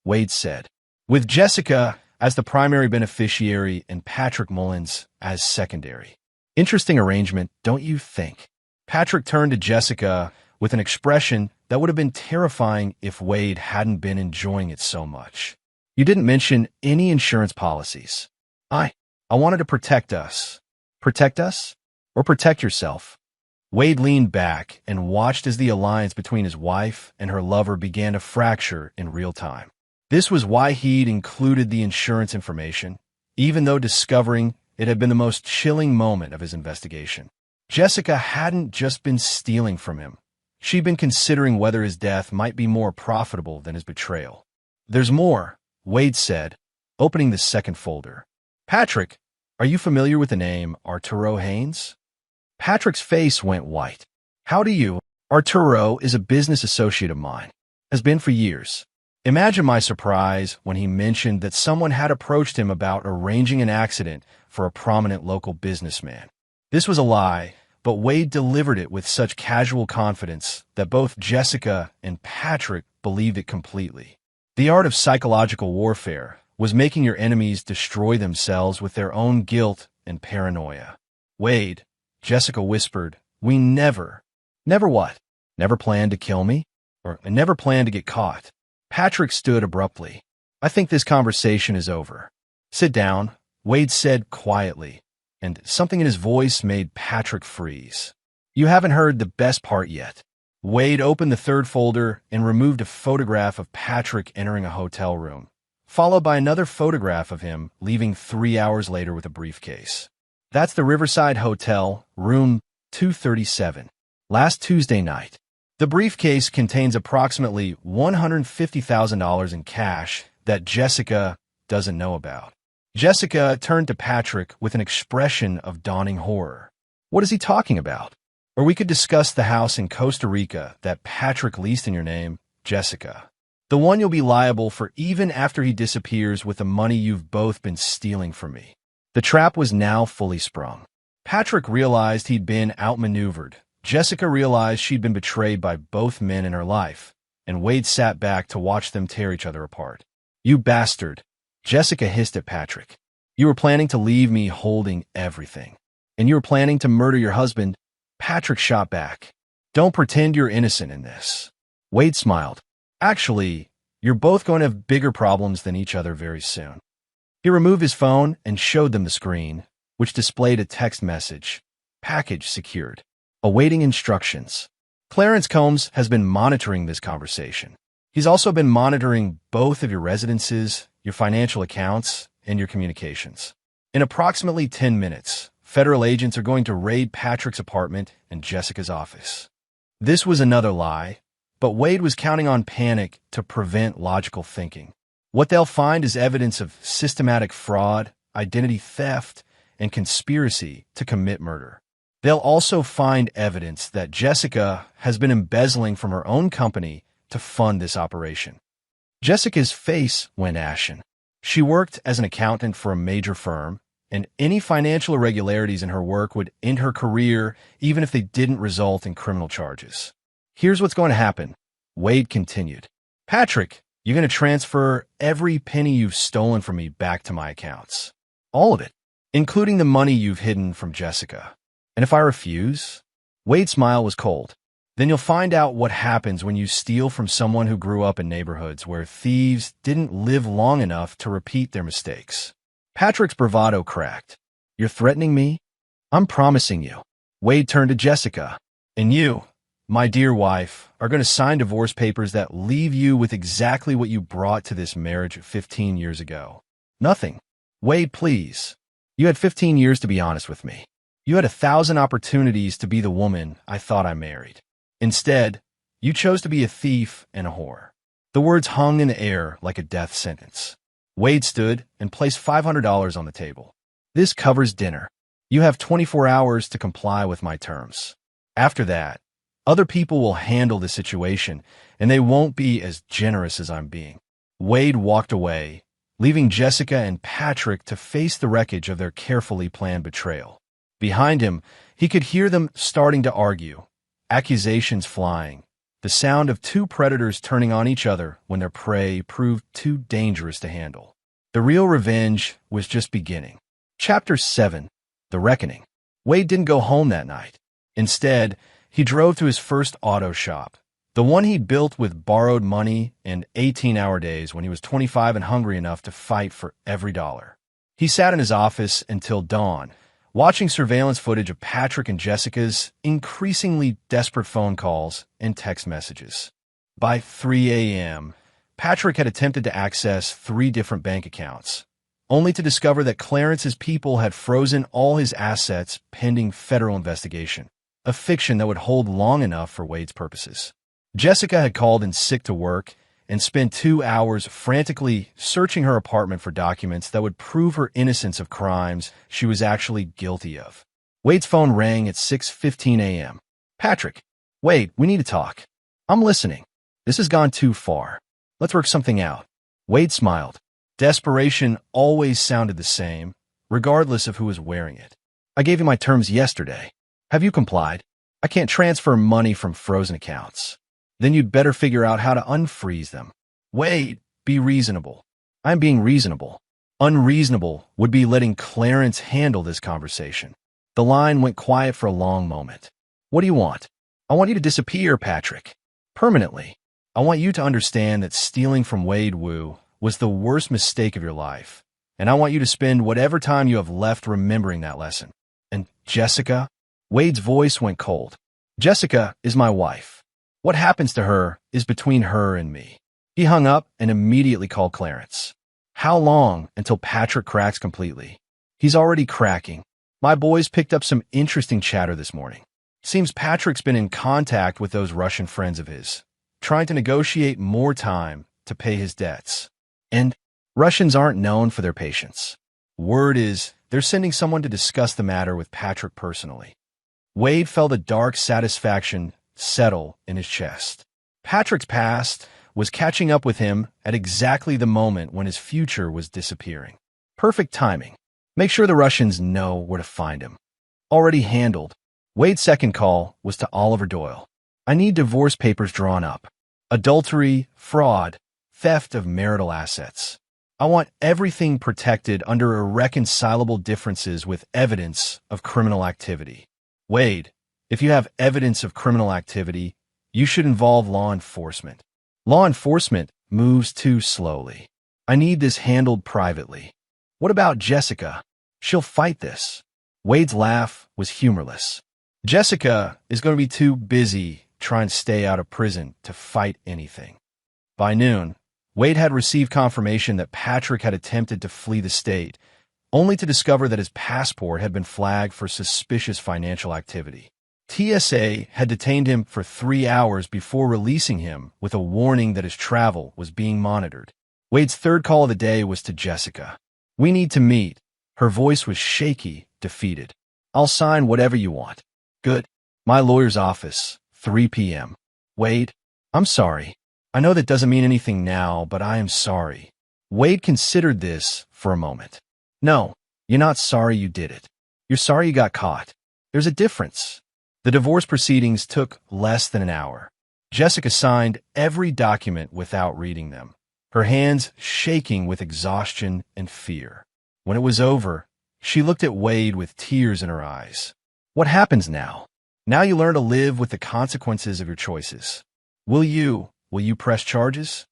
Wade said. With Jessica, as the primary beneficiary and Patrick Mullins as secondary. Interesting arrangement, don't you think? Patrick turned to Jessica with an expression that would have been terrifying if Wade hadn't been enjoying it so much. You didn't mention any insurance policies. I wanted to protect us. Protect us? Or protect yourself? Wade leaned back and watched as the alliance between his wife and her lover began to fracture in real time. This was why he'd included the insurance information, even though discovering it had been the most chilling moment of his investigation. Jessica hadn't just been stealing from him. She'd been considering whether his death might be more profitable than his betrayal. There's more, Wade said, opening the second folder. Patrick, are you familiar with the name Arturo Haynes? Patrick's face went white. How do you? Arturo is a business associate of mine. Has been for years. Imagine my surprise when he mentioned that someone had approached him about arranging an accident for a prominent local businessman. This was a lie, but Wade delivered it with such casual confidence that both Jessica and Patrick believed it completely. The art of psychological warfare was making your enemies destroy themselves with their own guilt and paranoia. Wade, Jessica whispered, we never what? Never planned to kill me? Or never planned to get caught? Patrick stood abruptly. I think this conversation is over. Sit down, Wade said quietly, and something in his voice made Patrick freeze. You haven't heard the best part yet. Wade opened the third folder and removed a photograph of Patrick entering a hotel room, followed by another photograph of him leaving 3 hours later with a briefcase. That's the Riverside Hotel, room 237. Last Tuesday night. The briefcase contains approximately $150,000 in cash that Jessica doesn't know about. Jessica turned to Patrick with an expression of dawning horror. What is he talking about? Or we could discuss the house in Costa Rica that Patrick leased in your name, Jessica. The one you'll be liable for even after he disappears with the money you've both been stealing from me. The trap was now fully sprung. Patrick realized he'd been outmaneuvered. Jessica realized she'd been betrayed by both men in her life, and Wade sat back to watch them tear each other apart. You bastard, Jessica hissed at Patrick. You were planning to leave me holding everything. And you were planning to murder your husband. Patrick shot back. Don't pretend you're innocent in this. Wade smiled. Actually, you're both going to have bigger problems than each other very soon. He removed his phone and showed them the screen, which displayed a text message. Package secured. Awaiting instructions. Clarence Combs has been monitoring this conversation. He's also been monitoring both of your residences, your financial accounts, and your communications. In approximately 10 minutes, federal agents are going to raid Patrick's apartment and Jessica's office. This was another lie, but Wade was counting on panic to prevent logical thinking. What they'll find is evidence of systematic fraud, identity theft, and conspiracy to commit murder. They'll also find evidence that Jessica has been embezzling from her own company to fund this operation. Jessica's face went ashen. She worked as an accountant for a major firm, and any financial irregularities in her work would end her career even if they didn't result in criminal charges. Here's what's going to happen, Wade continued. Patrick, you're going to transfer every penny you've stolen from me back to my accounts. All of it, including the money you've hidden from Jessica. And if I refuse? Wade's smile was cold. Then you'll find out what happens when you steal from someone who grew up in neighborhoods where thieves didn't live long enough to repeat their mistakes. Patrick's bravado cracked. You're threatening me? I'm promising you. Wade turned to Jessica. And you, my dear wife, are going to sign divorce papers that leave you with exactly what you brought to this marriage 15 years ago. Nothing. Wade, please. You had 15 years to be honest with me. You had 1,000 opportunities to be the woman I thought I married. Instead, you chose to be a thief and a whore. The words hung in the air like a death sentence. Wade stood and placed $500 on the table. This covers dinner. You have 24 hours to comply with my terms. After that, other people will handle the situation, and they won't be as generous as I'm being. Wade walked away, leaving Jessica and Patrick to face the wreckage of their carefully planned betrayal. Behind him, he could hear them starting to argue, accusations flying, the sound of two predators turning on each other when their prey proved too dangerous to handle. The real revenge was just beginning. Chapter 7. The Reckoning. Wade didn't go home that night. Instead, he drove to his first auto shop, the one he built with borrowed money and 18-hour days when he was 25 and hungry enough to fight for every dollar. He sat in his office until dawn, watching surveillance footage of Patrick and Jessica's increasingly desperate phone calls and text messages. By 3 a.m., Patrick had attempted to access 3 different bank accounts, only to discover that Clarence's people had frozen all his assets pending federal investigation, a fiction that would hold long enough for Wade's purposes. Jessica had called in sick to work and spent 2 hours frantically searching her apartment for documents that would prove her innocence of crimes she was actually guilty of. Wade's phone rang at 6:15 a.m. "Patrick, Wade, we need to talk." "I'm listening. This has gone too far. Let's work something out." Wade smiled. Desperation always sounded the same, regardless of who was wearing it. "I gave you my terms yesterday. Have you complied? I can't transfer money from frozen accounts." "Then you'd better figure out how to unfreeze them." "Wade, be reasonable." "I'm being reasonable." Unreasonable would be letting Clarence handle this conversation. The line went quiet for a long moment. "What do you want?" "I want you to disappear, Patrick. Permanently. I want you to understand that stealing from Wade Wu was the worst mistake of your life, and I want you to spend whatever time you have left remembering that lesson." "And Jessica?" Wade's voice went cold. "Jessica is my wife. What happens to her is between her and me." He hung up and immediately called Clarence. "How long until Patrick cracks completely?" "He's already cracking. My boys picked up some interesting chatter this morning. Seems Patrick's been in contact with those Russian friends of his, trying to negotiate more time to pay his debts. And Russians aren't known for their patience. Word is they're sending someone to discuss the matter with Patrick personally." Wade felt a dark satisfaction settle in his chest. Patrick's past was catching up with him at exactly the moment when his future was disappearing. Perfect timing. Make sure the Russians know where to find him. Already handled. Wade's second call was to Oliver Doyle. "I need divorce papers drawn up. Adultery, fraud, theft of marital assets. I want everything protected under irreconcilable differences with evidence of criminal activity. Wade, if you have evidence of criminal activity, you should involve law enforcement. Law enforcement moves too slowly. I need this handled privately." "What about Jessica? She'll fight this." Wade's laugh was humorless. "Jessica is going to be too busy trying to stay out of prison to fight anything." By noon, Wade had received confirmation that Patrick had attempted to flee the state, only to discover that his passport had been flagged for suspicious financial activity. TSA had detained him for 3 hours before releasing him with a warning that his travel was being monitored. Wade's third call of the day was to Jessica. "We need to meet." Her voice was shaky, defeated. "I'll sign whatever you want." "Good. My lawyer's office, 3 p.m. "Wade, I'm sorry. I know that doesn't mean anything now, but I am sorry." Wade considered this for a moment. "No, you're not sorry you did it. You're sorry you got caught. There's a difference." The divorce proceedings took less than an hour. Jessica signed every document without reading them, her hands shaking with exhaustion and fear. When it was over, she looked at Wade with tears in her eyes. "What happens now? Now you learn to live with the consequences of your choices. Will you press charges?"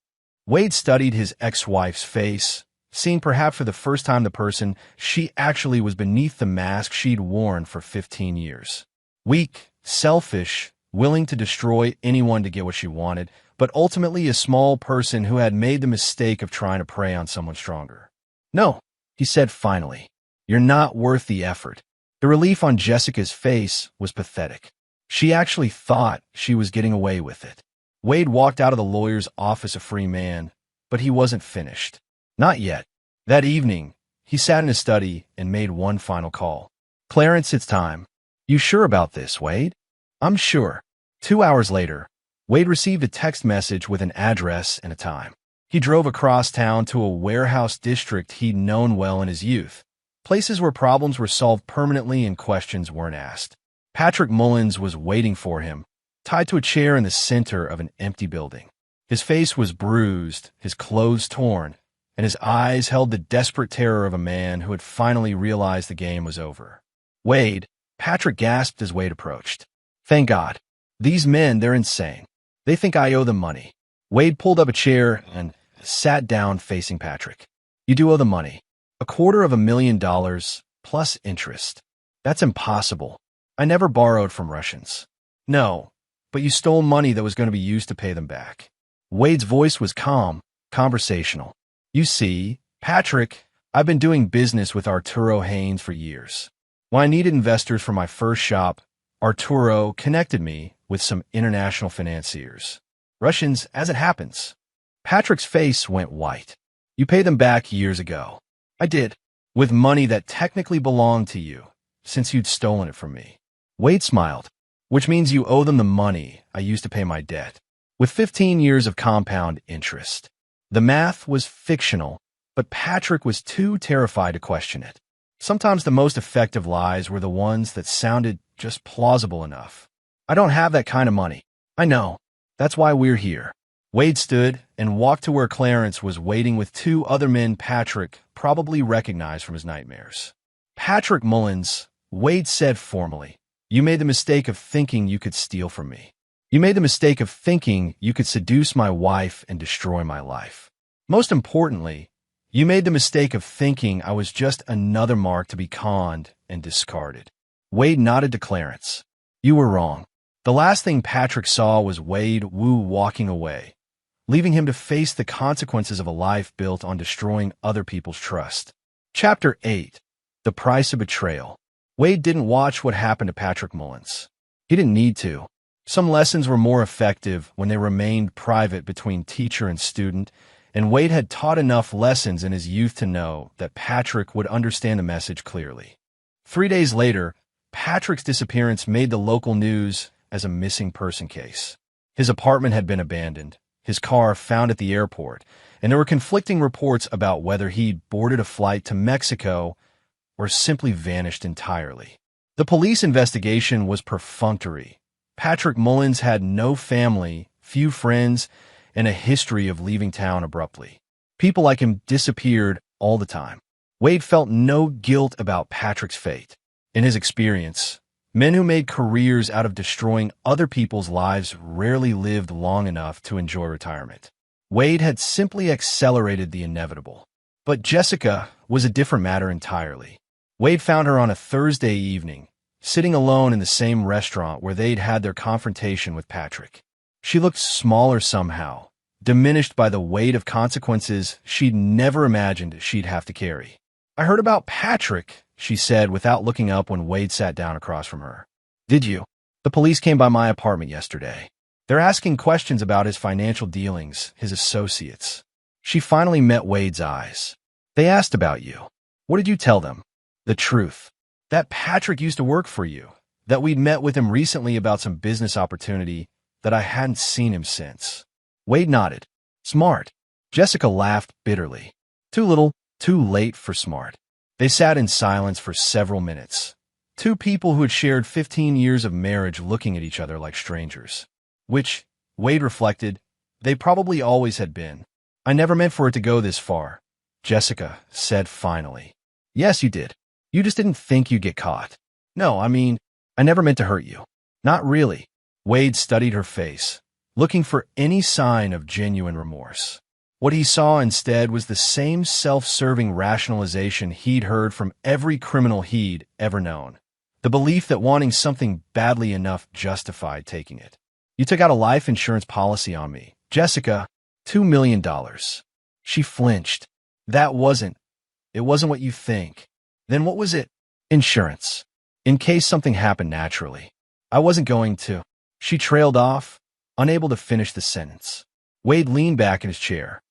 Wade studied his ex-wife's face, seeing perhaps for the first time the person she actually was beneath the mask she'd worn for 15 years. Weak, selfish, willing to destroy anyone to get what she wanted, but ultimately a small person who had made the mistake of trying to prey on someone stronger. "No," he said finally. "You're not worth the effort." The relief on Jessica's face was pathetic. She actually thought she was getting away with it. Wade walked out of the lawyer's office a free man, but he wasn't finished. Not yet. That evening, he sat in his study and made one final call. "Clarence, it's time." "You sure about this, Wade?" "I'm sure." 2 hours later, Wade received a text message with an address and a time. He drove across town to a warehouse district he'd known well in his youth, places where problems were solved permanently and questions weren't asked. Patrick Mullins was waiting for him, tied to a chair in the center of an empty building. His face was bruised, his clothes torn, and his eyes held the desperate terror of a man who had finally realized the game was over. Wade, Patrick gasped as Wade approached. Thank God. These men, they're insane. They think I owe them money. Wade pulled up a chair and sat down facing Patrick. You do owe them money. $250,000 plus interest. That's impossible. I never borrowed from Russians. No, but you stole money that was going to be used to pay them back. Wade's voice was calm, conversational. You see, Patrick, I've been doing business with Arturo Haynes for years. When I needed investors for my first shop, Arturo connected me with some international financiers. Russians, as it happens. Patrick's face went white. You paid them back years ago. I did, with money that technically belonged to you, since you'd stolen it from me. Wade smiled, which means you owe them the money I used to pay my debt, with 15 years of compound interest. The math was fictional, but Patrick was too terrified to question it. Sometimes the most effective lies were the ones that sounded just plausible enough. I don't have that kind of money. I know. That's why we're here. Wade stood and walked to where Clarence was waiting with two other men Patrick probably recognized from his nightmares. Patrick Mullins, Wade said formally, you made the mistake of thinking you could steal from me. You made the mistake of thinking you could seduce my wife and destroy my life. Most importantly, you made the mistake of thinking I was just another mark to be conned and discarded. Wade nodded to Clarence. You were wrong. The last thing Patrick saw was Wade Wu walking away, leaving him to face the consequences of a life built on destroying other people's trust. Chapter 8. The Price of Betrayal. Wade didn't watch what happened to Patrick Mullins. He didn't need to. Some lessons were more effective when they remained private between teacher and student, and Wade had taught enough lessons in his youth to know that Patrick would understand the message clearly. 3 days later, Patrick's disappearance made the local news as a missing person case. His apartment had been abandoned, his car found at the airport, and there were conflicting reports about whether he'd boarded a flight to Mexico or simply vanished entirely. The police investigation was perfunctory. Patrick Mullins had no family, few friends, and a history of leaving town abruptly. People like him disappeared all the time. Wade felt no guilt about Patrick's fate. In his experience, men who made careers out of destroying other people's lives rarely lived long enough to enjoy retirement. Wade had simply accelerated the inevitable. But Jessica was a different matter entirely. Wade found her on a Thursday evening, sitting alone in the same restaurant where they'd had their confrontation with Patrick. She looked smaller somehow, diminished by the weight of consequences she'd never imagined she'd have to carry. I heard about Patrick, she said without looking up when Wade sat down across from her. Did you? The police came by my apartment yesterday. They're asking questions about his financial dealings, his associates. She finally met Wade's eyes. They asked about you. What did you tell them? The truth. That Patrick used to work for you. That we'd met with him recently about some business opportunity, that I hadn't seen him since. Wade nodded. Smart. Jessica laughed bitterly. Too little, too late for smart. They sat in silence for several minutes. Two people who had shared 15 years of marriage looking at each other like strangers. Which, Wade reflected, they probably always had been. I never meant for it to go this far, Jessica said finally. Yes, you did. You just didn't think you'd get caught. No, I mean, I never meant to hurt you. Not really. Wade studied her face, looking for any sign of genuine remorse. What he saw instead was the same self-serving rationalization he'd heard from every criminal he'd ever known. The belief that wanting something badly enough justified taking it. You took out a life insurance policy on me, Jessica, $2 million. She flinched. It wasn't what you think. Then what was it? Insurance. In case something happened naturally. I wasn't going to. She trailed off, unable to finish the sentence. Wade leaned back in his chair.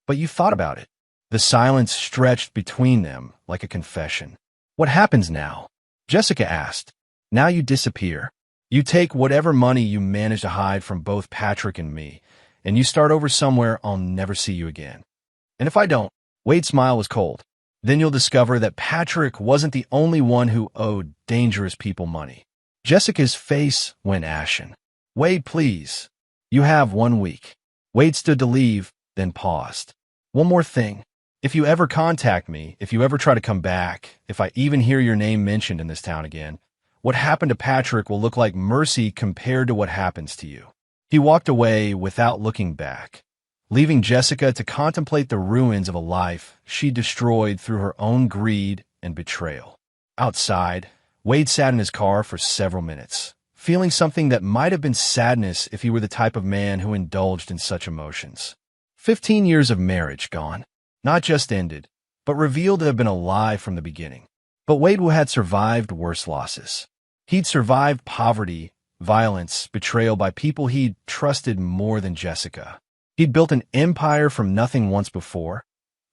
But you thought about it. The silence stretched between them like a confession. What happens now? Jessica asked. Now you disappear. You take whatever money you manage to hide from both Patrick and me, and you start over somewhere I'll never see you again. And if I don't, Wade's smile was cold. Then you'll discover that Patrick wasn't the only one who owed dangerous people money. Jessica's face went ashen. Wade, please. You have 1 week. Wade stood to leave, then paused. One more thing. If you ever contact me, if you ever try to come back, if I even hear your name mentioned in this town again, what happened to Patrick will look like mercy compared to what happens to you." He walked away without looking back, leaving Jessica to contemplate the ruins of a life she destroyed through her own greed and betrayal. Outside, Wade sat in his car for several minutes, feeling something that might have been sadness if he were the type of man who indulged in such emotions. 15 years of marriage gone, not just ended, but revealed to have been a lie from the beginning. But Wade had survived worse losses. He'd survived poverty, violence, betrayal by people he'd trusted more than Jessica. He'd built an empire from nothing once before,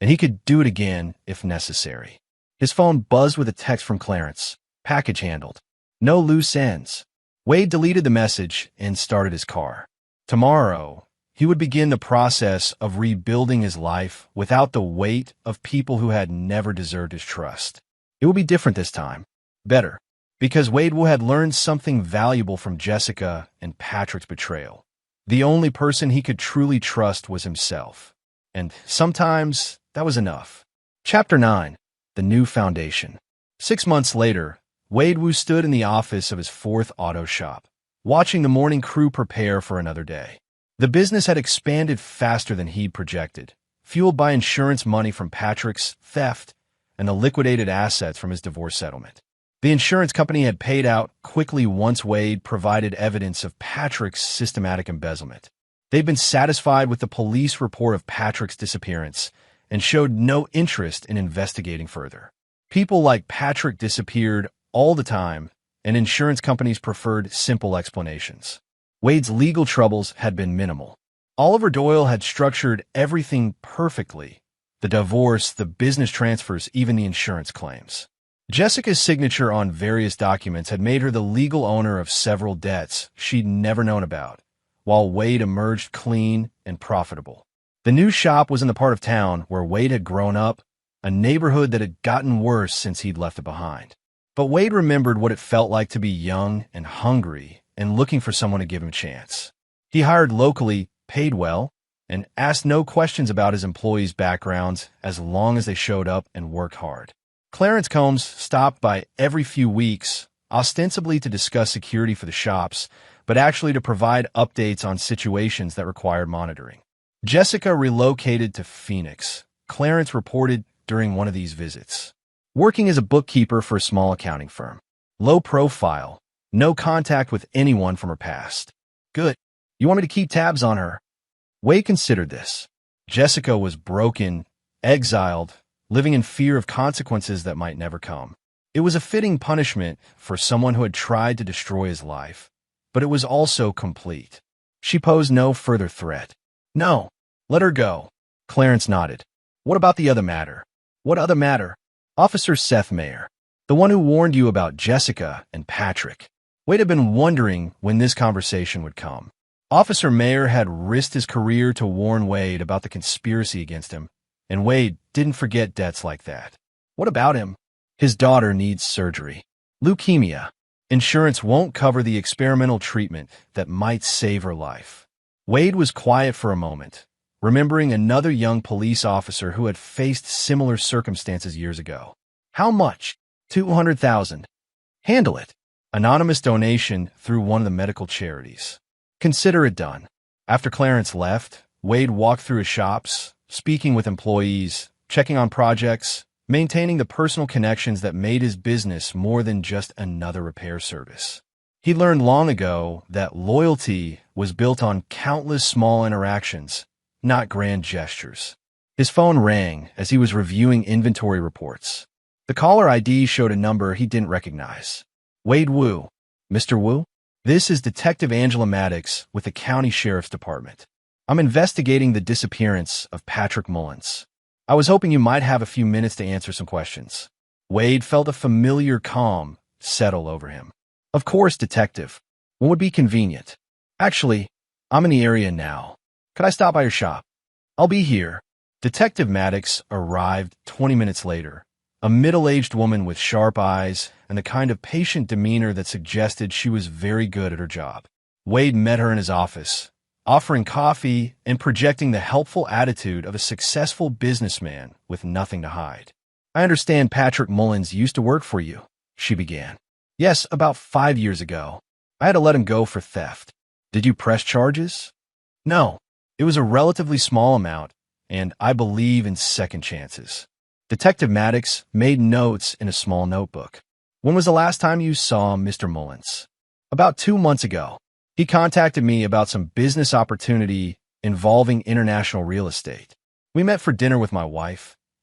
and he could do it again if necessary. His phone buzzed with a text from Clarence. "Package handled. No loose ends." Wade deleted the message and started his car. Tomorrow, he would begin the process of rebuilding his life without the weight of people who had never deserved his trust. It would be different this time. Better. Because Wade had learned something valuable from Jessica and Patrick's betrayal. The only person he could truly trust was himself. And sometimes that was enough. Chapter 9. The New Foundation. 6 months later, Wade stood in the office of his fourth auto shop, watching the morning crew prepare for another day. The business had expanded faster than he'd projected, fueled by insurance money from Patrick's theft and the liquidated assets from his divorce settlement. The insurance company had paid out quickly once Wade provided evidence of Patrick's systematic embezzlement. They'd been satisfied with the police report of Patrick's disappearance and showed no interest in investigating further. People like Patrick disappeared all the time, and insurance companies preferred simple explanations. Wade's legal troubles had been minimal. Oliver Doyle had structured everything perfectly: the divorce, the business transfers, even the insurance claims. Jessica's signature on various documents had made her the legal owner of several debts she'd never known about, while Wade emerged clean and profitable. The new shop was in the part of town where Wade had grown up, a neighborhood that had gotten worse since he'd left it behind. But Wade remembered what it felt like to be young and hungry and looking for someone to give him a chance. He hired locally, paid well, and asked no questions about his employees' backgrounds as long as they showed up and worked hard. Clarence Combs stopped by every few weeks, ostensibly to discuss security for the shops, but actually to provide updates on situations that required monitoring. Jessica relocated to Phoenix, Clarence reported during one of these visits. Working as a bookkeeper for a small accounting firm. Low profile, no contact with anyone from her past. Good. You want me to keep tabs on her? Wade considered this. Jessica was broken, exiled, living in fear of consequences that might never come. It was a fitting punishment for someone who had tried to destroy his life, but it was also complete. She posed no further threat. No, let her go. Clarence nodded. What about the other matter? What other matter? Officer Seth Mayer, the one who warned you about Jessica and Patrick. Wade had been wondering when this conversation would come. Officer Mayer had risked his career to warn Wade about the conspiracy against him, and Wade didn't forget debts like that. What about him? His daughter needs surgery. Leukemia. Insurance won't cover the experimental treatment that might save her life. Wade was quiet for a moment, remembering another young police officer who had faced similar circumstances years ago. How much? $200,000. Handle it. Anonymous donation through one of the medical charities. Consider it done. After Clarence left, Wade walked through his shops, speaking with employees, checking on projects, maintaining the personal connections that made his business more than just another repair service. He learned long ago that loyalty was built on countless small interactions, not grand gestures. His phone rang as he was reviewing inventory reports. The caller ID showed a number he didn't recognize. Wade Wu. Mr. Wu? This is Detective Angela Maddox with the County Sheriff's Department. I'm investigating the disappearance of Patrick Mullins. I was hoping you might have a few minutes to answer some questions. Wade felt a familiar calm settle over him. Of course, Detective. When would be convenient? Actually, I'm in the area now. Could I stop by your shop? I'll be here. Detective Maddox arrived 20 minutes later, a middle-aged woman with sharp eyes and the kind of patient demeanor that suggested she was very good at her job. Wade met her in his office, offering coffee and projecting the helpful attitude of a successful businessman with nothing to hide. "I understand Patrick Mullins used to work for you," she began. "Yes, about 5 years ago. I had to let him go for theft." "Did you press charges?" "No. It was a relatively small amount, and I believe in second chances." Detective Maddox made notes in a small notebook. "When was the last time you saw Mr. Mullins?" "About 2 months ago. He contacted me about some business opportunity involving international real estate. We met for dinner with my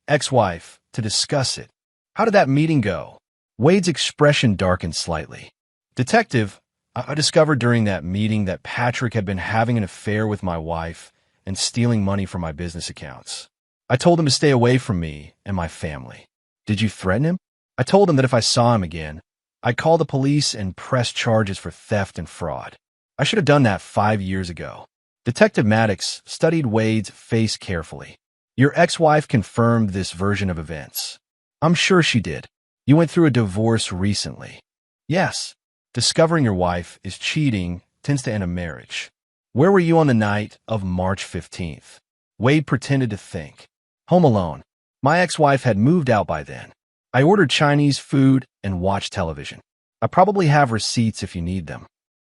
ex-wife, to discuss it." "How did that meeting go?" Wade's expression darkened slightly. "Detective, I discovered during that meeting that Patrick had been having an affair with my wife and stealing money from my business accounts. I told him to stay away from me and my family." "Did you threaten him?" "I told him that if I saw him again, I'd call the police and press charges for theft and fraud. I should have done that 5 years ago." Detective Maddox studied Wade's face carefully. "Your ex-wife confirmed this version of events." "I'm sure she did. You went through a divorce recently." "Yes. Discovering your wife is cheating tends to end a marriage." "Where were you on the night of March 15th? Wade pretended to think. "Home alone. My ex-wife had moved out by then. I ordered Chinese food and watched television. I probably have receipts if you need them."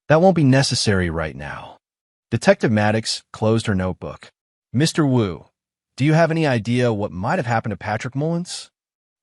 "That won't be necessary right now." Detective Maddox closed her notebook. "Mr. Wu, do you have any idea what might have happened to Patrick Mullins?"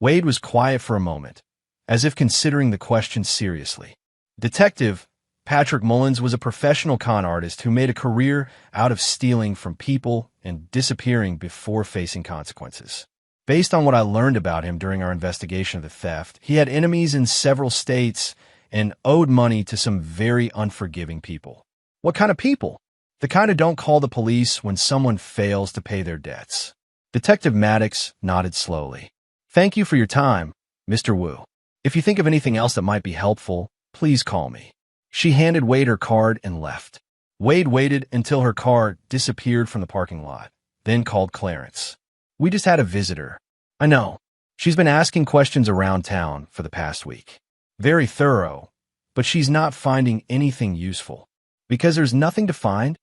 Wade was quiet for a moment, as if considering the question seriously. "Detective, Patrick Mullins was a professional con artist who made a career out of stealing from people and disappearing before facing consequences. Based on what I learned about him during our investigation of the theft, he had enemies in several states and owed money to some very unforgiving people." "What kind of people?" "The kind who don't call the police when someone fails to pay their debts." Detective Maddox nodded slowly. "Thank you for your time, Mr. Wu. If you think of anything else that might be helpful, please call me." She handed Wade her card and left. Wade waited until her car disappeared from the parking lot, then called Clarence. "We just had a visitor." "I know. She's been asking questions around town for the past week. Very thorough, but she's not finding anything useful." "Because there's nothing to find?"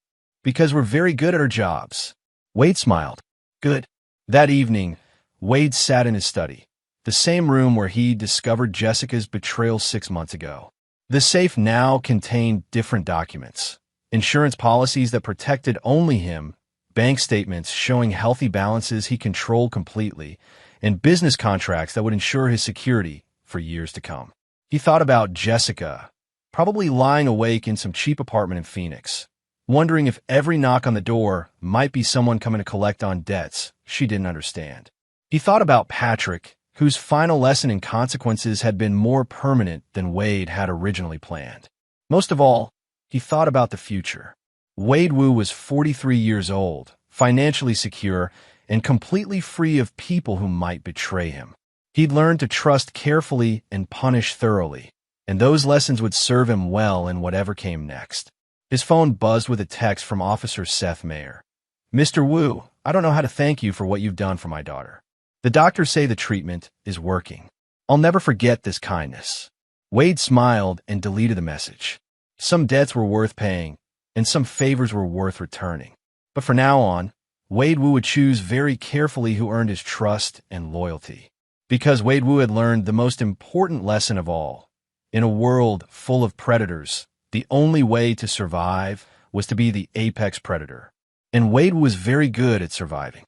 "Because we're very good at our jobs." Wade smiled. "Good." That evening, Wade sat in his study, the same room where he discovered Jessica's betrayal 6 months ago. The safe now contained different documents: insurance policies that protected only him, bank statements showing healthy balances he controlled completely, and business contracts that would ensure his security for years to come. He thought about Jessica, probably lying awake in some cheap apartment in Phoenix, wondering if every knock on the door might be someone coming to collect on debts she didn't understand. He thought about Patrick, whose final lesson in consequences had been more permanent than Wade had originally planned. Most of all, he thought about the future. Wade Wu was 43 years old, financially secure, and completely free of people who might betray him. He'd learned to trust carefully and punish thoroughly, and those lessons would serve him well in whatever came next. His phone buzzed with a text from Officer Seth Mayer. "Mr. Wu, I don't know how to thank you for what you've done for my daughter. The doctors say the treatment is working. I'll never forget this kindness." Wade smiled and deleted the message. Some debts were worth paying, and some favors were worth returning. But from now on, Wade Wu would choose very carefully who earned his trust and loyalty. Because Wade Wu had learned the most important lesson of all. In a world full of predators, the only way to survive was to be the apex predator. And Wade was very good at surviving.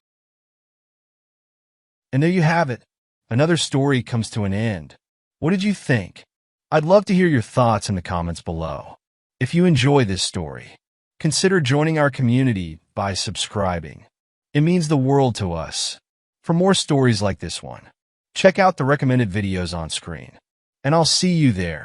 And there you have it. Another story comes to an end. What did you think? I'd love to hear your thoughts in the comments below. If you enjoy this story, consider joining our community by subscribing. It means the world to us. For more stories like this one, check out the recommended videos on screen. And I'll see you there.